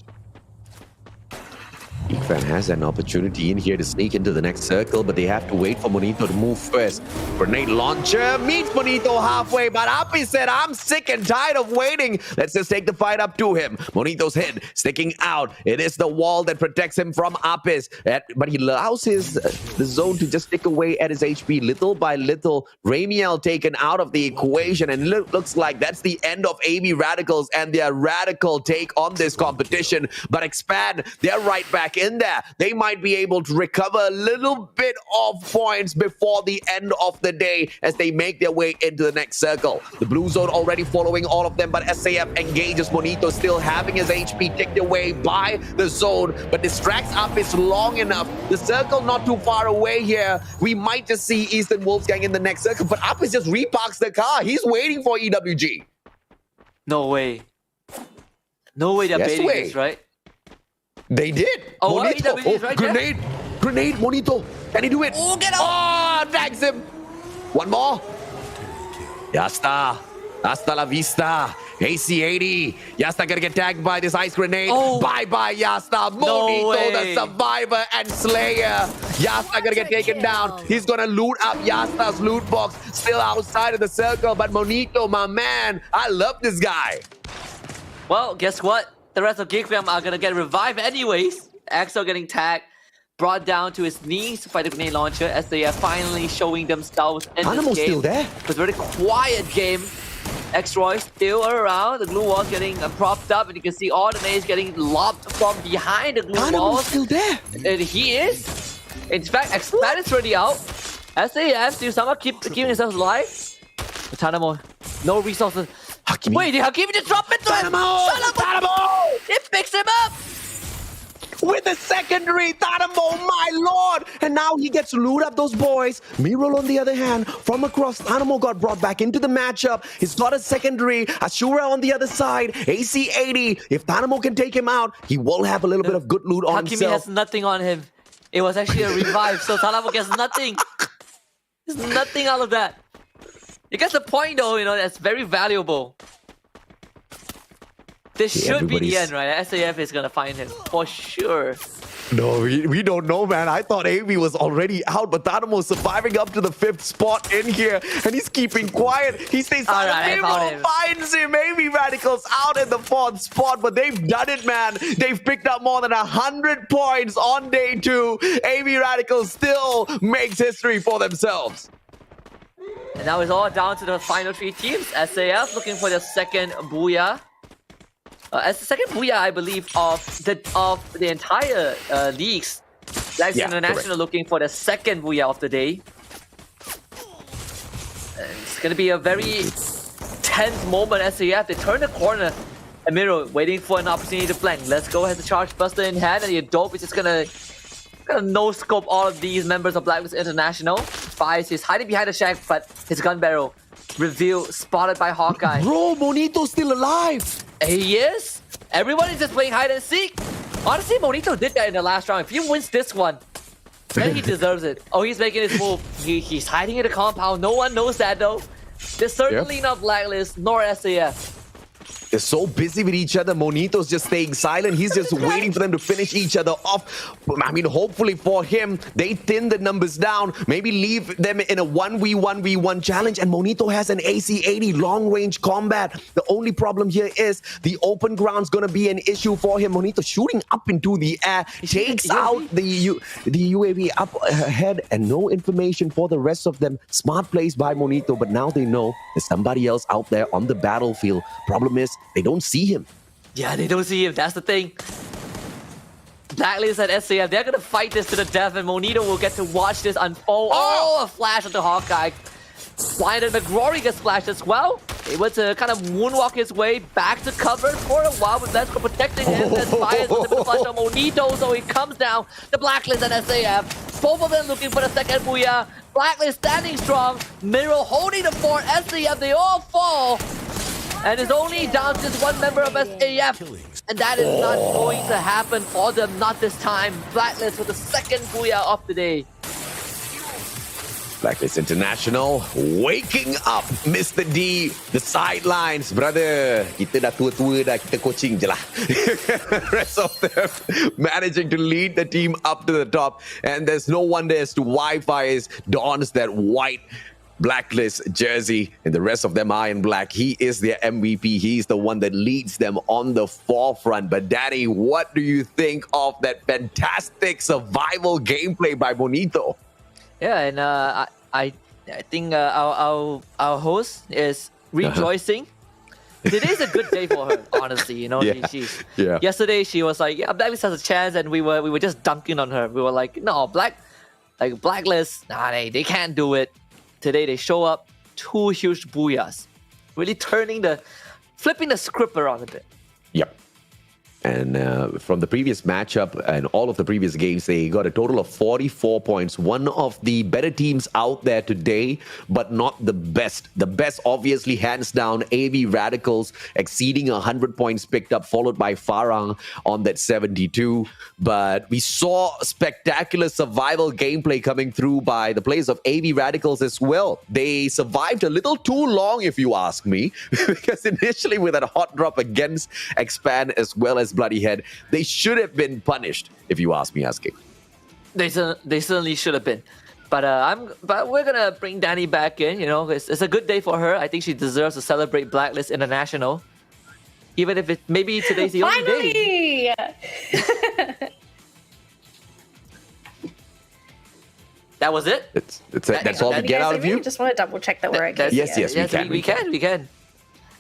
GeekFam has an opportunity in here to sneak into the next circle, but they have to wait for Monito to move first. Grenade launcher meets Monito halfway, but Api said, I'm sick and tired of waiting. Let's just take the fight up to him. Monito's head sticking out. It is the wall that protects him from Apis, but he allows the zone to just stick away at his HP little by little. Ramiel taken out of the equation, and looks like that's the end of AB Radicals and their radical take on this competition. But Expand, they're right back in there. They might be able to recover a little bit of points before the end of the day as they make their way into the next circle. The blue zone already following all of them, but SAF engages Monito, still having his HP taken away by the zone, but distracts Apis long enough. The circle not too far away here. We might just see Eastern Wolfgang in the next circle, but Apis just reparks the car. He's waiting for EWG. No way. No way they're baiting this, right? They did. Oh, Monito. right Grenade. there. Grenade, Monito. Can he do it? Oh, get out. Oh, tags him. One more. Yasta. Hasta la vista. AC-80. Yasta gonna get tagged by this ice grenade. Oh. Bye-bye, Yasta. Monito, the survivor and slayer. Yasta gonna get taken down. He's gonna loot up Yasta's loot box. Still outside of the circle, but Monito, my man, I love this guy. Well, guess what? The rest of GeekFam are gonna get revived anyways. Axel getting tagged, brought down to his knees by the grenade launcher as they are finally showing themselves in Animal's this game. still there. It was a very quiet game. X-Roy still around. The glue wall's getting propped up, and you can see all the nades getting lobbed from behind the glue wall. Animal's still there. And he is. In fact, Expand is already out. SAS to somehow keeping themselves alive. But Tanamo, no resources. Hakimi. Wait, did Hakimi just drop into him? Tanamo! It picks him up! with a secondary. Thanamo, my lord. And now he gets to loot up those boys. Miro, on the other hand, from across, Thanamo got brought back into the matchup. He's got a secondary. Ashura on the other side. AC 80. If Thanamo can take him out, he will have a little bit of good loot on Hakimi himself. has nothing on him. It was actually a revive, so Thanamo gets nothing. There's nothing out of that. He gets the point though, that's very valuable. This should be the end, right? SAF is gonna find him, for sure. No, we don't know, man. I thought AV was already out, but Tanamo's surviving up to the 5th spot in here, and he's keeping quiet. He stays silent. Miro finds him. AV Radicals out in the 4th spot, but they've done it, man. They've picked up more than 100 points on day 2. AV Radicals still makes history for themselves. And now it's all down to the final 3 teams. SAF looking for their second booyah. As the second booyah, I believe, of the entire leagues. Blacks International looking for the second booyah of the day. And it's going to be a very tense moment. SAF, they turn the corner. And Miro waiting for an opportunity to flank. Let's go, has the charge buster in hand, and the dope is just gonna no-scope all of these members of Blacklist International. Fires, he's hiding behind the shack, but his gun barrel revealed, spotted by Hawkeye. Bro, Monito's still alive. He is. Everyone is just playing hide and seek. Honestly, Monito did that in the last round. If he wins this one, then he deserves it. Oh, he's making his move. He's hiding in the compound. No one knows that though. They're certainly not Blacklist nor SAF. They're so busy with each other. Monito's just staying silent. He's just waiting for them to finish each other off. I mean, hopefully for him, they thin the numbers down. Maybe leave them in a 1v1v1 challenge. And Monito has an AC-80 long-range combat. The only problem here is the open ground's going to be an issue for him. Monito shooting up into the air. Takes out the UAV up ahead. And no information for the rest of them. Smart plays by Monito. But now they know there's somebody else out there on the battlefield. Problem is, they don't see him. Yeah, they don't see him. That's the thing. Blacklist and SAF, they're going to fight this to the death, and Monito will get to watch this unfold. Oh, a flash of the Hawkeye. Blinded McGrory gets splashed as well. Able to kind of moonwalk his way back to cover for a while with Lesko protecting him. There's fires with the flash on Monito, so he comes down. The Blacklist and SAF, both of them looking for the second booyah. Blacklist standing strong. Miro holding the fort. SAF, they all fall. And it's only down to just one member of SAF. And that is not going to happen for them, not this time. Blacklist with the second booyah of the day. Blacklist International waking up, Mr. D. The sidelines, brother. Kita dah tua-tua dah, kita coaching je lah. Rest of them managing to lead the team up to the top. And there's no wonder as to why Fires dons that white Blacklist jersey, and the rest of them are in black. He is their MVP. He's the one that leads them on the forefront. But Danny, what do you think of that fantastic survival gameplay by Monito? Yeah, and I think our host is rejoicing. Today's a good day for her, honestly. Yesterday she was like, yeah, Blacklist has a chance, and we were just dunking on her. We were like, no, Blacklist, nah, they can't do it. Today they show up, 2 huge booyahs, really flipping the script around a bit. Yep. And from the previous matchup and all of the previous games, they got a total of 44 points. One of the better teams out there today, but not the best. The best, obviously, hands down, AV Radicals exceeding 100 points picked up, followed by Farang on that 72. But we saw spectacular survival gameplay coming through by the players of AV Radicals as well. They survived a little too long, if you ask me, because initially with that hot drop against Expand as well as Bloody Head, they should have been punished, if you ask me asking. They certainly should have been. But we're gonna bring Danny back in. It's a good day for her. I think she deserves to celebrate Blacklist International, even if maybe today's the only day. That was it. That's all we get out of you. Just want to double check that we're okay. Yes, we can.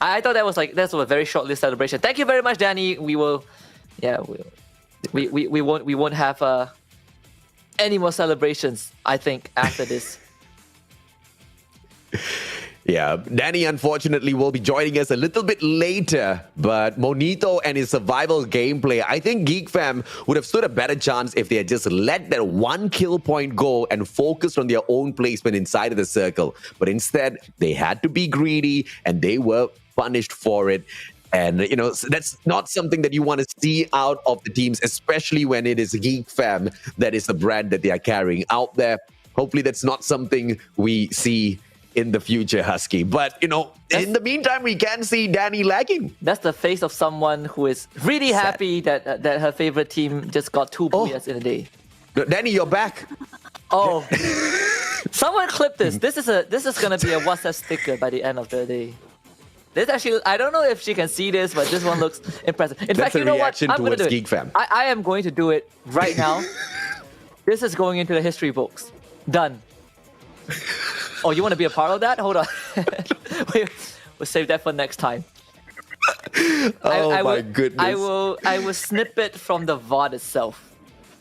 I thought that was a very short-lived celebration. Thank you very much, Danny. We won't have any more celebrations, I think, after this. Yeah, Danny unfortunately will be joining us a little bit later, but Monito and his survival gameplay, I think Geek Fam would have stood a better chance if they had just let that one kill point go and focused on their own placement inside of the circle. But instead, they had to be greedy and they were punished for it. And, you know, that's not something that you want to see out of the teams, especially when it is Geek Fam that is the brand that they are carrying out there. Hopefully that's not something we see in the future, Husky. But, you know, in the meantime, we can see Danny lagging. That's the face of someone who is really happy that her favorite team just got 2 booyahs in a day. No, Danny, you're back. Oh. Someone clip this. This is gonna be a WhatsApp sticker by the end of the day. This actually, I don't know if she can see this, but this one looks impressive. In fact, you know what? I'm gonna do Geek Fam. I am going to do it right now. This is going into the history books. Done. Oh, you want to be a part of that? Hold on. We'll save that for next time. My goodness. I will snip it from the VOD itself.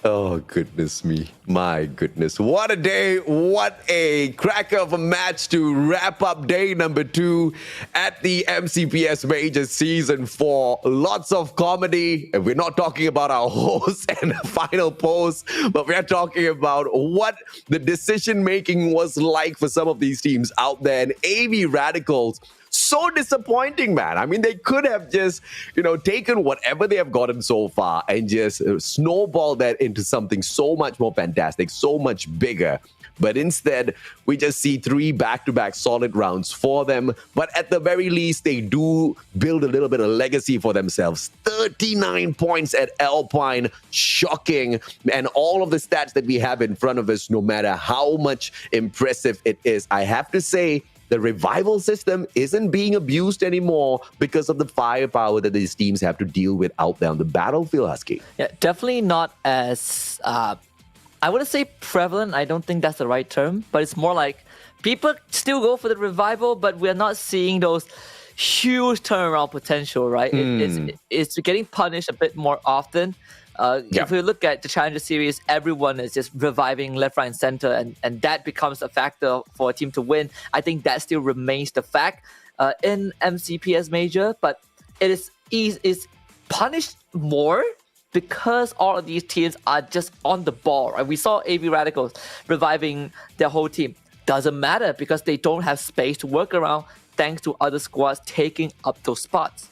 Oh, goodness me. My goodness. What a day. What a cracker of a match to wrap up day number 2 at the MCPS Majors Season 4. Lots of comedy. And we're not talking about our host and the final post, but we're talking about what the decision-making was like for some of these teams out there. And AV Radicals, so disappointing, man. I mean, they could have just, you know, taken whatever they have gotten so far and just snowball that into something so much more fantastic, so much bigger. But instead, we just see 3 back-to-back solid rounds for them. But at the very least, they do build a little bit of legacy for themselves. 39 points at Alpine. Shocking. And all of the stats that we have in front of us, no matter how much impressive it is, I have to say, the revival system isn't being abused anymore because of the firepower that these teams have to deal with out there on the battlefield, Husky. Yeah, definitely not as, I wouldn't say prevalent. I don't think that's the right term, but it's more like people still go for the revival, but we're not seeing those huge turnaround potential, right? It's getting punished a bit more often. If we look at the Challenger Series, everyone is just reviving left, right, and center, and that becomes a factor for a team to win. I think that still remains the fact in MCPS Major, but it is punished more because all of these teams are just on the ball. Right? We saw AV Radicals reviving their whole team. Doesn't matter because they don't have space to work around thanks to other squads taking up those spots.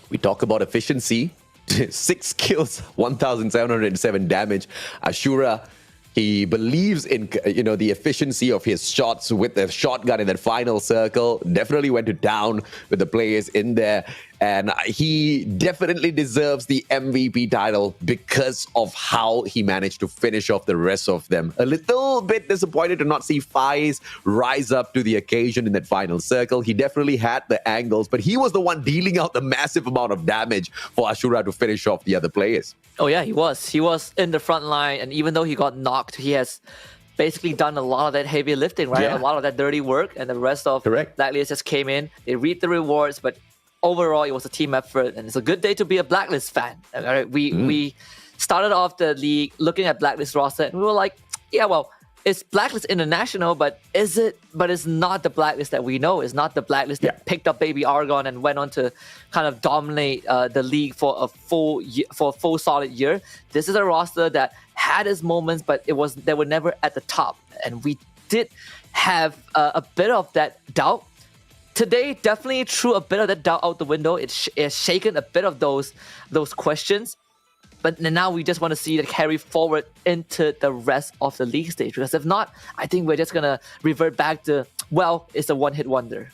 We talk about efficiency. 6 kills, 1,707 damage. Ashura, he believes in, you know, the efficiency of his shots with the shotgun in that final circle. Definitely went to town with the players in there. And he definitely deserves the MVP title because of how he managed to finish off the rest of them. A little bit disappointed to not see Faiz rise up to the occasion in that final circle. He definitely had the angles, but he was the one dealing out the massive amount of damage for Ashura to finish off the other players. Oh yeah, he was. He was in the front line, and even though he got knocked, he has basically done a lot of that heavy lifting, right? Yeah. A lot of that dirty work, and the rest of Blacklist just came in. They reaped the rewards, but overall, it was a team effort, and it's a good day to be a Blacklist fan. We started off the league looking at Blacklist roster, and we were like, yeah, well, it's Blacklist International, but is it? But it's not the Blacklist that we know. It's not the Blacklist that picked up Baby Argon and went on to kind of dominate the league for a full solid year. This is a roster that had its moments, but they were never at the top, and we did have a bit of that doubt. Today definitely threw a bit of that doubt out the window. It's shaken a bit of those questions. But now we just want to see it carry forward into the rest of the league stage. Because if not, I think we're just going to revert back to, well, it's a one-hit wonder.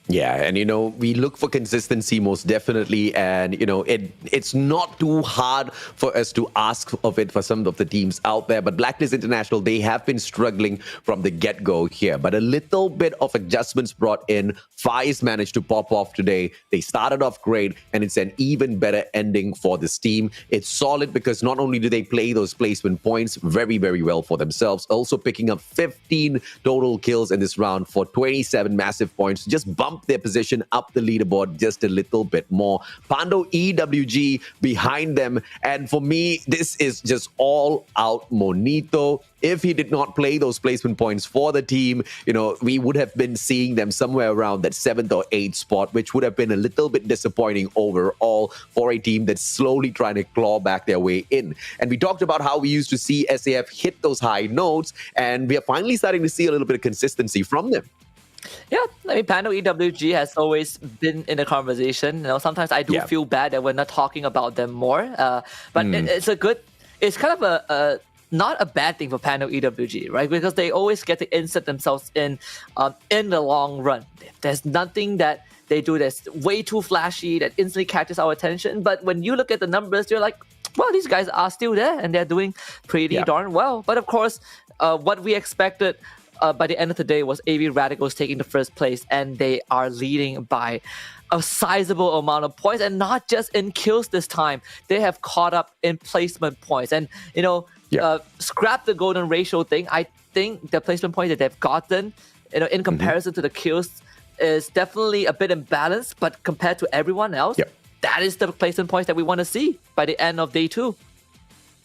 Yeah, and you know, we look for consistency most definitely, and you know, it's not too hard for us to ask of it for some of the teams out there, but Blacklist International, they have been struggling from the get-go here, but a little bit of adjustments brought in. Faiz managed to pop off today. They started off great, and it's an even better ending for this team. It's solid because not only do they play those placement points very, very well for themselves, also picking up 15 total kills in this round for 27 massive points, just bump bump their position up the leaderboard just a little bit more. Pando EWG behind them. And for me, this is just all out Monito. If he did not play those placement points for the team, we would have been seeing them somewhere around that 7th or 8th spot, which would have been a little bit disappointing overall for a team that's slowly trying to claw back their way in. And we talked about how we used to see SAF hit those high notes, and we are finally starting to see a little bit of consistency from them. Yeah, I mean, Pando EWG has always been in the conversation. Sometimes I do feel bad that we're not talking about them more, but it's kind of a not a bad thing for Pando EWG, right? Because they always get to insert themselves in the long run. There's nothing that they do that's way too flashy that instantly catches our attention. But when you look at the numbers, you're like, well, these guys are still there and they're doing pretty darn well. But of course, what we expected by the end of the day was AV Radicals taking the first place, and they are leading by a sizable amount of points, and not just in kills this time. They have caught up in placement points, and scrap the golden ratio thing. I think the placement points that they've gotten, in comparison to the kills, is definitely a bit imbalanced. But compared to everyone else, that is the placement points that we want to see by the end of day 2.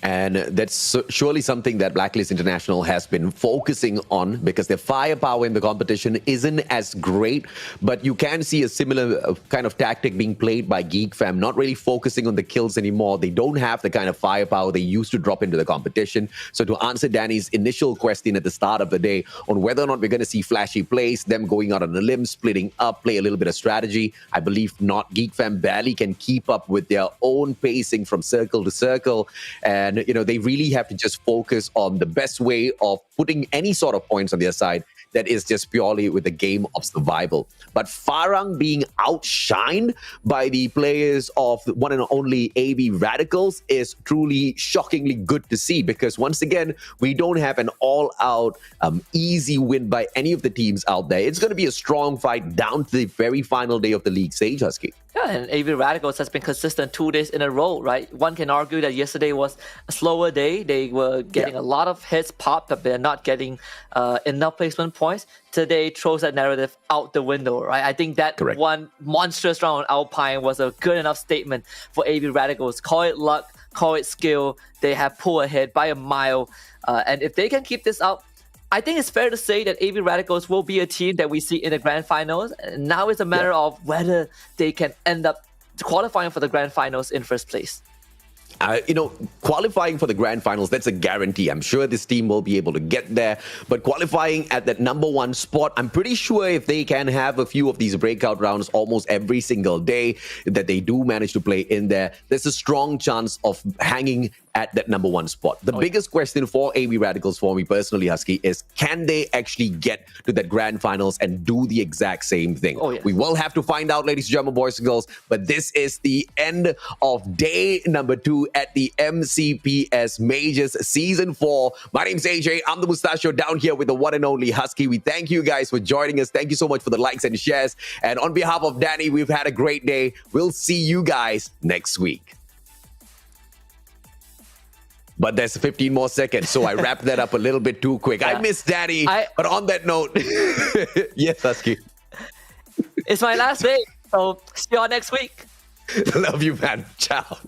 And that's surely something that Blacklist International has been focusing on, because their firepower in the competition isn't as great. But you can see a similar kind of tactic being played by Geek Fam, not really focusing on the kills anymore. They don't have the kind of firepower they used to drop into the competition. So to answer Danny's initial question at the start of the day on whether or not we're going to see flashy plays, them going out on a limb, splitting up, play a little bit of strategy, I believe not. Geek Fam barely can keep up with their own pacing from circle to circle. And they really have to just focus on the best way of putting any sort of points on their side that is just purely with the game of survival. But Farang being outshined by the players of the one and only AV Radicals is truly shockingly good to see, because once again, we don't have an all-out easy win by any of the teams out there. It's going to be a strong fight down to the very final day of the league stage, Husky. Yeah, and AV Radicals has been consistent 2 days in a row, right? One can argue that yesterday was a slower day. They were getting a lot of hits popped, but they're not getting enough placement points. Today throws that narrative out the window, right? I think that one monstrous round on Alpine was a good enough statement for AV Radicals. Call it luck, call it skill. They have pulled ahead by a mile. And if they can keep this up, I think it's fair to say that AV Radicals will be a team that we see in the grand finals. And now it's a matter of whether they can end up qualifying for the grand finals in first place. Qualifying for the grand finals, that's a guarantee. I'm sure this team will be able to get there. But qualifying at that number 1 spot, I'm pretty sure if they can have a few of these breakout rounds almost every single day, that they do manage to play in there, there's a strong chance of hanging at that number 1 spot. The biggest question for AV Radicals for me personally, Husky, is can they actually get to that grand finals and do the exact same thing? We will have to find out, ladies and gentlemen, boys and girls, but this is the end of day number 2 at the MCPS Majors Season 4. My name's AJ. I'm the Mustachio down here with the one and only Husky. We thank you guys for joining us. Thank you so much for the likes and shares. And on behalf of Danny, we've had a great day. We'll see you guys next week. But there's 15 more seconds, so I wrapped that up a little bit too quick. I miss Danny, but on that note, yes, Husky. It's my last day, so see you all next week. Love you, man. Ciao.